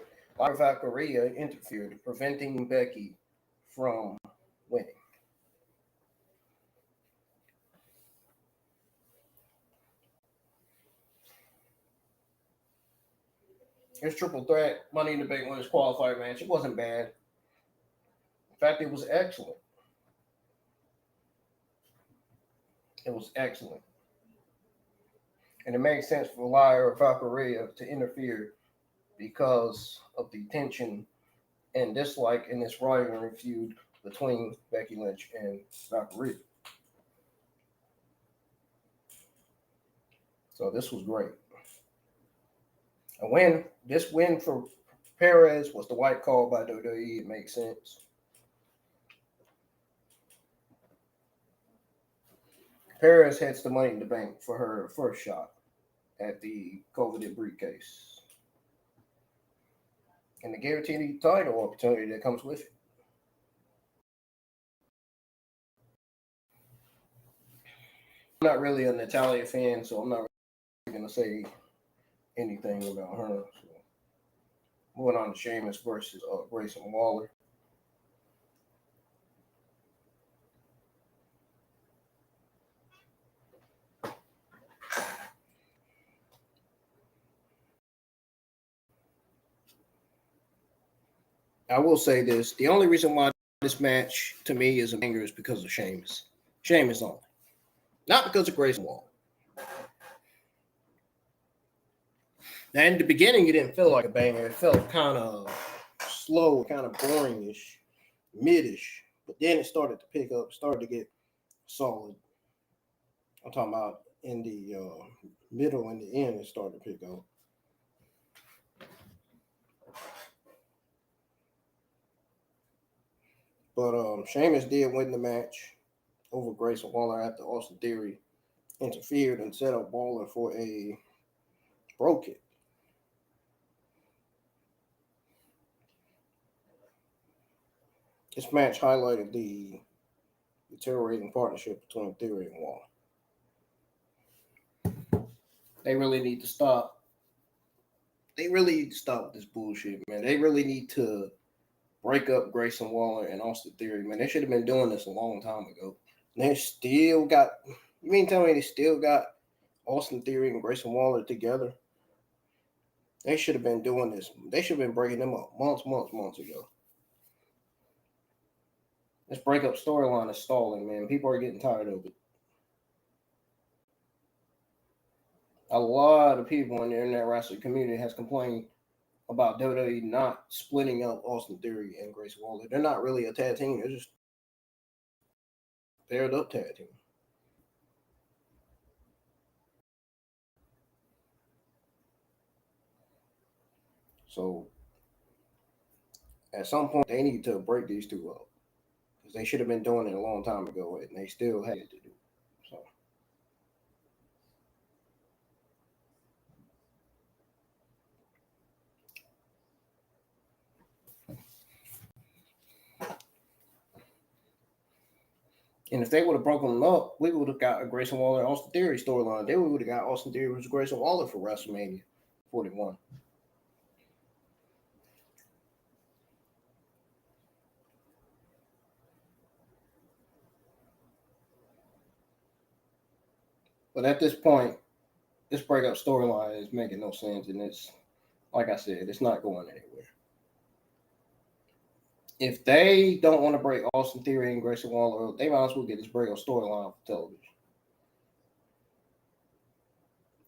Speaker 1: Rhea interfered, preventing Becky from winning. His triple threat Money in the Bank Winners qualifier match, it wasn't bad. In fact, it was excellent. It was excellent. And it makes sense for Lyra Valkyria to interfere because of the tension and dislike in this rivalry feud between Becky Lynch and Valkyria. So this was great. This win for Perez was the white call by WWE. It makes sense. Perez heads to Money in the Bank for her first shot at the coveted briefcase. And the guaranteed title opportunity that comes with it. I'm not really a Natalya fan, so I'm not really going to say anything about her. So, moving on to Sheamus versus Grayson Waller. I will say this. The only reason why this match, to me, is a banger is because of Sheamus. Sheamus only. Not because of Grayson Waller. Now, in the beginning, it didn't feel like a banger. It felt kind of slow, kind of boring-ish, mid-ish. But then it started to pick up, started to get solid. I'm talking about in the middle and the end, it started to pick up. But Sheamus did win the match over Grayson Waller after Austin Theory interfered and set up Waller for a bro kick. This match highlighted the deteriorating partnership between Theory and Waller. They really need to stop. They really need to stop with this bullshit, man. They really need to break up Grayson Waller and Austin Theory, man. They should have been doing this a long time ago. And they still got, you mean tell me they still got Austin Theory and Grayson Waller together? They should have been doing this. They should have been breaking them up months ago. This breakup storyline is stalling, man. People are getting tired of it. A lot of people in the internet wrestling community has complained about WWE not splitting up Austin Theory and Grayson Waller. They're not really a tag team. They're just paired up tag team. So at some point, they need to break these two up. Because they should have been doing it a long time ago, and they still had to do it. So. And if they would have broken them up, we would have got a Grayson Waller and Austin Theory storyline. Then we would have got Austin Theory versus Grayson Waller for WrestleMania 41. But at this point, this breakup storyline is making no sense. And it's, like I said, it's not going anywhere. If they don't want to break Austin Theory and Grayson Waller, they might as well get this breakup storyline for television.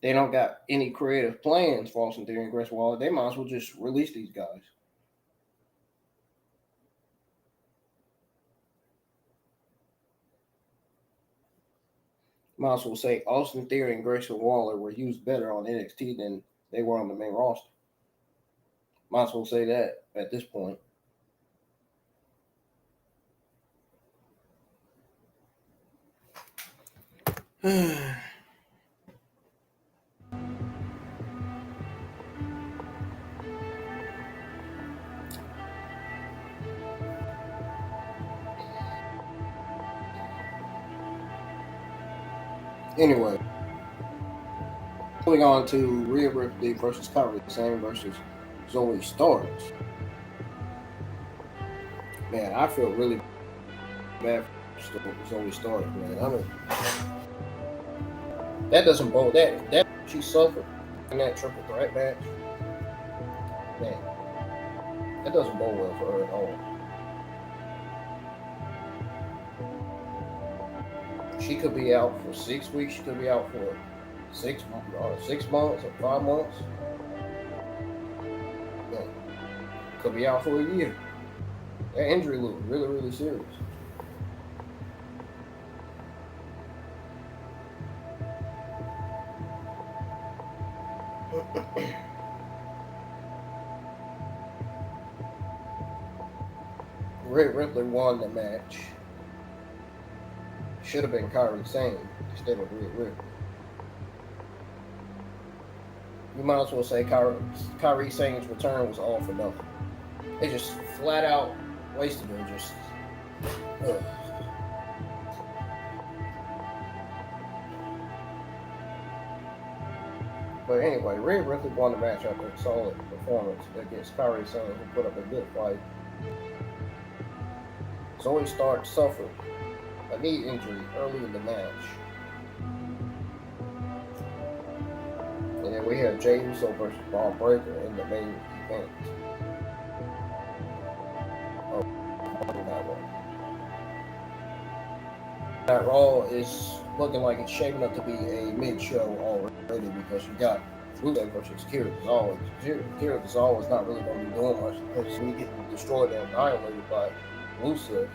Speaker 1: They don't got any creative plans for Austin Theory and Grayson Waller. They might as well just release these guys. Might as well say Austin Theory and Grayson Waller were used better on NXT than they were on the main roster. Might as well say that at this point. Anyway, moving on to Rhea Ripley versus Kairi Sane versus Zoey Stark. Man, I feel really bad for Zoey Stark, man. I mean, that doesn't bode that she suffered in that triple threat match. Man, that doesn't bode well for her at all. She could be out for 6 weeks. She could be out for 6 months or 5 months. Man, could be out for a year. That injury looked really, really serious. Rhea Ripley won the match. Should have been Kairi Sane. instead of Rhea Ripley. You might as well say Kairi Sane's return was all for nothing. They just flat out wasted her. Just. But anyway, Rhea Ripley won the match after a solid performance against Kairi Sane, who put up a good fight. Zoey Stark suffered a knee injury early in the match. And then we had Jey Uso versus Bron Breakker in the main event. That Raw is looking like it's shaping up to be a mid-show already because you got Rusev versus Kira always. Kira always not really going to be doing much because we getting destroyed and annihilated by Rusev.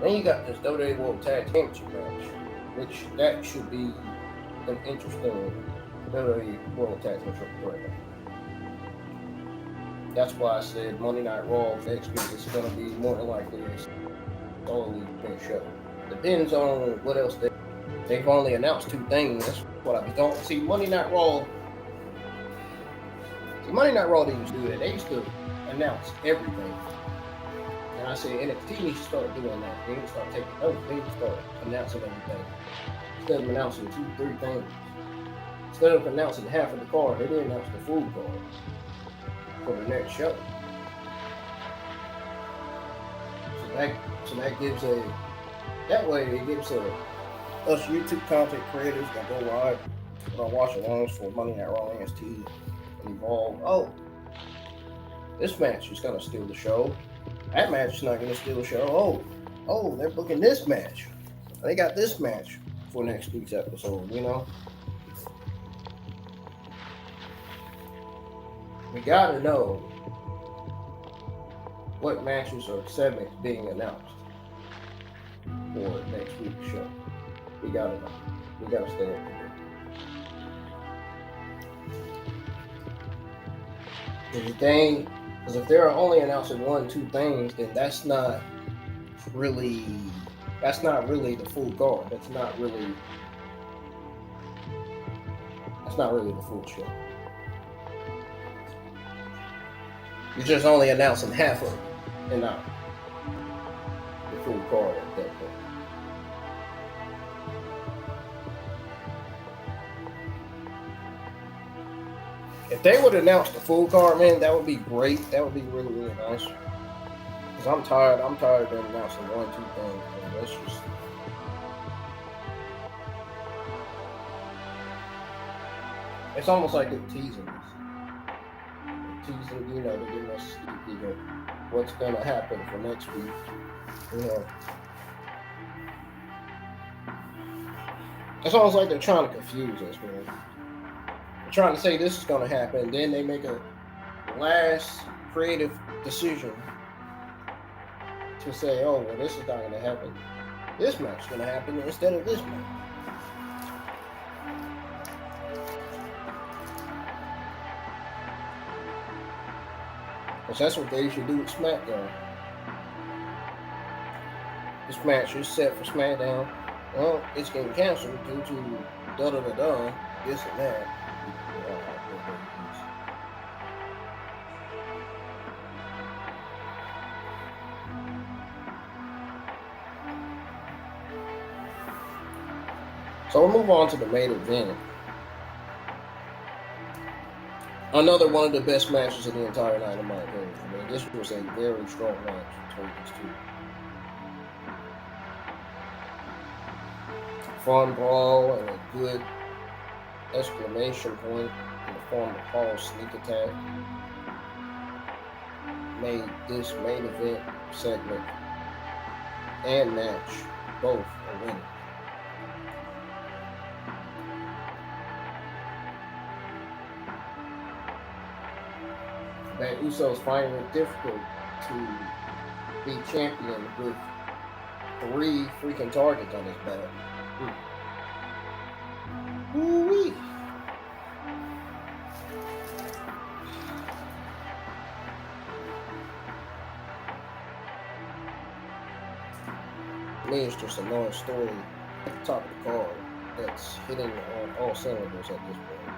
Speaker 1: Then you got this WWE World Tag Championship match, which that should be an interesting WWE World Tag Championship match. That's why I said Monday Night Raw next week is going to be more than likely a solely mid-show. Depends on what else they've only announced 2 things. That's what I don't see. Monday Night Raw they used to do that. They used to announce everything. And I say NXT needs to start doing that. They need to start taking notes. They need to start announcing everything. Instead of announcing 2-3 things. Instead of announcing half of the card, they didn't announce the full card for the next show. So that gives that way it gives us YouTube content creators that go live and are watching alongs for Monday Night Raw, NXT, and Evolve. Oh, this match is gonna steal the show. That match is not gonna steal the show. Oh, they're booking this match. They got this match for next week's episode. You know, we gotta know what matches or segments being announced for next week's show. We gotta know. We gotta stay up to date. Because if they're only announcing 1-2 things, then that's not really the full card. That's not really the full show. You're just only announcing half of it and not the full card at that point. If they would announce the full card, man, that would be great. That would be really, really nice. Because I'm tired of them announcing 1-2 things. Man. That's just. It's almost like they're teasing us. Teasing, they're giving us what's going to happen for next week. It's almost like they're trying to confuse us, man. They're trying to say this is going to happen, then they make a last creative decision to say, oh, well, this is not going to happen. This match is going to happen instead of this match. Because that's what they usually do with SmackDown. This match is set for SmackDown. Well, it's getting canceled due to da-da-da-da, this and that. So we'll move on to the main event. Another one of the best matches of the entire night, in my opinion. I mean, this was a very strong match between these two. Fun brawl and a good exclamation point in the form of Paul's sneak attack made this main event segment and match both a winner. That Usos finding it difficult to be champion with 3 freaking targets on his back. Woo-wee. To me, it's just a long story at the top of the card that's hitting on all cylinders at this point.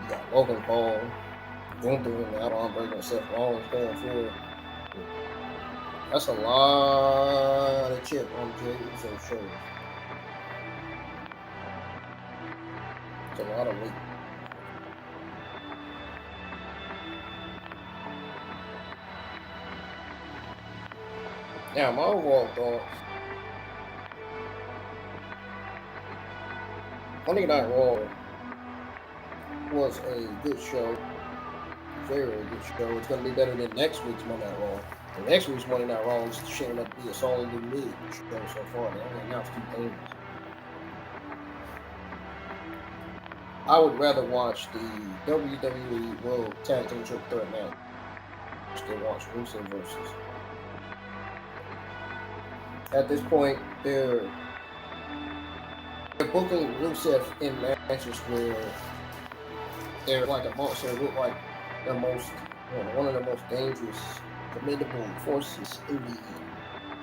Speaker 1: You got Logan Paul, Gunther, and now Bron Breakker and Seth Rollins going forward. That's a lot of chip on Jey Uso's shoulders. It's a lot of weight. Now, my overall thoughts. Monday Night Raw was a good show. Very, very good show. It's going to be better than next week's Monday Night Raw. And next week's Monday Night Raw is shaping up to be a solidly mid show so far. They only announced 2 things. I would rather watch the WWE World Tag Team Triple Threat match than watch Rusev versus. At this point, they're booking Rusev in matches where they're like a monster. They look like the most, one of the most dangerous, formidable forces in the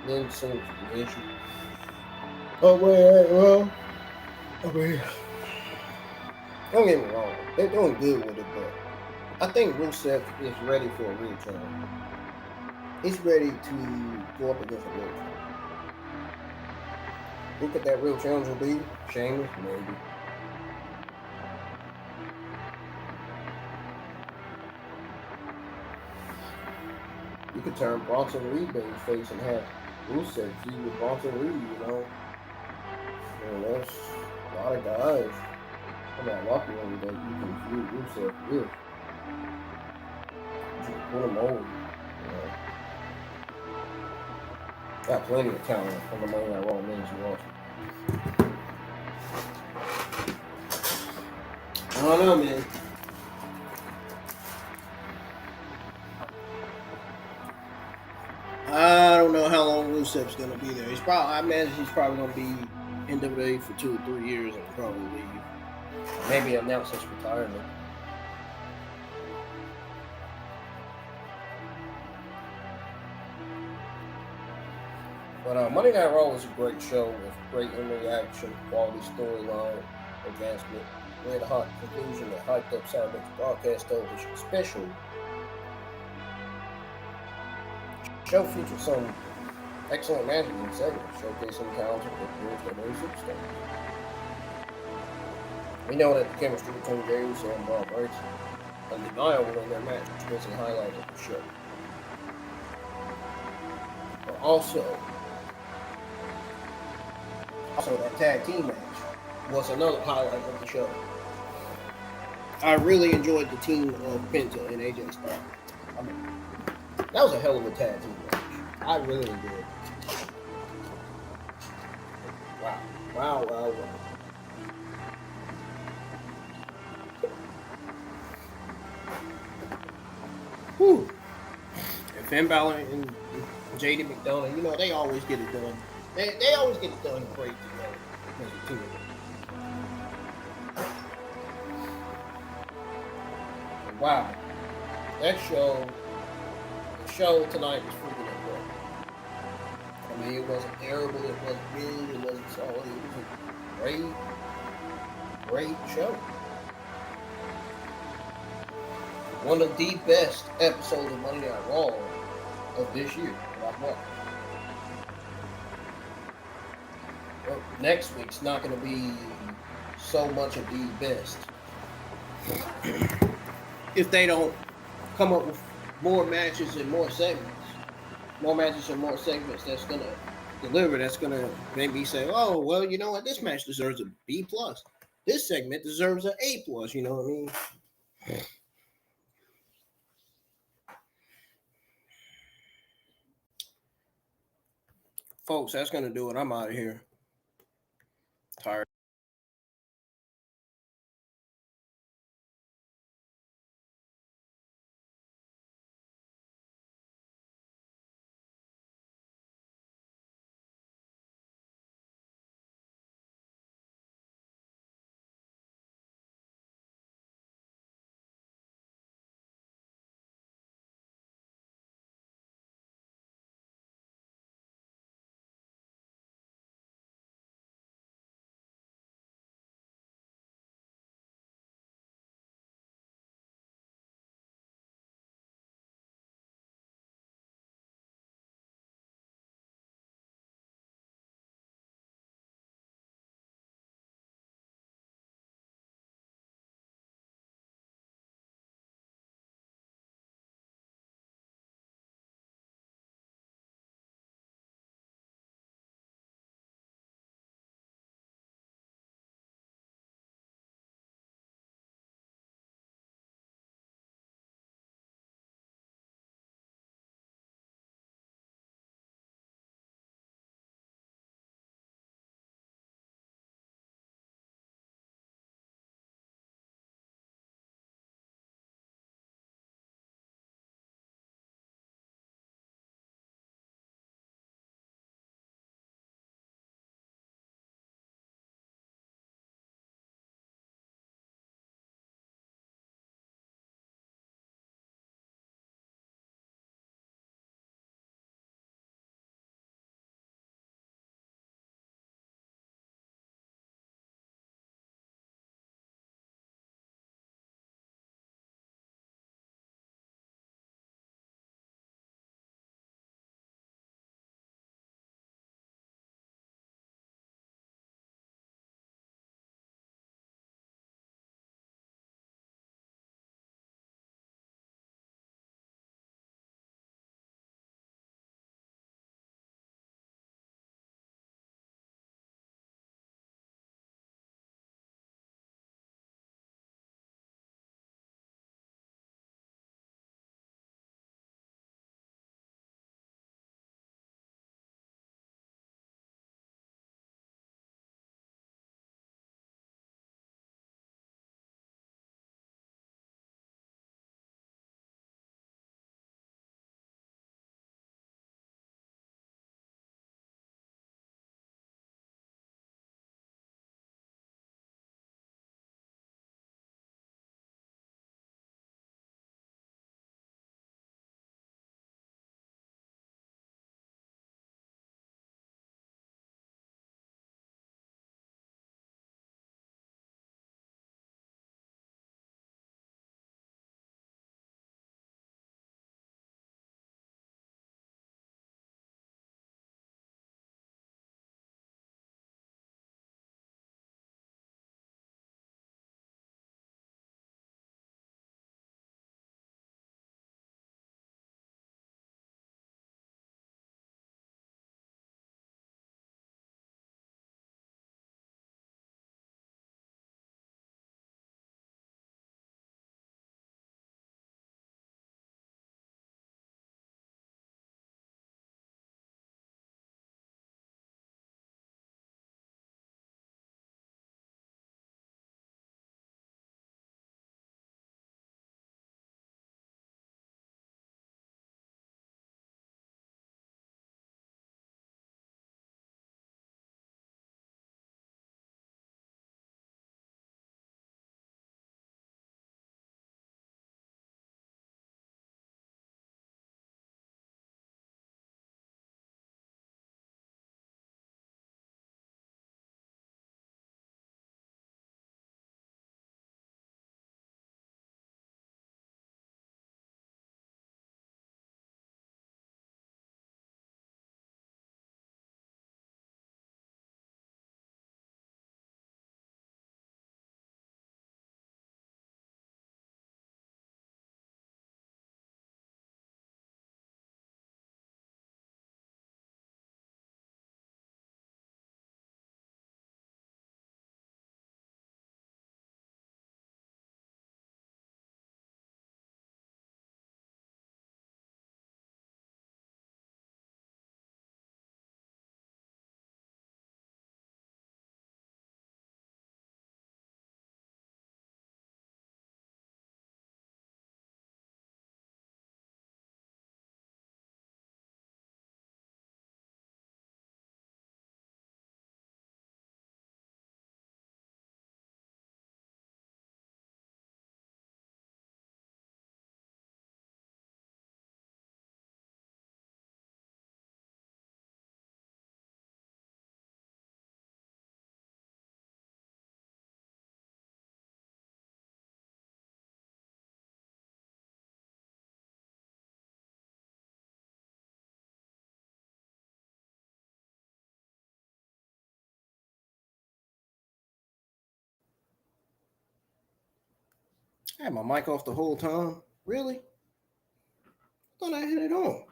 Speaker 1: men's singles division. Oh wait, well, okay. Don't get me wrong, they're doing good with it, but I think Rusev is ready for a real challenge. He's ready to go up against a real challenge. Who could that real challenge will be? Sheamus, maybe. You could turn Bronson Reed baby face and have Rusev feud with Bronson Reed, you know. And there's a lot of guys in that locker room that you can feud Rusev with. You can put him over, you know. Got plenty of talent on the Monday Night Raw men's roster. I don't know, man. I don't know how long Rusev's gonna be there. I imagine he's probably gonna be in WWE for 2 or 3 years and probably leave. Maybe announce his retirement. But Monday Night Raw was a great show with great in-reaction, quality storyline, advancement. We had a hot conclusion that hyped up Saturday's broadcast television special. Show featured some excellent matches and segments, showcasing talented WWE superstars. We know that the chemistry between Jey Uso and Bron Breakker is undeniable in their match, which was a highlight of the show. But also that tag team match was another highlight of the show. I really enjoyed the team of Penta and AJ Styles. I mean, that was a hell of a tag team match. I really enjoyed it. Wow. Whew. And Finn Balor and JD McDonagh, you know, they always get it done. They always get it done great together. Wow. That show, the show tonight was freaking incredible. I mean, it wasn't terrible, it wasn't good, it wasn't solid. It was a great show. One of the best episodes of Monday Night Raw of this year that I've watched. Well, next week's not going to be so much of the best. If they don't come up with more matches and more segments that's going to deliver, that's going to make me say, oh, well, you know what? This match deserves a B+. This segment deserves an A+, you know what I mean? Folks, that's going to do it. I'm out of here. Tired. I had my mic off the whole time. Really? I thought I had it on.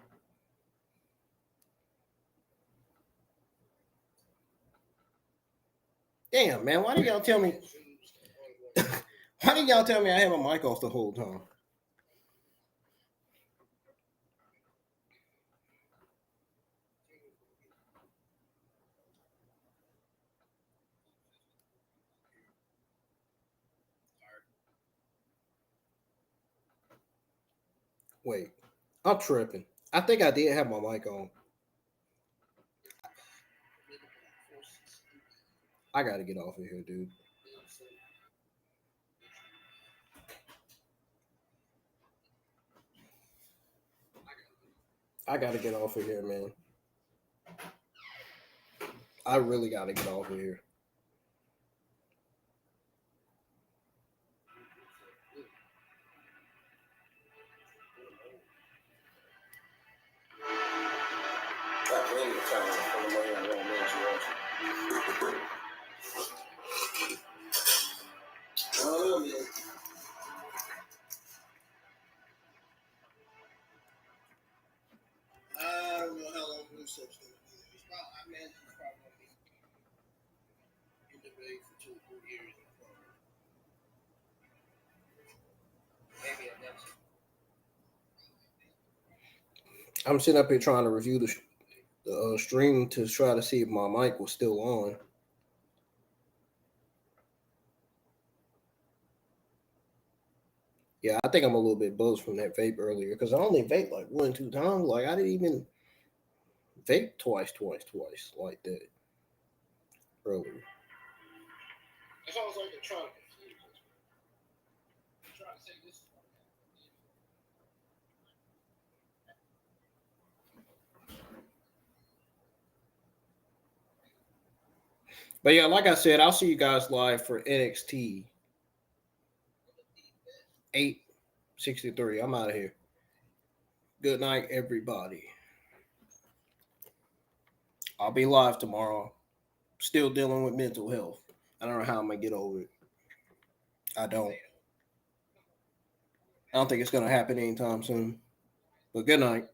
Speaker 1: Damn, man. Why did y'all tell me? Why did y'all tell me I had my mic off the whole time? Wait, I'm tripping. I think I did have my mic on. I gotta get off of here, dude. I gotta get off of here, man. I really gotta get off of here. I don't know how long this stuff's gonna be. I imagine it's probably gonna be in debate for 2 or 3 years. Maybe a next. I'm sitting up here trying to review the stream to try to see if my mic was still on. Yeah, I think I'm a little bit buzzed from that vape earlier because I only vape like 1 or 2 times. Like I didn't even vape twice like that earlier. It's almost like they're trying to confuse us. They're trying to say this is what happened. But yeah, like I said, I'll see you guys live for NXT 863. I'm out of here. Good night, everybody. I'll be live tomorrow. Still dealing with mental health. I don't know how I'm going to get over it. I don't think it's going to happen anytime soon. But good night.